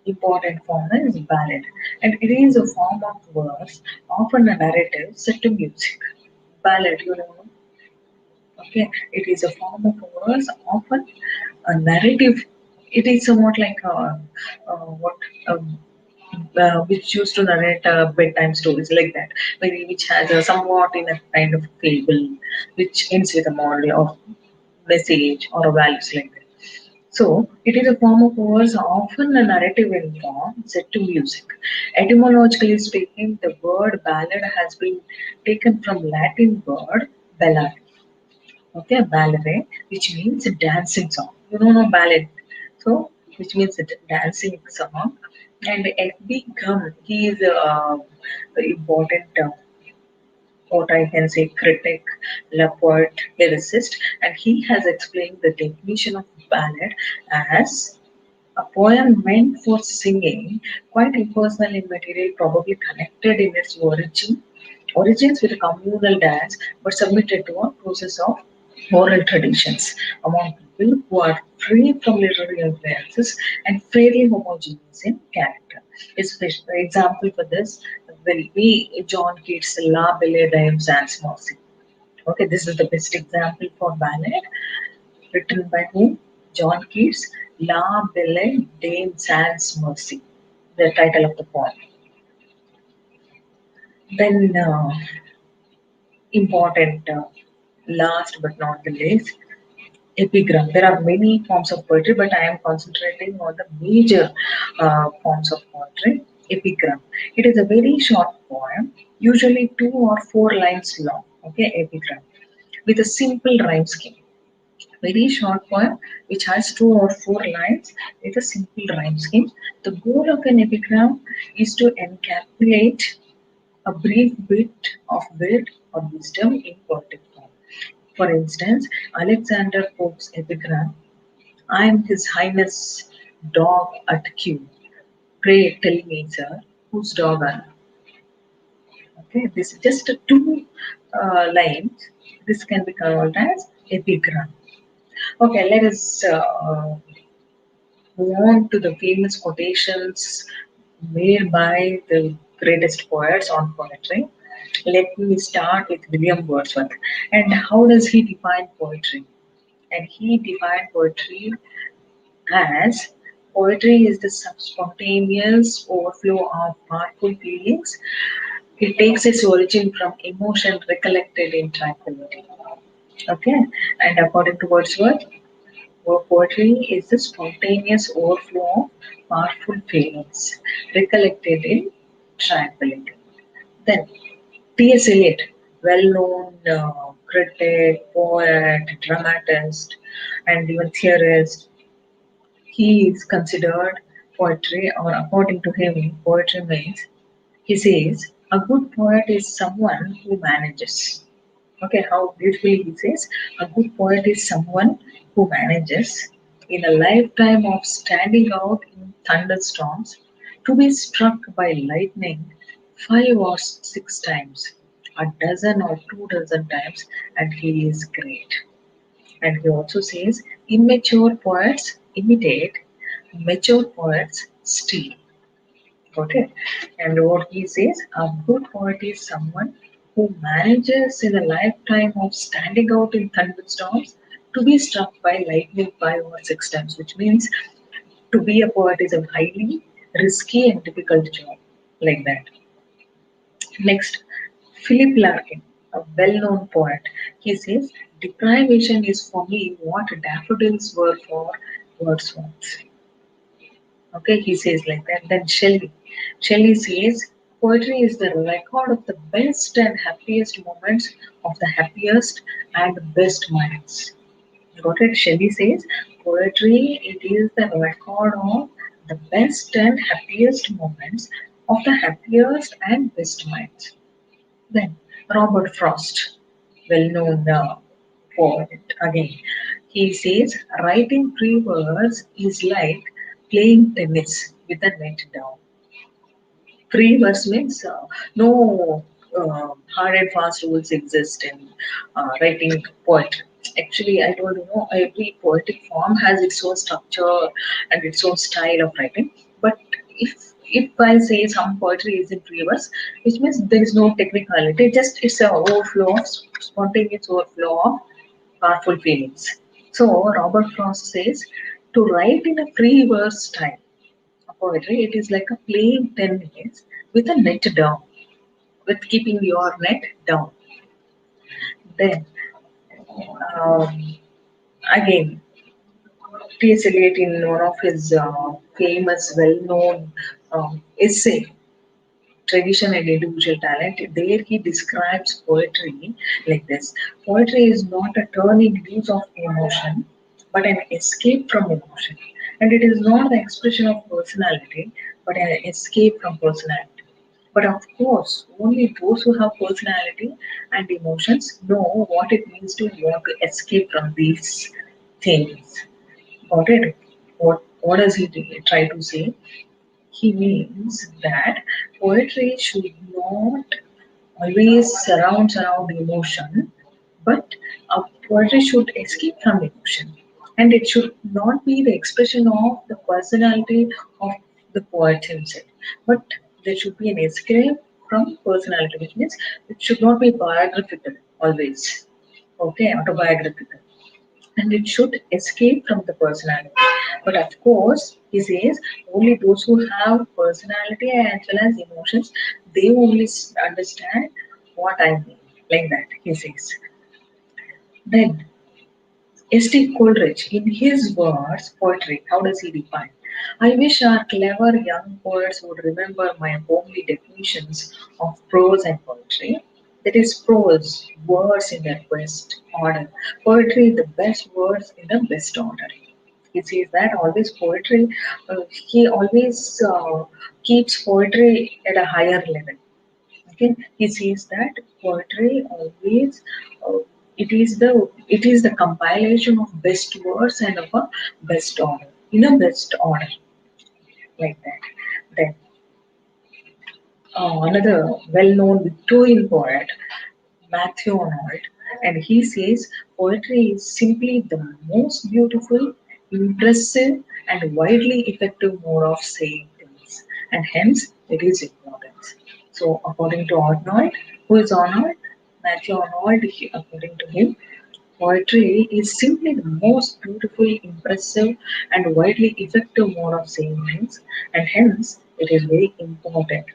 Important form is ballad, and it is a form of verse, often a narrative set to music. Ballad, you know, okay, it is a form of verse, often a narrative. It is somewhat like what which used to narrate bedtime stories like that, which has a somewhat in a kind of fable, which ends with a moral of message or a values like that. So, it is a form of verse, often a narrative in form, set to music. Etymologically speaking, the word ballad has been taken from Latin word ballare, okay, ballare, which means a dancing song. You don't know ballad, so which means a dancing song. And F.B. Gum, he is a important what I can say, critic, poet, lyricist, and he has explained the definition of ballad as a poem meant for singing, quite impersonal in material, probably connected in its origins with a communal dance, but submitted to a process of oral traditions among people who are free from literary influences and fairly homogeneous in character. Example for this will be John Keats' La Belle Dame Sans Mercy. Okay, this is the best example for ballad written by whom? John Keats, La Belle Dame Sans Mercy, the title of the poem. Then, important, last but not the least, epigram. There are many forms of poetry, but I am concentrating on the major forms of poetry. Epigram. It is a very short poem, usually 2 or 4 lines long. Okay, epigram with a simple rhyme scheme. Very short poem which has 2 or 4 lines with a simple rhyme scheme. The goal of an epigram is to encapsulate a brief bit of wit or wisdom in poetic form. For instance, Alexander Pope's epigram, I am His Highness dog at Q. Pray tell me, sir, whose dog are you? Okay, this is just 2 lines. This can be called as epigram. Okay, let us move on to the famous quotations made by the greatest poets on poetry. Let me start with William Wordsworth. And how does he define poetry? And he defined poetry as poetry is the spontaneous overflow of powerful feelings. It takes its origin from emotion recollected in tranquility. Okay, and according to Wordsworth, poetry is the spontaneous overflow of powerful feelings recollected in tranquility. Then T.S. Eliot, well-known critic, poet, dramatist, and even theorist, he is considered poetry, or according to him, poetry means, he says, a good poet is someone who manages. Okay, how beautifully he says, a good poet is someone who manages in a lifetime of standing out in thunderstorms to be struck by lightning 5 or 6 times, a dozen or 2 dozen times, and he is great. And he also says, immature poets imitate, mature poets steal. Okay. And what he says, a good poet is someone who manages in a lifetime of standing out in thunderstorms to be struck by lightning 5 or 6 times, which means to be a poet is a highly risky and difficult job. Like that. Next, Philip Larkin, a well known poet, he says, deprivation is for me what daffodils were for Wordsworth. Okay, he says like that. Then Shelley. Shelley says, poetry is the record of the best and happiest moments of the happiest and best minds. Got it? Shelley says, poetry it is the record of the best and happiest moments of the happiest and best minds. Then Robert Frost, well-known poet, again, he says writing three words is like playing tennis with a net down. Free verse means no hard and fast rules exist in writing poetry. Actually, I don't know, every poetic form has its own structure and its own style of writing. But if I say some poetry is in free verse, which means there is no technicality, just it's a overflow of spontaneous overflow of powerful feelings. So Robert Frost says to write in a free verse style poetry, it is like a playing tennis with a net down, with keeping your net down. Then, um, again, T.S. Eliot, in one of his famous, well-known essay, Tradition and Individual Talent, there he describes poetry like this: poetry is not a turning loose of emotion, but an escape from emotion. And it is not the expression of personality, but an escape from personality. But of course, only those who have personality and emotions know what it means to want to escape from these things. Got it? What does he try to say? He means that poetry should not always surround around emotion, but poetry should escape from emotion, and it should not be the expression of the personality of the poet himself, but there should be an escape from personality, which means it should not be biographical always. Okay, autobiographical, and it should escape from the personality. But of course, he says only those who have personality as well as emotions, they only understand what I mean. Like that, he says. Then S.T. Coleridge, in his words, poetry, how does he define? I wish our clever young poets would remember my homely definitions of prose and poetry. That is prose, words in their best order. Poetry, the best words in the best order. He says that always poetry, he always keeps poetry at a higher level. Okay, he says that poetry always it is the compilation of best words and of a best order in a best order, like that. Then another well-known Victorian poet, Matthew Arnold, and he says poetry is simply the most beautiful, impressive, and widely effective mode of saying things, and hence it is important. So, according to Arnold, who is Arnold? Matthew Arnold, according to him, poetry is simply the most beautiful, impressive, and widely effective mode of saying things, and hence it is very important,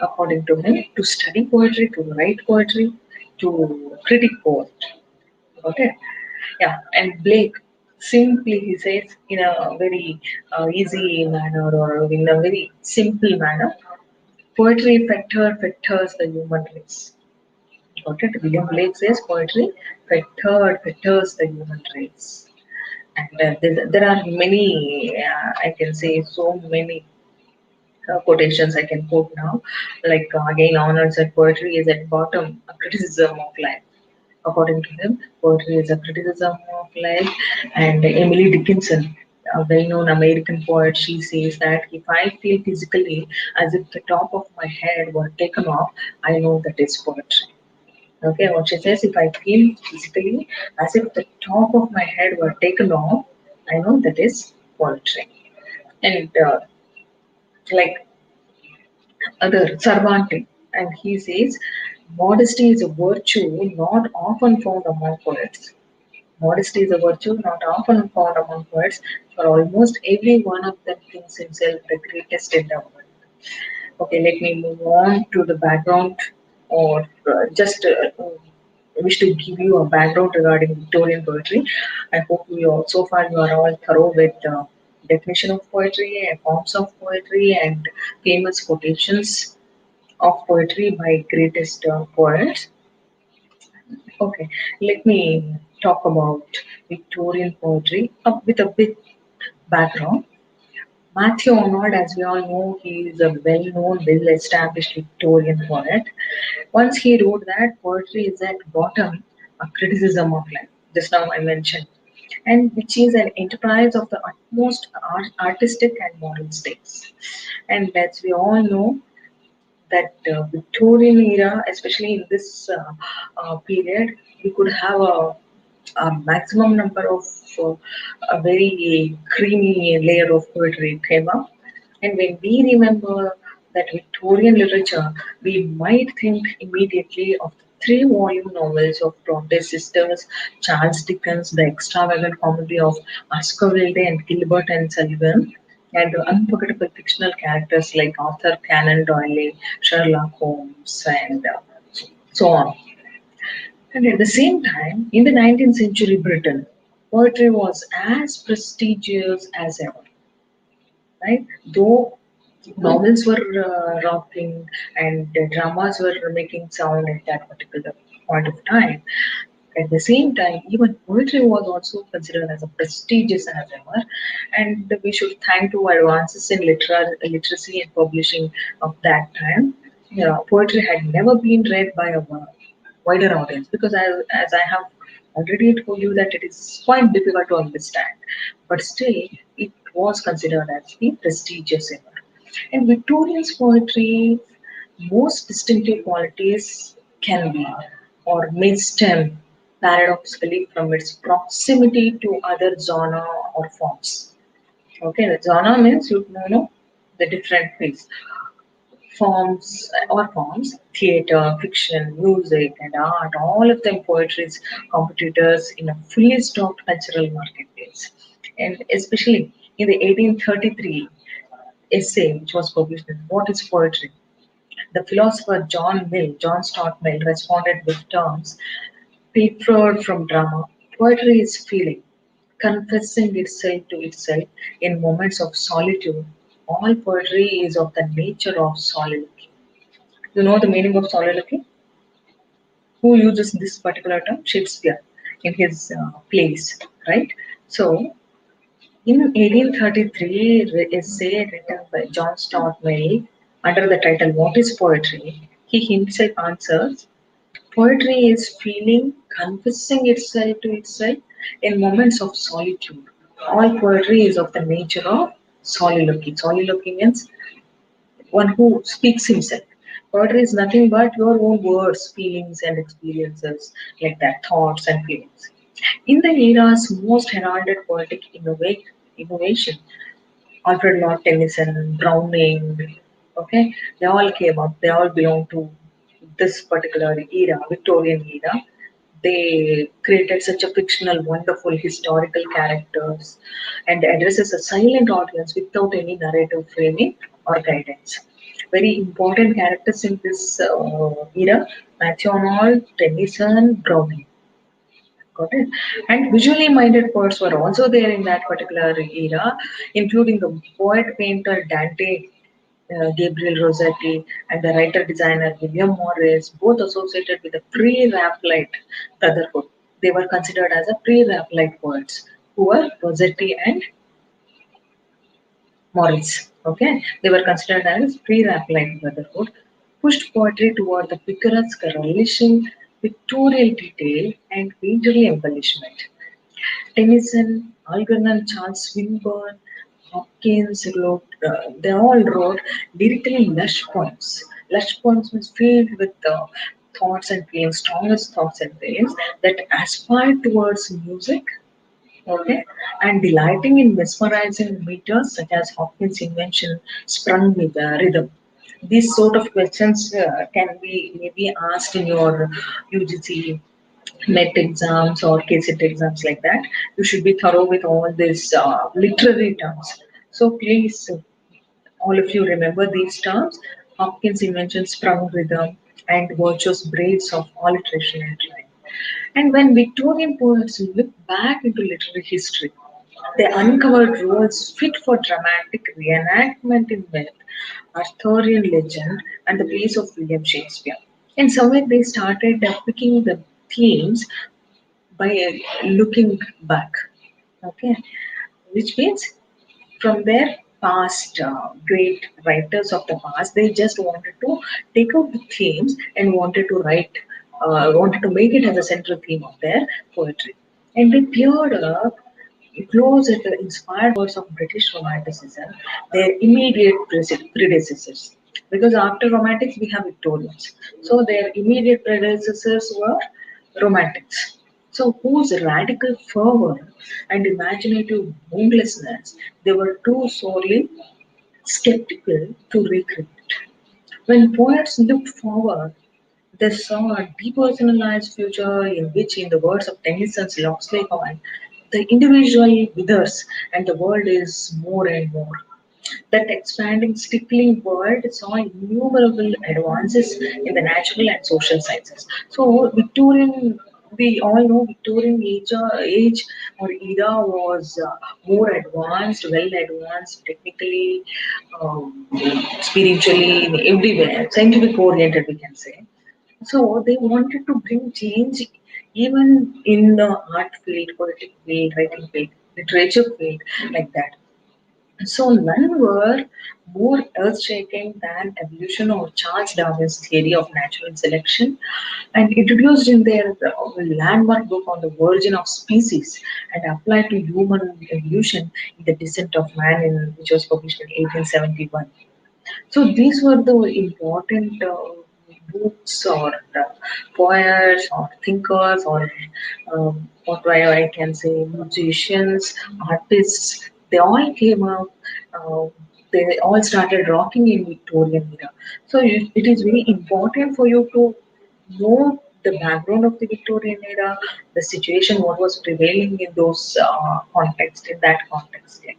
according to him, to study poetry, to write poetry, to critic poetry. Okay, yeah, and Blake simply he says in a very easy manner or in a very simple manner, poetry fetters the human race. Okay, William Blake says poetry fetters the human race. And there are many, I can say so many quotations I can quote now. Like again, Arnold said, poetry is at bottom a criticism of life. According to him, poetry is a criticism of life. And Emily Dickinson, a well-known American poet, she says that if I feel physically as if the top of my head were taken off, I know that is poetry. Okay, what she says, if I feel physically as if the top of my head were taken off, I know that is poetry. And like other Cervantes, and he says, modesty is a virtue not often found among poets. Modesty is a virtue not often found among poets, for almost every one of them thinks himself the greatest in the world. Okay, let me move on to the background, or just wish to give you a background regarding Victorian poetry. I hope so far you are all thorough with definition of poetry, and forms of poetry, and famous quotations of poetry by greatest poets. Okay, let me talk about Victorian poetry with a bit background. Matthew Arnold, as we all know, he is a well-known, well-established Victorian poet. Once he wrote that poetry is at bottom a criticism of life. Just now I mentioned, and which is an enterprise of the utmost artistic and moral stakes. And as we all know, that Victorian era, especially in this period, we could have a maximum number of a very creamy layer of poetry came up. And when we remember that Victorian literature, we might think immediately of the three-volume novels of Bronte sisters, Charles Dickens, the extravagant comedy of Oscar Wilde and Gilbert and Sullivan, and the unforgettable fictional characters like Arthur Conan Doyle, Sherlock Holmes, and so on. And at the same time, in the 19th century Britain, poetry was as prestigious as ever, right? Though novels were rocking and the dramas were making sound at that particular point of time, at the same time, even poetry was also considered as a prestigious as ever, and we should thank to advances in literacy and publishing of that time. Yeah, poetry had never been read by a wider audience because, as I have already told you, that it is quite difficult to understand, but still it was considered as the prestigious ever. And Victorian's poetry most distinctive qualities can be or may stem paradoxically from its proximity to other genre or forms. Okay, the genre means you know the different things, forms, theater, fiction, music, and art. All of them poetry's competitors in a fully stocked cultural marketplace, and especially in the 1833 essay which was published in What is Poetry, the philosopher John Stuart Mill, responded with terms preferred from drama. Poetry is feeling, confessing itself to itself in moments of solitude. All poetry is of the nature of soliloquy. You know the meaning of soliloquy? Who uses this particular term? Shakespeare in his plays, right? So, in 1833, essay written by John Stuart Mill under the title What is Poetry? He himself answers, poetry is feeling, confessing itself to itself in moments of solitude. All poetry is of the nature of soliloquy. Soliloquy means one who speaks himself. Poetry is nothing but your own words, feelings, and experiences, like that, thoughts and feelings. In the era's most heralded poetic innovation, Alfred Lord Tennyson, Browning, okay, they all came up, they all belong to this particular era, Victorian era. They created such a fictional, wonderful historical characters and addresses a silent audience without any narrative framing or guidance. Very important characters in this era, Matthew Arnold, Tennyson, Browning. Got it? And visually minded poets were also there in that particular era, including the poet painter Dante Gabriel Rossetti and the writer designer William Morris, both associated with the pre Raphaelite Brotherhood. They were considered as a pre Raphaelite poets, who were Rossetti and Morris. Okay, they were considered as pre Raphaelite Brotherhood, pushed poetry toward the picturesque, relishing pictorial detail and painterly embellishment. Tennyson, Algernon, Charles Swinburne, Hopkins wrote, they all wrote lyrically lush poems. Lush poems was filled with thoughts and feelings, strongest thoughts and feelings that aspired towards music, okay, and delighting in mesmerizing meters such as Hopkins' invention sprung with rhythm. These sort of questions can be maybe asked in your UGC NET exams or KCET exams like that. You should be thorough with all these literary terms. So please, all of you remember these terms. Hopkins' invention sprung rhythm and virtuous braids of alliteration and rhyme. And when Victorian poets look back into literary history, they uncovered roles fit for dramatic reenactment in myth, Arthurian legend, and the plays of William Shakespeare. In some way, they started picking the themes by looking back, okay, which means from their past great writers of the past, they just wanted to take out the themes and wanted to make it as a central theme of their poetry. And they peered up close at the inspired words of British Romanticism, their immediate predecessors. Because after Romantics, we have Victorians. So their immediate predecessors were Romantics. So whose radical fervor and imaginative boundlessness they were too sorely skeptical to recreate. When poets looked forward, they saw a depersonalized future in which, in the words of Tennyson's Locksley Hall, the individual withers and the world is more and more. That expanding, stickling world saw innumerable advances in the natural and social sciences. So, Victorian we all know Victorian age or era was more advanced, well advanced, technically, spiritually, everywhere, scientific oriented, we can say. So they wanted to bring change even in the art field, political field, writing field, literature field, like that. So none were more earth-shaking than evolution or Charles Darwin's theory of natural selection, and introduced in their landmark book on the origin of species and applied to human evolution in the Descent of Man, which was published in 1871. So these were the important books or poets or thinkers or what I can say musicians, artists. They all came up. Uh, they all started rocking in Victorian era. So it is very important for you to know the background of the Victorian era, the situation, what was prevailing in those context, in that context. Yeah.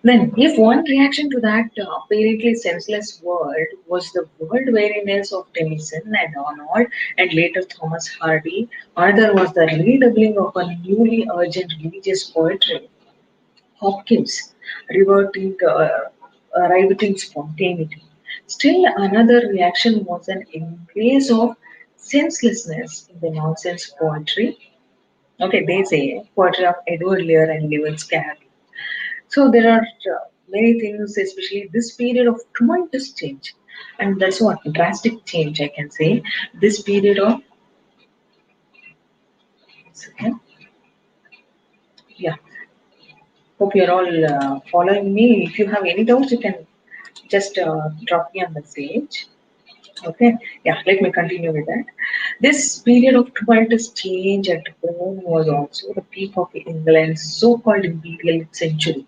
Then, if one reaction to that apparently senseless world was the world weariness of Tennyson and Arnold and later Thomas Hardy, another was the redoubling of a newly urgent religious poetry. Hopkins, reverting, riveting spontaneity. Still, another reaction was an embrace of senselessness in the nonsense poetry. Okay, they say poetry of Edward Lear and Lewis Carroll. So there are many things, especially this period of tremendous change, and that's what drastic change I can say. This period of yeah. Hope you're all following me. If you have any doubts, you can just drop me a message. Okay, yeah, let me continue with that. This period of tumultuous change at home was also the peak of England's so called imperial century,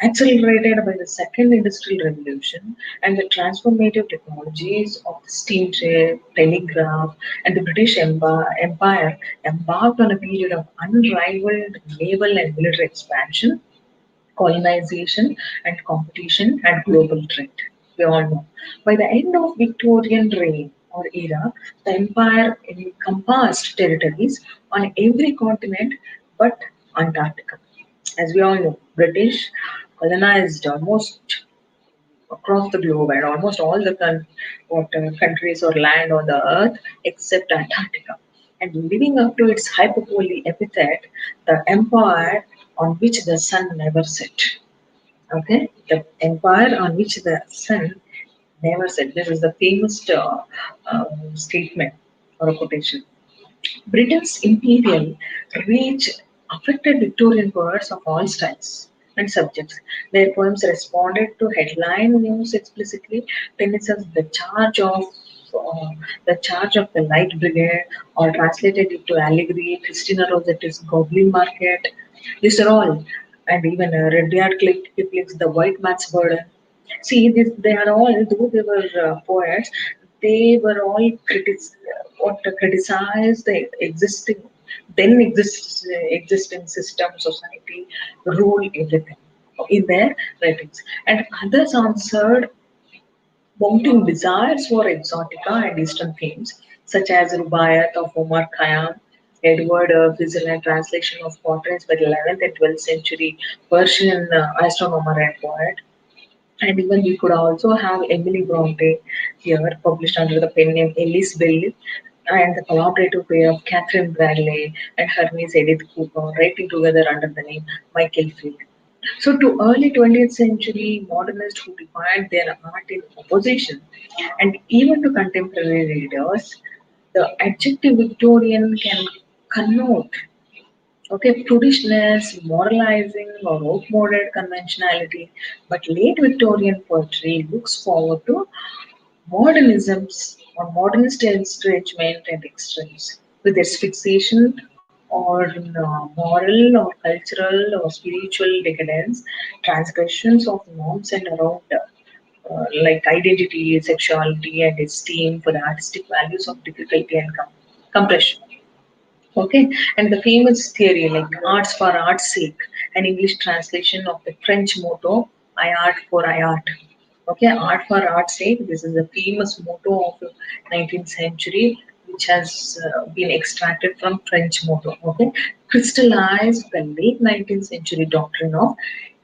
accelerated by the second industrial revolution and the transformative technologies of the steamship, telegraph, and the Empire embarked on a period of unrivaled naval and military expansion, colonization, and competition and global trade. We all know. By the end of Victorian reign or era, the empire encompassed territories on every continent but Antarctica. As we all know, British colonized almost across the globe and almost all the countries or land on the earth except Antarctica. And living up to its hyperbole epithet, the empire on which the sun never set. Okay, the empire on which the sun never set. This is the famous statement or a quotation. Britain's imperial reach affected Victorian poets of all styles and subjects. Their poems responded to headline news explicitly. Tennyson's uh, the charge of the Light Brigade, or translated into allegory, Christina Rossetti's Goblin Market. These are all, and even Rudyard Kipling's The White Man's Burden. See, they are all, though they were poets, they were all criticized the existing system, society, rule, everything in their writings. And others answered mounting desires for exotica and eastern themes, such as Rubaiyat of Omar Khayyam, Edward Switzerland translation of portraits by the 11th and 12th century Persian astronomer and poet. And even we could also have Emily Bronte here, published under the pen name Ellis Bell, and the collaborative pair of Catherine Bradley and Hermes Edith Cooper, writing together under the name Michael Field. So, to early 20th century modernists who defined their art in opposition, and even to contemporary readers, the adjective Victorian can connote prudishness, moralizing, or outmoded conventionality, but late Victorian poetry looks forward to modernisms or modernist estrangement and extremes, with its fixation on moral or cultural or spiritual decadence, transgressions of norms and around like identity, sexuality, and esteem for the artistic values of difficulty and compression. Okay, and the famous theory like arts for art's sake, an English translation of the French motto I art for I art. Okay, art for art's sake. This is a famous motto of the 19th century, which has been extracted from French motto, okay, crystallized the late 19th century doctrine of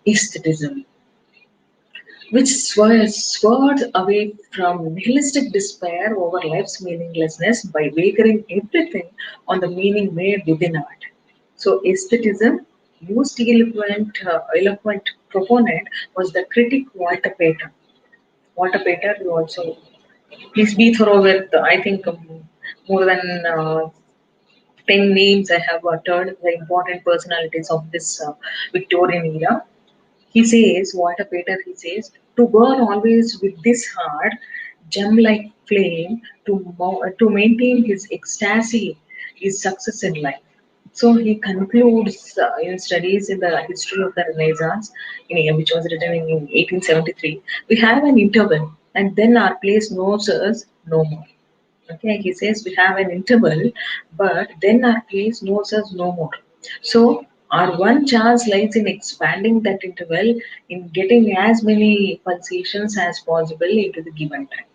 aestheticism, which swerves away from nihilistic despair over life's meaninglessness by anchoring everything on the meaning made within art. So, aestheticism, most eloquent proponent was the critic Walter Pater. Walter Pater, you also please be thorough with, I think, more than 10 names I have uttered, the important personalities of this Victorian era. He says, Walter Pater, he says, to burn always with this heart, gem like flame, to maintain his ecstasy is success in life. So he concludes in studies in the history of the Renaissance, which was written in 1873. We have an interval, and then our place knows us no more. Okay, he says we have an interval, but then our place knows us no more. So our one chance lies in expanding that interval, in getting as many pulsations as possible into the given time.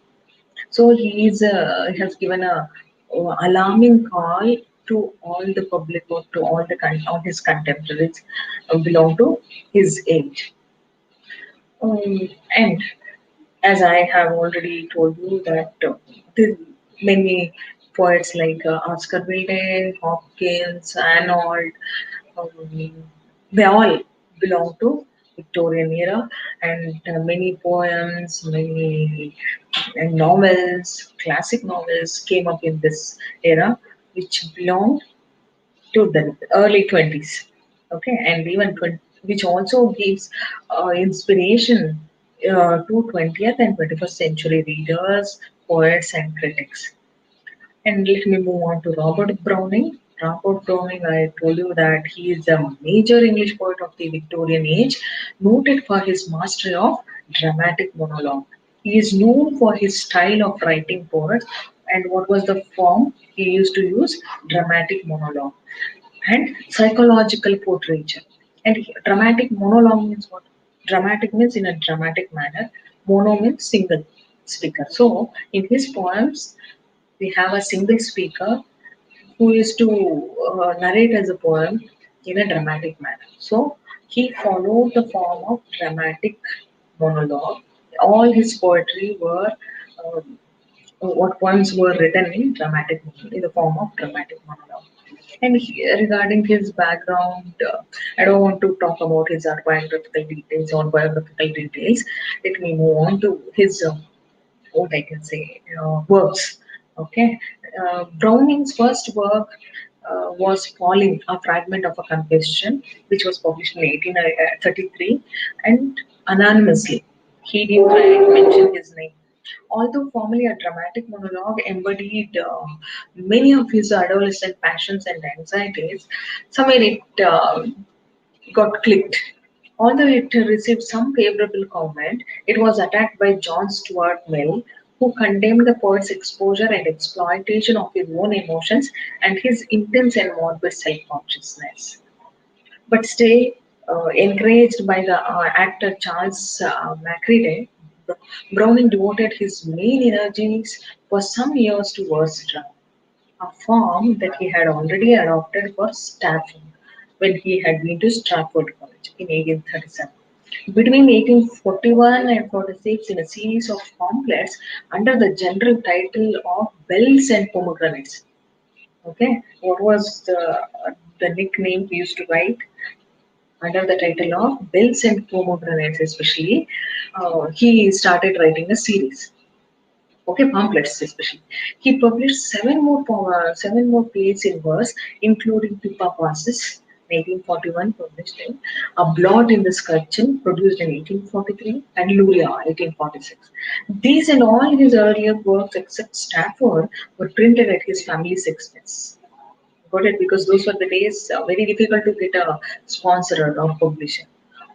So he has given a alarming call to all the public or to all his contemporaries belong to his age. And as I have already told you that the many poets like Oscar Wilde, Hopkins, Arnold, um, they all belong to Victorian era, and many poems, many novels, classic novels came up in this era, which belong to the early 20s. Okay, and even 20, which also gives inspiration to 20th and 21st century readers, poets, and critics. And let me move on to Robert Browning. Robert Browning, I told you that he is a major English poet of the Victorian age, noted for his mastery of dramatic monologue. He is known for his style of writing poets, and what was the form he used to use? Dramatic monologue and psychological portraiture. And dramatic monologue means what? Dramatic means in a dramatic manner. Mono means single speaker. So in his poems, we have a single speaker who is to narrate as a poem in a dramatic manner. So he followed the form of dramatic monologue. All his poetry were what poems were written in in the form of dramatic monologue. And regarding his background, I don't want to talk about his autobiographical details. Let me move on to his what I can say, works. Okay, Browning's first work was Falling, a fragment of a confession, which was published in 1833 and anonymously. He didn't mention his name. Although formerly a dramatic monologue embodied many of his adolescent passions and anxieties, somewhere it got clicked. Although it received some favorable comment, it was attacked by John Stuart Mill, who condemned the poet's exposure and exploitation of his own emotions and his intense and morbid self consciousness. But still, encouraged by the actor Charles Macready, Browning devoted his main energies for some years to verse drama, a form that he had already adopted for Stafford when he had been to Stratford College in 1837. Between 1841 and 46, in a series of pamphlets under the general title of Bells and Pomegranates. Okay, what was the nickname he used to write? Under the title of Bells and Pomegranates, especially, he started writing a series. Okay, pamphlets especially. He published seven more plays in verse, including Pippa Passes, 1841, published in A Blot in the Scutcheon, produced in 1843, and Luria, 1846. These and all his earlier works, except Stafford, were printed at his family's expense. Got it? Because those were the days very difficult to get a sponsor or publisher.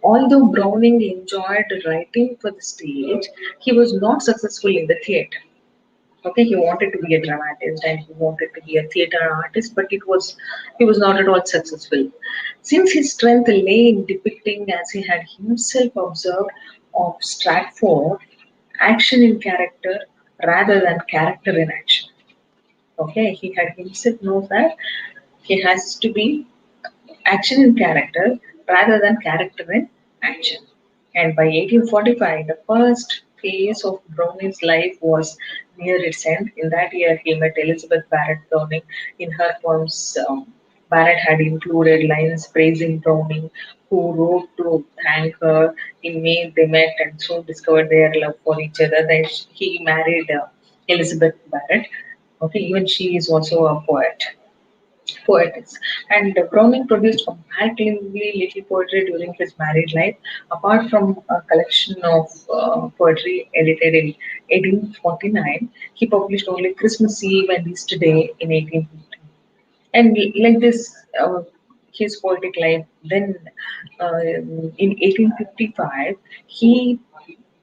Although Browning enjoyed writing for the stage, he was not successful in the theatre. Okay, he wanted to be a dramatist and he wanted to be a theatre artist, but he was not at all successful. Since his strength lay in depicting, as he had himself observed, of Stratford, action in character rather than character in action. Okay, he had himself knows that he has to be action in character rather than character in action. And by 1845, the first phase of Browning's life was near its end. In that year, he met Elizabeth Barrett Browning. In her poems, Barrett had included lines praising Browning, who wrote to thank her. In May, they met and soon discovered their love for each other. Then he married Elizabeth Barrett. Okay, even she is also a poetess. And Browning produced comparatively little poetry during his married life, apart from a collection of poetry edited in 1849. He published only Christmas Eve and Easter Day in 1850. And like this, his poetic life. Then, in 1855, he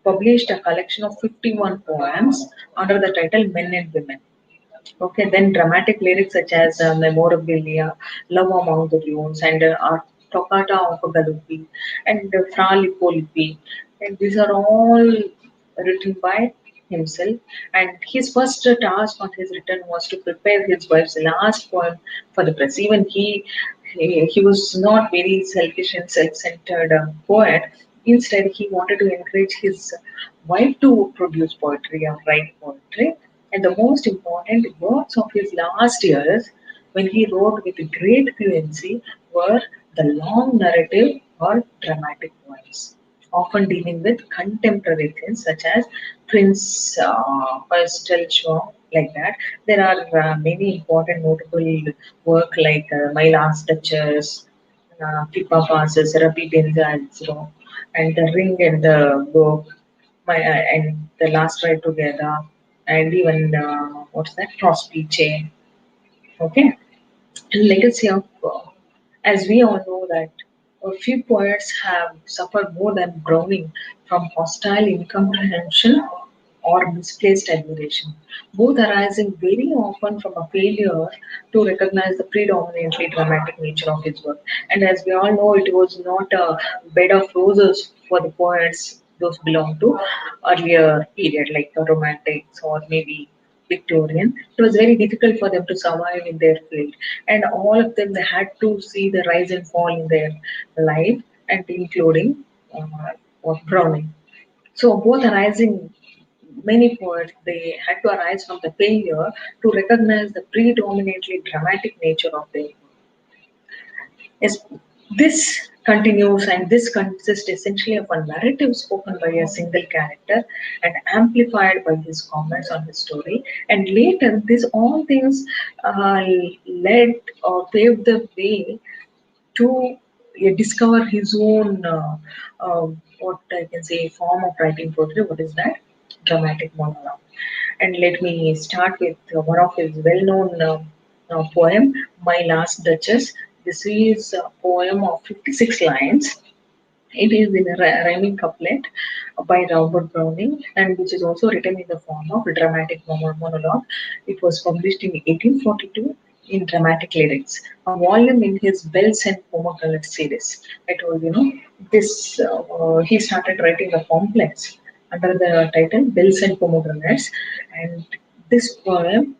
published a collection of 51 poems under the title Men and Women. Okay, then dramatic lyrics such as Memorabilia, Love Among the Dunes, and Toccata of Galuppi, and Fra Lippi. And these are all written by himself. And his first task on his return was to prepare his wife's last poem for the press. Even he was not very selfish and self-centered poet. Instead, he wanted to encourage his wife to produce poetry or write poetry. And the most important works of his last years, when he wrote with great fluency, were the long narrative or dramatic poems, often dealing with contemporary things such as Prince Pastel, like that. There are many important notable work like My Last Duchess, Pippa Passes, Rapi Benzazro, and The Ring and the Book, and The Last Ride Together, and even what's that? Cross Chain. Okay, legacy of as we all know that a few poets have suffered more than Browning from hostile incomprehension or misplaced admiration, both arising very often from a failure to recognize the predominantly dramatic nature of his work. And as we all know, it was not a bed of roses for the poets those belong to earlier period like the Romantics or maybe Victorian. It was very difficult for them to survive in their field, and all of them they had to see the rise and fall in their life, and including Browning. So both arising, many poets they had to arise from the failure to recognize the predominantly dramatic nature of their. Yes, this continues and this consists essentially of a narrative spoken by a single character and amplified by his comments on his story. And later, these all things uh, led or paved the way to discover his own, what I can say, form of writing poetry. What is that? Dramatic monologue. And let me start with one of his well-known poem, My Last Duchess. This is a poem of 56 lines. It is in a rhyming couplet by Robert Browning, and which is also written in the form of a dramatic monologue. It was published in 1842 in Dramatic Lyrics, a volume in his Bells and Pomegranate series. I told you, know, this he started writing the pamphlets under the title Bells and Pomegranates, and this poem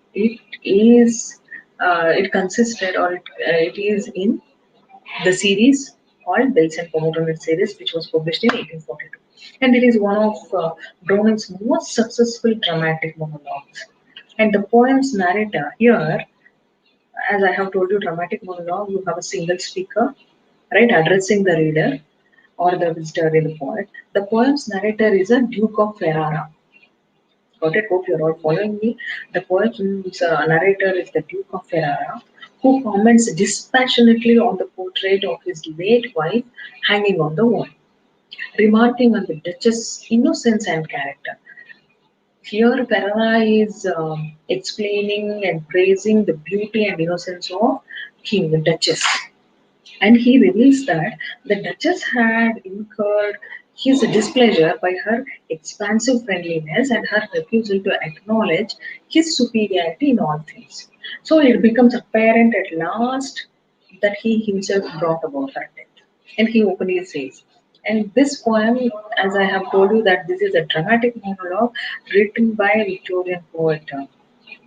it consisted or it is in the series called Bells and Pomegranate series, which was published in 1842. And it is one of Browning's most successful dramatic monologues. And the poem's narrator here, as I have told you, dramatic monologue, you have a single speaker, right, addressing the reader or the visitor in the poem. The poem's narrator is a Duke of Ferrara. Got it? Hope you're all following me. The poem's narrator is the Duke of Ferrara, who comments dispassionately on the portrait of his late wife hanging on the wall, remarking on the Duchess' innocence and character. Here, Ferrara is explaining and praising the beauty and innocence of King, the Duchess. And he reveals that the Duchess had incurred his displeasure by her expansive friendliness and her refusal to acknowledge his superiority in all things. So it becomes apparent at last that he himself brought about her death. And he openly says, and this poem, as I have told you, that this is a dramatic monologue written by Victorian poet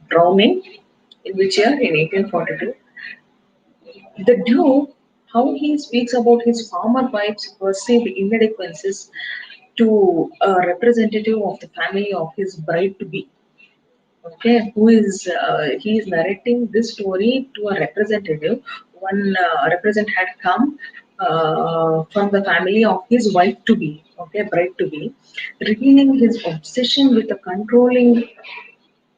Browning, In which year? In 1842. The Duke, how he speaks about his former wife's perceived inadequacies to a representative of the family of his bride to be. Okay, who is he is narrating this story to a representative. One representative had come from the family of his wife to be, okay, bride to be, revealing his obsession with the controlling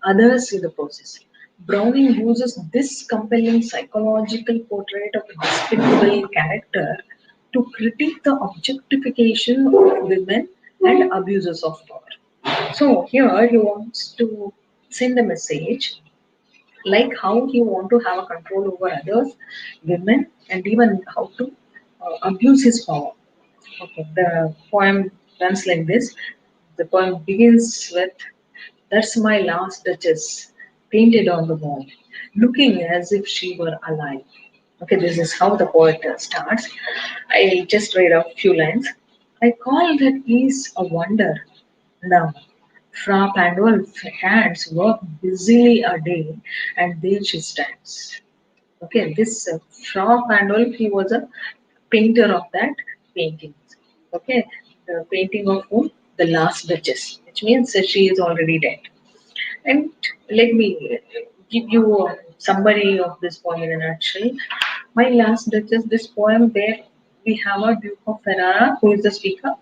others in the process. Browning uses this compelling psychological portrait of a despicable character to critique the objectification of women and abuses of power. So here he wants to send a message like how he want to have a control over others, women, and even how to abuse his power. Okay, the poem runs like this. The poem begins with, "That's my last duchess, painted on the wall, looking as if she were alive." Okay, this is how the poet starts. I'll just read a few lines. "I call that piece a wonder. Now, Fra Pandolf's hands work busily a day, and there she stands." Okay, this Fra Pandolf, he was a painter of that painting. Okay, the painting of whom? The Last Duchess, which means she is already dead. And let me give you a summary of this poem in a nutshell. My Last Duchess, this poem where we have a Duke of Ferrara who is the speaker.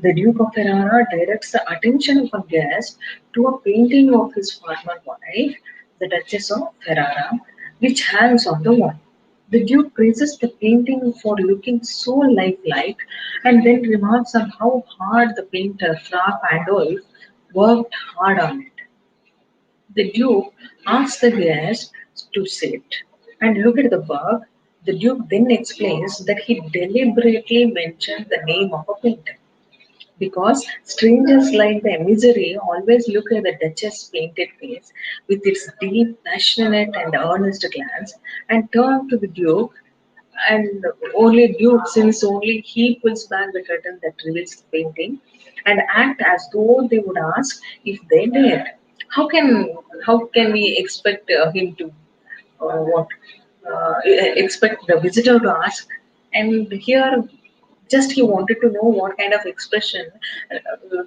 The Duke of Ferrara directs the attention of a guest to a painting of his former wife, the Duchess of Ferrara, which hangs on the wall. The Duke praises the painting for looking so lifelike and then remarks on how hard the painter Fra Pandolf worked hard on it. The Duke asks the guest to sit and look at the work. The Duke then explains that he deliberately mentioned the name of a painter because strangers like the emissary always look at the Duchess' painted face with its deep, passionate, and earnest glance and turn to the Duke, and only Duke, since only he pulls back the curtain that reveals the painting, and act as though they would ask if they dared. How can how can we expect him to what expect the visitor to ask? And here, just he wanted to know what kind of expression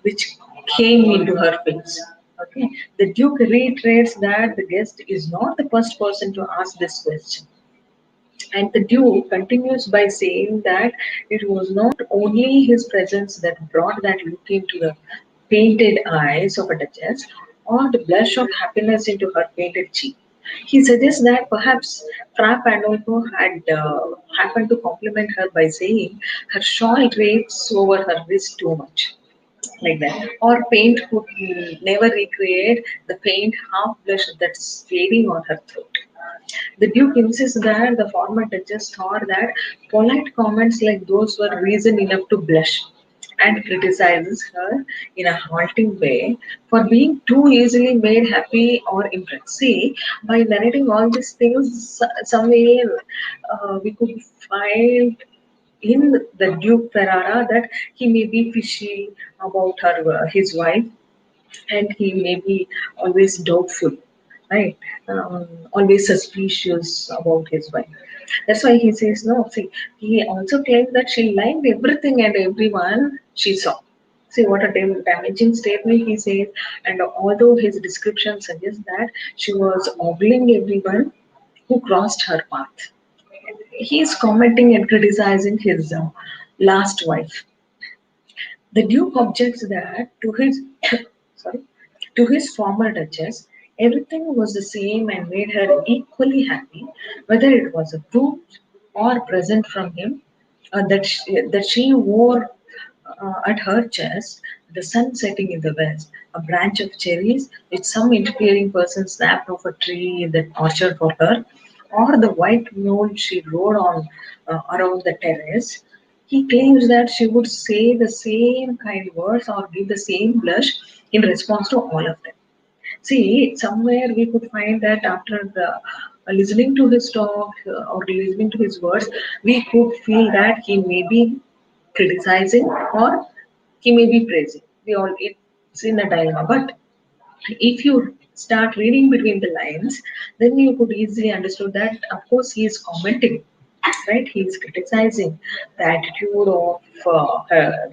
which came into her face. Okay, the Duke reiterates that the guest is not the first person to ask this question. And the Duke continues by saying that it was not only his presence that brought that look into the painted eyes of a duchess or the blush of happiness into her painted cheek. He suggests that perhaps Fra Pandolfo had happened to compliment her by saying her shawl drapes over her wrist too much, like that. Or paint could never recreate the faint half blush that's fading on her throat. The Duke insists that the former Duchess thought that polite comments like those were reason enough to blush and criticizes her in a halting way for being too easily made happy or impressed. See, by narrating all these things, somewhere we could find in the Duke Ferrara that he may be fishy about his wife, and he may be always doubtful, right? Always suspicious about his wife. That's why he says no. See, he also claims that she liked everything and everyone she saw. See what a damaging statement he says. And although his description suggests that she was ogling everyone who crossed her path, he is commenting and criticizing his last wife. The Duke objects that to his sorry, to his former duchess, everything was the same and made her equally happy, whether it was a gift or present from him that she wore at her chest, the sun setting in the west, a branch of cherries which some interfering person snapped off a tree in the orchard for her, or the white mule she rode on around the terrace. He claims that she would say the same kind words or give the same blush in response to all of them. See, somewhere we could find that after listening to his talk or listening to his words, we could feel that he may be criticizing or he may be praising. We all it's in a dilemma. But if you start reading between the lines, then you could easily understand that, of course, he is commenting, right? He is criticizing the attitude of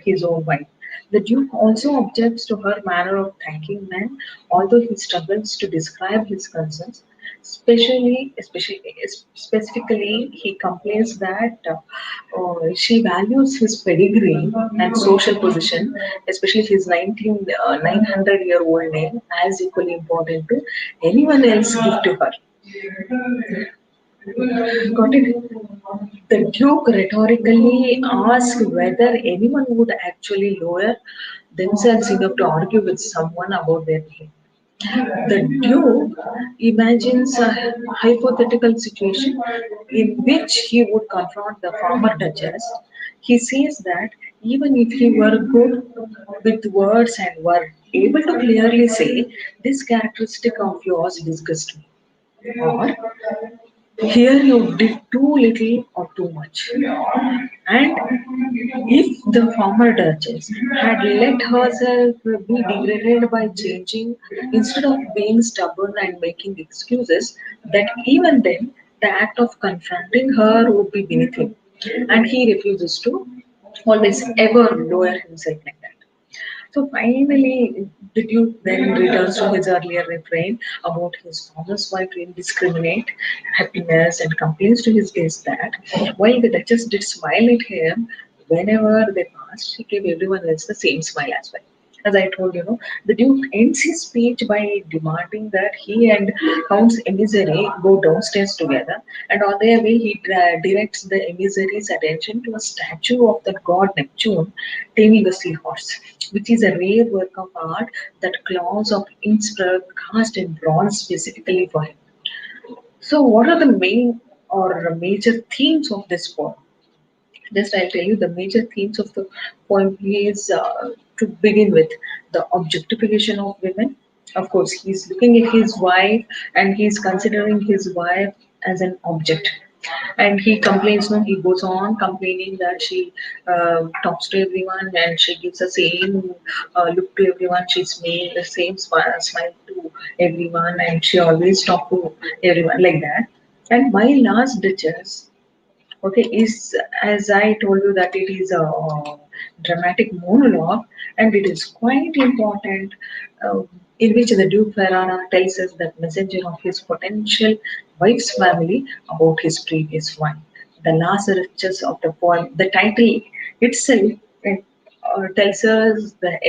his own wife. The Duke also objects to her manner of thanking men, although he struggles to describe his concerns. Specifically, he complains that she values his pedigree and social position, especially his 900-year-old name, as equally important to anyone else give to her. Got it? The Duke rhetorically asks whether anyone would actually lower themselves enough to argue with someone about their name. The Duke imagines a hypothetical situation in which he would confront the former Duchess. He says that even if he were good with words and were able to clearly say, "This characteristic of yours disgusts me," or "Here you did too little or too much." And if the former Duchess had let herself be degraded by changing instead of being stubborn and making excuses, that even then the act of confronting her would be beneath him. And he refuses to always ever lower himself like that. So finally, the Duke then returns to his earlier refrain about his farmer's wife indiscriminate happiness and complains to his guest that while the Duchess did smile at him whenever they passed, she gave everyone else the same smile as well. As I told you, know, the Duke ends his speech by demanding that he and Count's emissary go downstairs together, and on their way, he directs the emissary's attention to a statue of the god Neptune taming a seahorse, which is a rare work of art that Claus of Innsbruck cast in bronze specifically for him. So, what are the main or major themes of this poem? Just I'll tell you the major themes of the poem is to begin with the objectification of women. Of course, he's looking at his wife and he's considering his wife as an object. And he complains, no, he goes on complaining that she talks to everyone and she gives the same look to everyone. She's made the same smile to everyone and she always talk to everyone like that. And my last Duchess, okay, is, as I told you, that it is a dramatic monologue and it is quite important, uh, in which the Duke Ferrara tells us that messenger of his potential wife's family about his previous wife. The last riches of the poem, the title itself, tells us that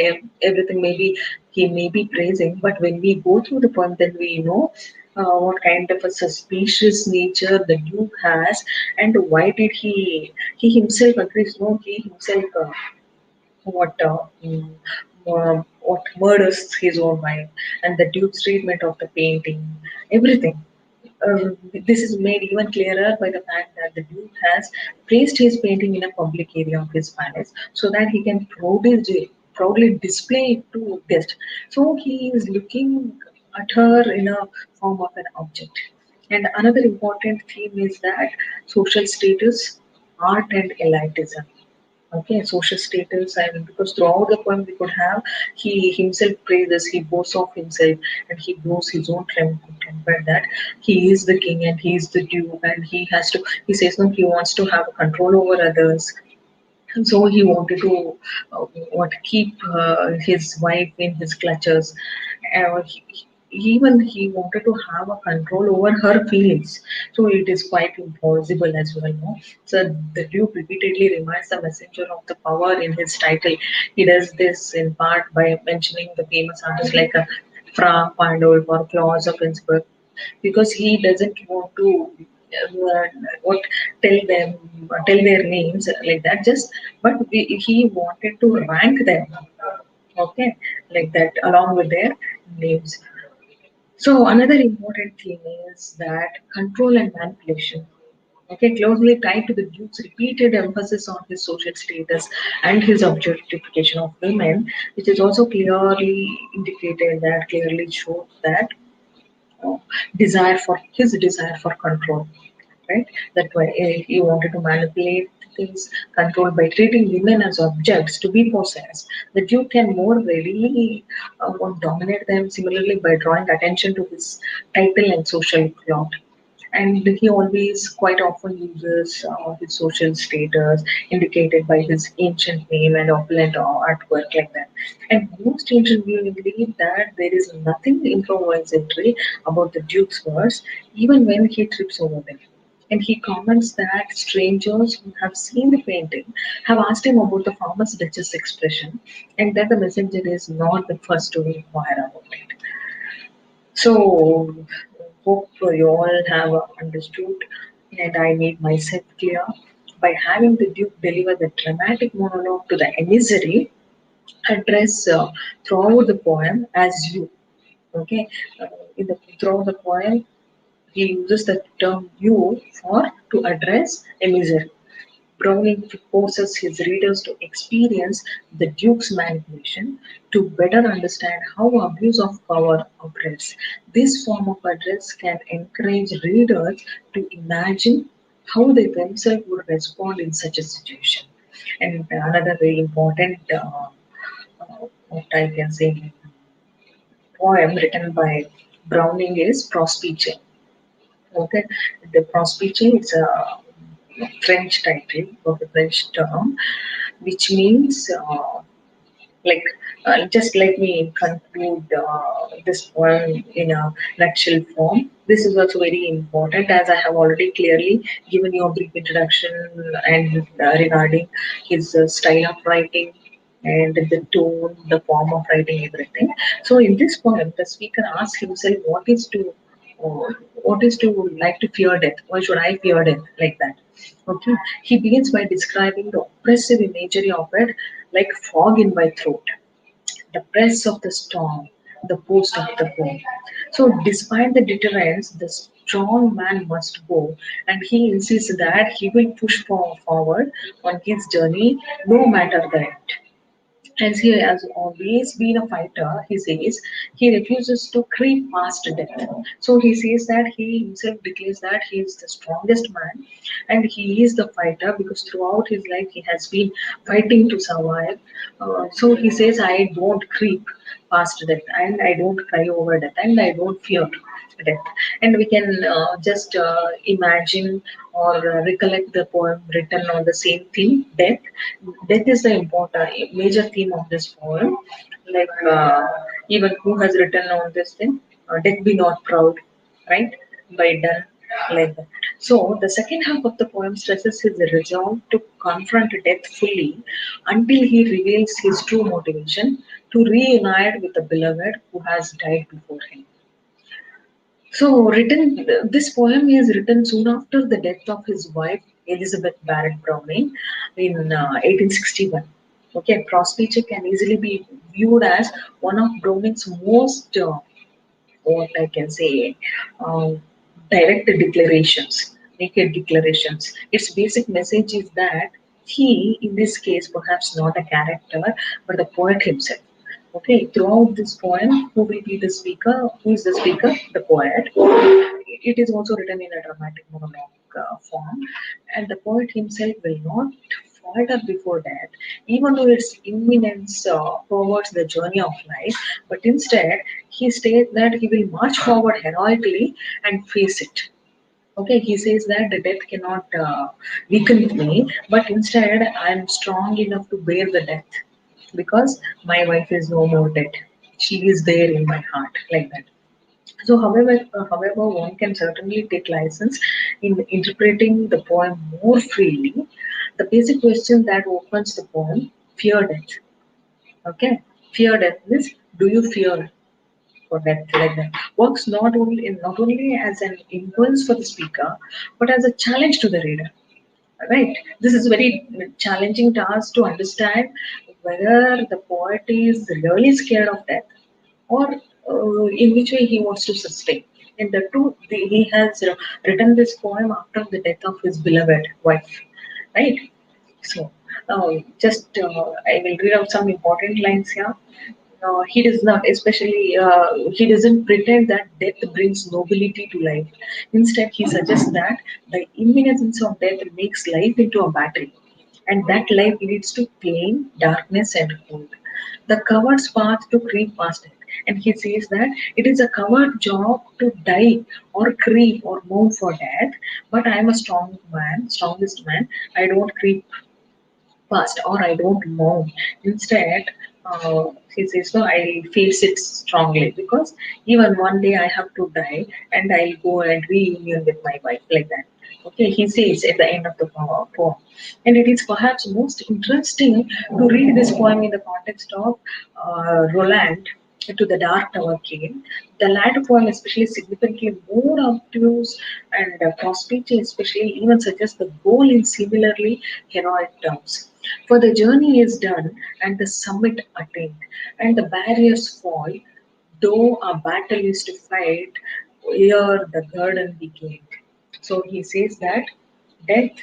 everything. Maybe he may be praising, but when we go through the poem, then we know what kind of a suspicious nature the Duke has, and why did he himself agrees. No, he himself what what murders his own wife, and the Duke's treatment of the painting, everything. This is made even clearer by the fact that the Duke has placed his painting in a public area of his palace so that he can proudly display it to guests. So he is looking at her in a form of an object. And another important theme is that social status, art, and elitism. Okay, social status, and because throughout the poem we could have he himself praises, he boasts of himself, and he blows his own trumpet that he is the king and he is the duke, and he has to. He says no, he wants to have control over others, and so he wanted to what keep his wife in his clutches. Even he wanted to have a control over her feelings. So it is quite impossible as well. No? So the Duke repeatedly reminds the messenger of the power in his title. He does this in part by mentioning the famous artists like Fra Pandolf or Claus of Innsbruck, because he doesn't want to uh, what tell their names like that, just but he wanted to rank them, okay, like that along with their names. So another important thing is that control and manipulation, okay, closely tied to the Duke's repeated emphasis on his social status and his objectification of women, which is also clearly shows that uh, desire for his desire for control, right? That way he wanted to manipulate things controlled by treating women as objects to be possessed, the Duke can more readily dominate them. Similarly, by drawing attention to his title and social clout, and he always quite often uses his social status indicated by his ancient name and opulent artwork like that. And most interviewing believe that there is nothing improvisatory about the Duke's words, even when he trips over them. And he comments that strangers who have seen the painting have asked him about the farmer's duchess expression, and that the messenger is not the first to inquire about it. So, hope you all have understood, and I made myself clear by having the Duke deliver the dramatic monologue to the emissary, address throughout the poem as you. Okay, throughout the poem, he uses the term you for to address emissary. Browning forces his readers to experience the Duke's manipulation to better understand how abuse of power operates. This form of address can encourage readers to imagine how they themselves would respond in such a situation. And another very important, what I can say, poem written by Browning is Prospice. Okay, the Prospice is a French title of a French term, which means like just let me conclude this poem in a nutshell form. This is also very important, as I have already clearly given you a brief introduction and regarding his style of writing and the tone, the form of writing, everything. So in this poem, the speaker asks himself, uh, what is to like to fear death? Why should I fear death like that? Okay. He begins by describing the oppressive imagery of it like fog in my throat, the press of the storm, the post of the foe. So, despite the deterrence, the strong man must go, and he insists that he will push forward on his journey no matter the end. As he has always been a fighter, he says he refuses to creep past death. So he says that he himself declares that he is the strongest man and he is the fighter because throughout his life he has been fighting to survive. So he says, I don't creep past death and I don't cry over death and I don't fear death. And we can just imagine or recollect the poem written on the same theme, death. Death is the important major theme of this poem. Like even who has written on this thing? Death be not proud, right? By Donne, like that. So the second half of the poem stresses his resolve to confront death fully until he reveals his true motivation to reunite with the beloved who has died before him. So, this poem is written soon after the death of his wife Elizabeth Barrett Browning in 1861. Okay, Prospice can easily be viewed as one of Browning's most, what I can say, um, direct declarations, naked declarations. Its basic message is that he, in this case, perhaps not a character, but the poet himself. Okay, throughout this poem, who will be the speaker? Who is the speaker? The poet. It is also written in a dramatic monologue form, and the poet himself will not falter before death, even though its imminence forwards the journey of life, but instead he states that he will march forward heroically and face it. Okay, he says that the death cannot weaken me, but instead I am strong enough to bear the death because my wife is no more dead. She is there in my heart, like that. So, however, one can certainly take license in interpreting the poem more freely. The basic question that opens the poem: fear death. Okay, fear death means do you fear for death like that? Works not only as an influence for the speaker, but as a challenge to the reader. Right. This is very challenging task to understand whether the poet is really scared of death or in which way he wants to sustain. And the two, he has written this poem after the death of his beloved wife, right? So, just I will read out some important lines here. He does not, especially, he doesn't pretend that death brings nobility to life. Instead, he suggests that the imminence of death makes life into a battle. and that life leads to pain, darkness, and cold. The coward's path to creep past it. And he says that it is a coward job to die or creep or move for death, but I am a strong man, strongest man. I don't creep fast or I don't move. Instead, he says, no, I face it strongly because even one day I have to die and I'll go and reunion with my wife like that. Okay, he says at the end of the poem. And it is perhaps most interesting to read this poem in the context of Roland to the Dark Tower King. The latter poem, especially significantly more obtuse and cross-speech, especially even suggests the goal in similarly heroic terms. For the journey is done and the summit attained, and the barriers fall, though a battle is to fight ere the garden be gained. So he says that death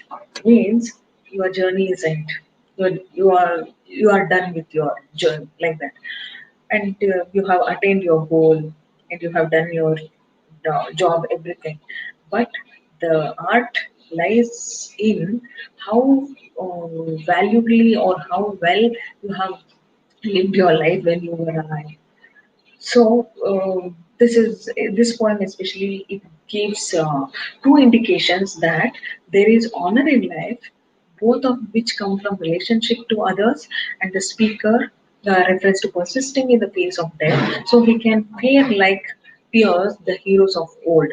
means your journey is end. You are done with your journey like that, and you have attained your goal and you have done your job everything. But the art lies in how valuably or how well you have lived your life when you were alive. So this poem especially it gives two indications that there is honor in life, both of which come from relationship to others, and the speaker refers to persisting in the face of death, so he can fare like peers, the heroes of old.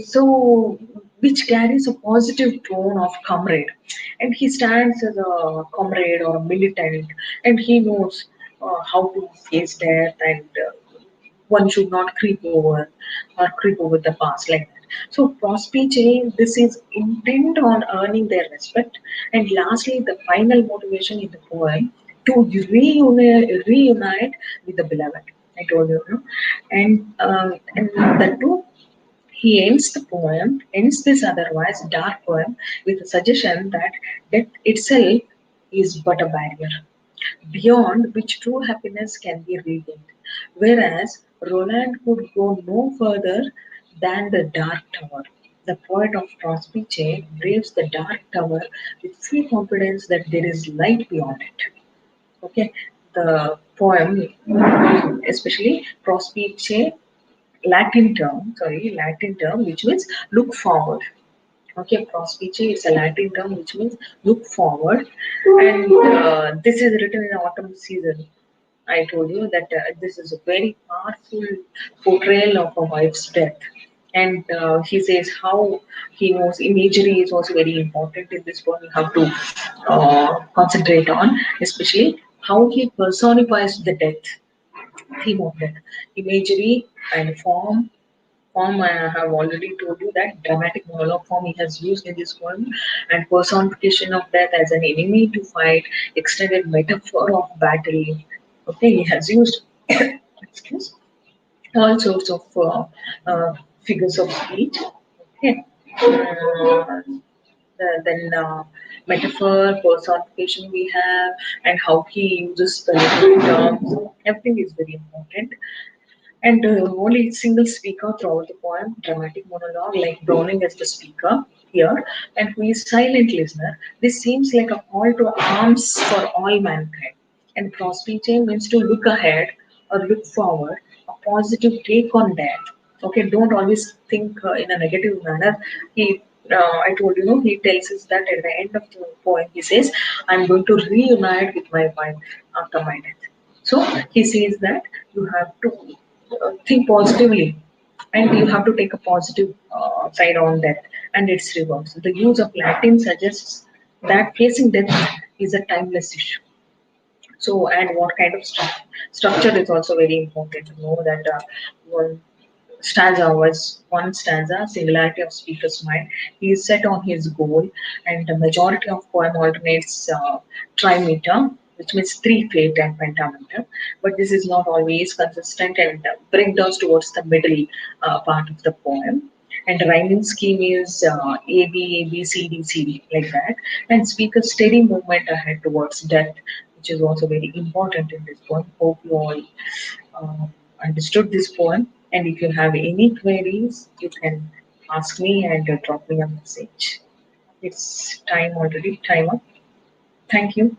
So which carries a positive tone of comrade, and he stands as a comrade or a militant, and he knows how to face death, and one should not creep over the past like that. So prospice, this is intent on earning their respect, and lastly the final motivation in the poem to reunite with the beloved. I told you, no? And the two he ends this otherwise dark poem with a suggestion that death itself is but a barrier, beyond which true happiness can be regained. Whereas Roland could go no further than the dark tower. The poet of Prospice braves the dark tower with full confidence that there is light beyond it. Okay, the poem, especially Prospice, Latin term, which means look forward. Okay, prospice is a Latin term which means look forward, and this is written in autumn season. I told you that this is a very powerful portrayal of a wife's death. And he says how he knows imagery is also very important in this one. You have to concentrate on, especially how he personifies the death, theme of death, imagery and form. I have already told you that dramatic monologue form he has used in this poem, and personification of death as an enemy to fight, extended metaphor of battle. Okay, he has used excuse all sorts of figures of speech. Okay, then metaphor, personification we have, and how he uses the terms. Everything is very important, and only single speaker throughout the poem, dramatic monologue, like Browning as the speaker here, and who is silent listener. This seems like a call to arms for all mankind. And prospect means to look ahead or look forward, a positive take on death. Okay, don't always think in a negative manner. I told you, know, he tells us that at the end of the poem, he says, "I'm going to reunite with my wife after my death." So he says that you have to think positively, and you have to take a positive side on that and its rewards. The use of Latin suggests that facing death is a timeless issue. So, and what kind of structure is also very important to know that one one stanza, singularity of speaker's mind. He is set on his goal, and the majority of poem alternates trimeter, which means three fate and pentameter. But this is not always consistent and breakdowns towards the middle part of the poem. And rhyming scheme is A B A B C D C D like that, and speaker's steady movement ahead towards death, which is also very important in this poem. Hope you all uh, understood this poem. And if you have any queries, you can ask me and drop me a message. It's time already, time up. Thank you.